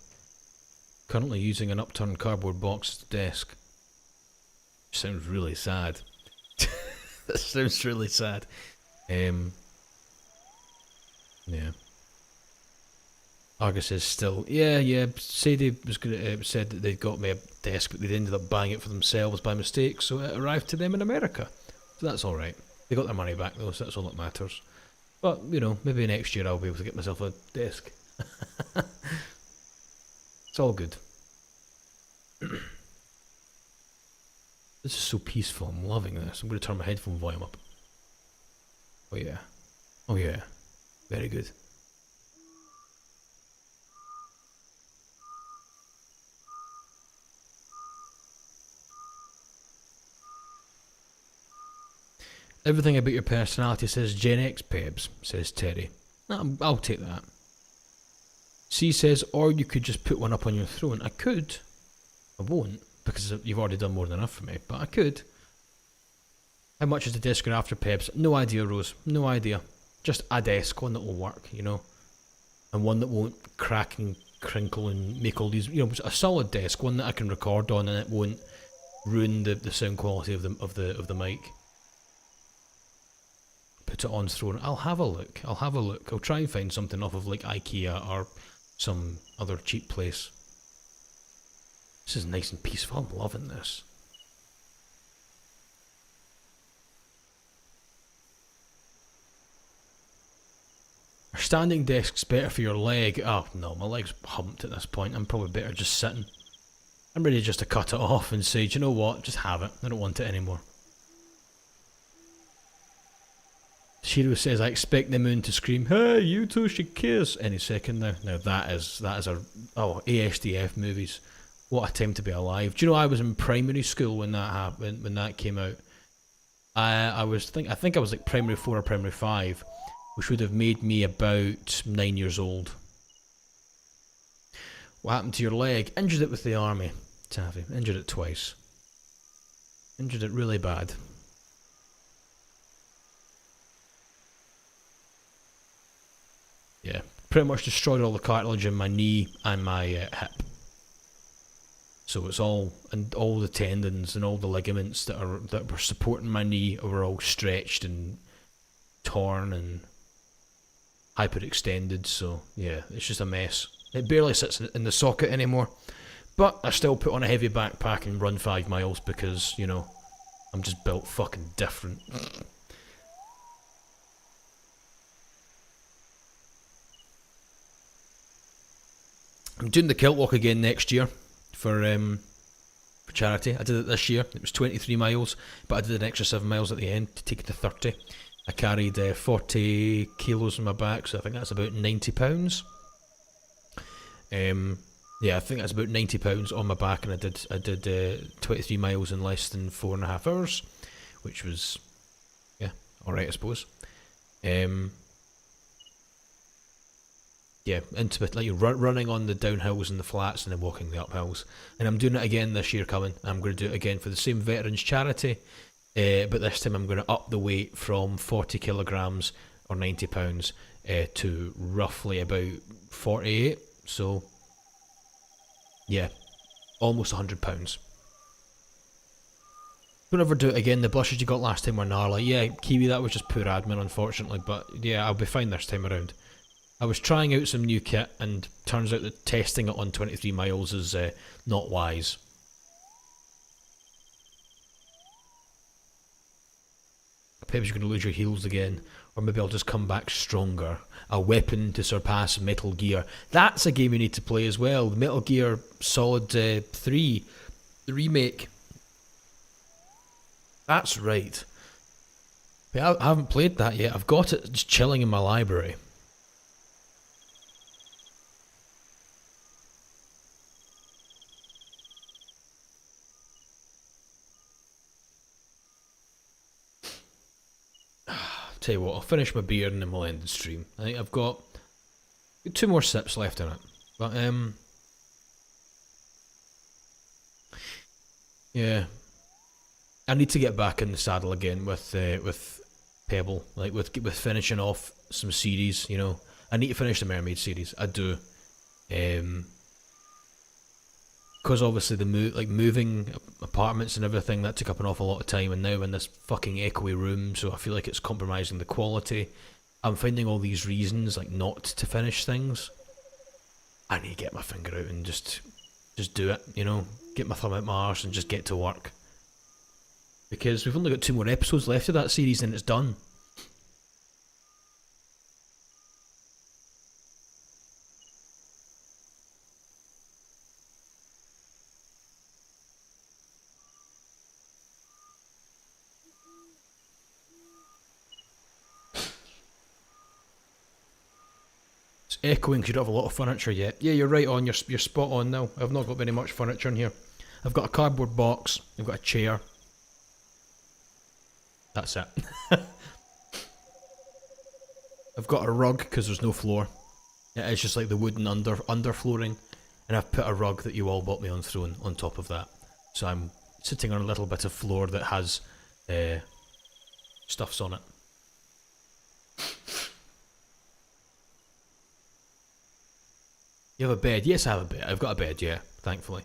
Currently using an upturned cardboard box as a desk. Sounds really sad. That sounds really sad. Yeah. Argus is still, yeah. Sadie was gonna said that they'd got me a desk, but they ended up buying it for themselves by mistake, so it arrived to them in America. So that's all right. They got their money back though, so that's all that matters. But you know, maybe next year I'll be able to get myself a desk. It's all good. This is so peaceful. I'm loving this. I'm going to turn my headphone volume up. Oh yeah. Oh yeah. Very good. Everything about your personality says Gen X Pebs, says Terry. I'll take that. C says, or you could just put one up on your throne. I could. I won't, because you've already done more than enough for me, but I could. How much is the desk after Pebs? No idea, Rose. No idea. Just a desk, one that will work, you know? And one that won't crack and crinkle and make all these, you know, a solid desk, one that I can record on and it won't ruin the sound quality of the mic. Put it on throne. I'll have a look. I'll try and find something off of like IKEA or some other cheap place. This is nice and peaceful. I'm loving this. Are standing desks better for your leg? Oh no, my leg's humped at this point. I'm probably better just sitting. I'm ready just to cut it off and say, do you know what? Just have it. I don't want it anymore. Shiro says, I expect the moon to scream, hey, you two should kiss any second now. Now that is ASDF movies. What a time to be alive. Do you know I was in primary school when that happened, when that came out? I think I was like primary 4 or primary 5, which would have made me about 9 years old. What happened to your leg? Injured it with the army, Taffy. Injured it twice. Injured it really bad. Yeah, pretty much destroyed all the cartilage in my knee and my hip. So it's all, and all the tendons and all the ligaments that were supporting my knee were all stretched and torn and hyperextended. So yeah, it's just a mess. It barely sits in the socket anymore. But I still put on a heavy backpack and run 5 miles because, you know, I'm just built fucking different. I'm doing the kilt walk again next year for charity. I did it this year. It was 23 miles, but I did an extra 7 miles at the end to take it to 30. I carried 40 kilos on my back, so I think that's about £90. Yeah, I think that's about £90 on my back, and I did 23 miles in less than 4.5 hours, which was, yeah, alright I suppose. Yeah, into like running on the downhills and the flats and then walking the uphills. And I'm doing it again this year coming. I'm going to do it again for the same veterans charity, but this time I'm going to up the weight from 40 kilograms or £90 to roughly about 48. So, yeah, almost £100. Don't ever do it again. The blushes you got last time were gnarly. Yeah, Kiwi, that was just poor admin, unfortunately. But yeah, I'll be fine this time around. I was trying out some new kit, and turns out that testing it on 23 miles is not wise. Perhaps you're going to lose your heels again, or maybe I'll just come back stronger. A weapon to surpass Metal Gear. That's a game you need to play as well. Metal Gear Solid 3, the remake. That's right. But I haven't played that yet. I've got it just chilling in my library. Tell you what, I'll finish my beer and then we'll end the stream. I think I've got 2 more sips left in it. But, yeah. I need to get back in the saddle again with Pebble. Like, with finishing off some series, you know. I need to finish the Mermaid series. I do. Because obviously moving apartments and everything, that took up an awful lot of time, and now I'm in this fucking echoey room, so I feel like it's compromising the quality. I'm finding all these reasons like not to finish things. I need to get my finger out and just do it, you know, get my thumb out my arse and just get to work. Because we've only got 2 more episodes left of that series and it's done. Echoing because you don't have a lot of furniture yet. Yeah, you're right on, you're spot on now. I've not got very much furniture in here. I've got a cardboard box, I've got a chair. That's it. I've got a rug because there's no floor. It's just like the wooden underflooring. And I've put a rug that you all bought me on throne on top of that. So I'm sitting on a little bit of floor that has stuffs on it. You have a bed? Yes, I have a bed. I've got a bed, yeah, thankfully.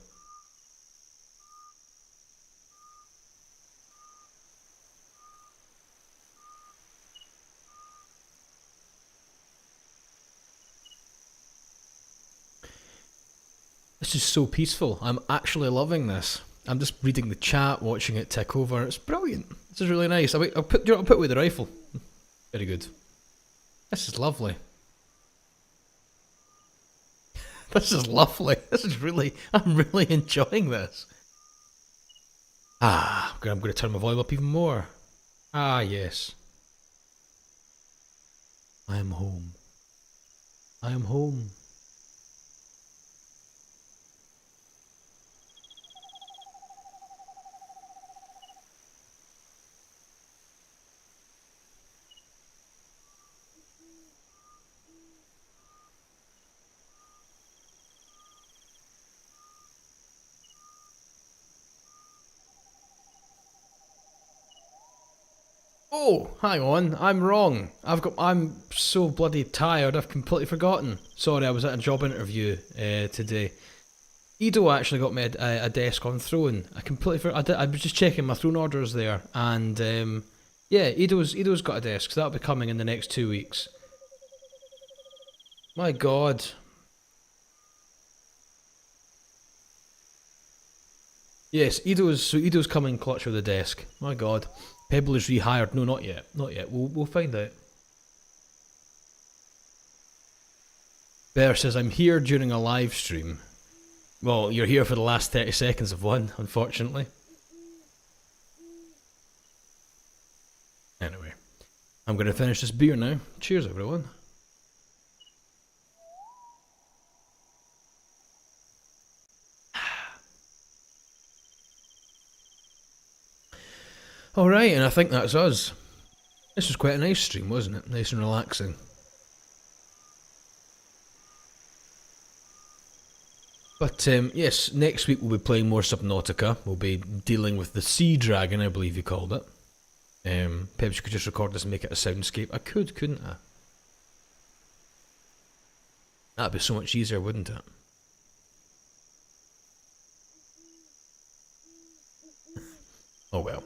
This is so peaceful. I'm actually loving this. I'm just reading the chat, watching it tick over. It's brilliant. This is really nice. I'll put away the rifle. Very good. This is lovely. This is lovely. I'm really enjoying this. I'm going to turn my volume up even more. Ah, yes. I am home. I am home. Oh, hang on, I'm wrong. I'm so bloody tired, I've completely forgotten. Sorry, I was at a job interview today. Edo actually got me a desk on throne. I completely forgot. I was just checking my throne orders there, and yeah, Edo's got a desk, so that'll be coming in the next 2 weeks. My God. Yes, Edo's coming clutch with the desk. My God. Pebble is rehired. No, not yet. Not yet. We'll find out. Bear says, I'm here during a live stream. Well, you're here for the last 30 seconds of one, unfortunately. Anyway, I'm going to finish this beer now. Cheers, everyone. Alright, and I think that's us. This was quite a nice stream, wasn't it? Nice and relaxing. But yes, next week we'll be playing more Subnautica. We'll be dealing with the Sea Dragon, I believe you called it. Perhaps you could just record this and make it a soundscape. I could, couldn't I? That'd be so much easier, wouldn't it? Oh well.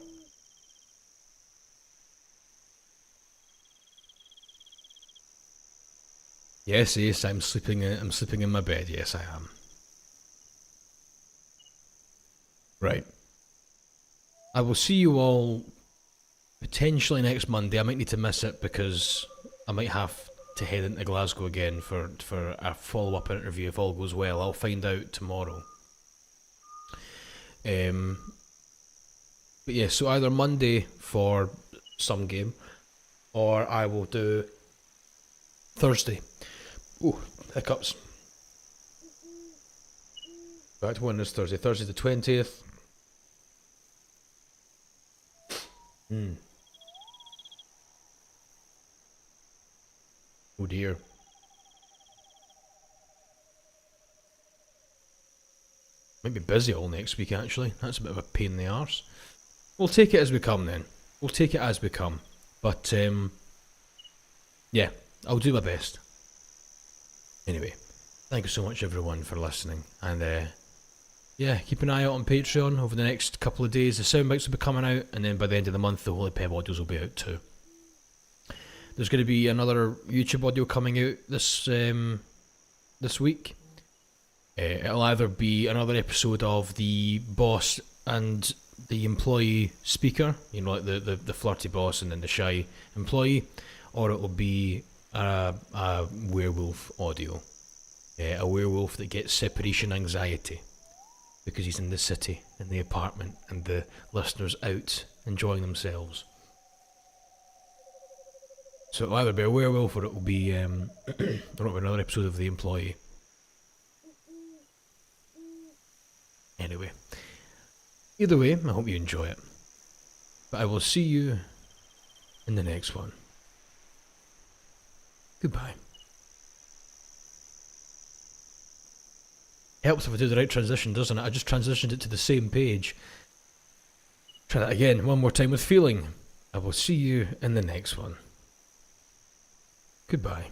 Yes, yes, I'm sleeping in my bed. Yes, I am. Right. I will see you all potentially next Monday. I might need to miss it because I might have to head into Glasgow again for a follow-up interview if all goes well. I'll find out tomorrow. But yeah, so either Monday for some game, or I will do Thursday. Oh, hiccups. Back to when is Thursday? Thursday the 20th. Oh dear. Might be busy all next week actually. That's a bit of a pain in the arse. We'll take it as we come then. We'll take it as we come. But yeah, I'll do my best. Anyway, thank you so much everyone for listening. And yeah, keep an eye out on Patreon over the next couple of days. The soundbites will be coming out, and then by the end of the month the Holy Peb audios will be out too. There's going to be another YouTube audio coming out this week. It'll either be another episode of the boss and the employee speaker, you know, like the flirty boss and then the shy employee, or it will be a werewolf audio. A werewolf that gets separation anxiety because he's in the city, in the apartment, and the listeners out enjoying themselves. So it'll either be a werewolf or it will be another episode of The Employee. Anyway, either way, I hope you enjoy it. But I will see you in the next one. Goodbye. Helps if I do the right transition, doesn't it? I just transitioned it to the same page. Try that again, one more time with feeling. I will see you in the next one. Goodbye.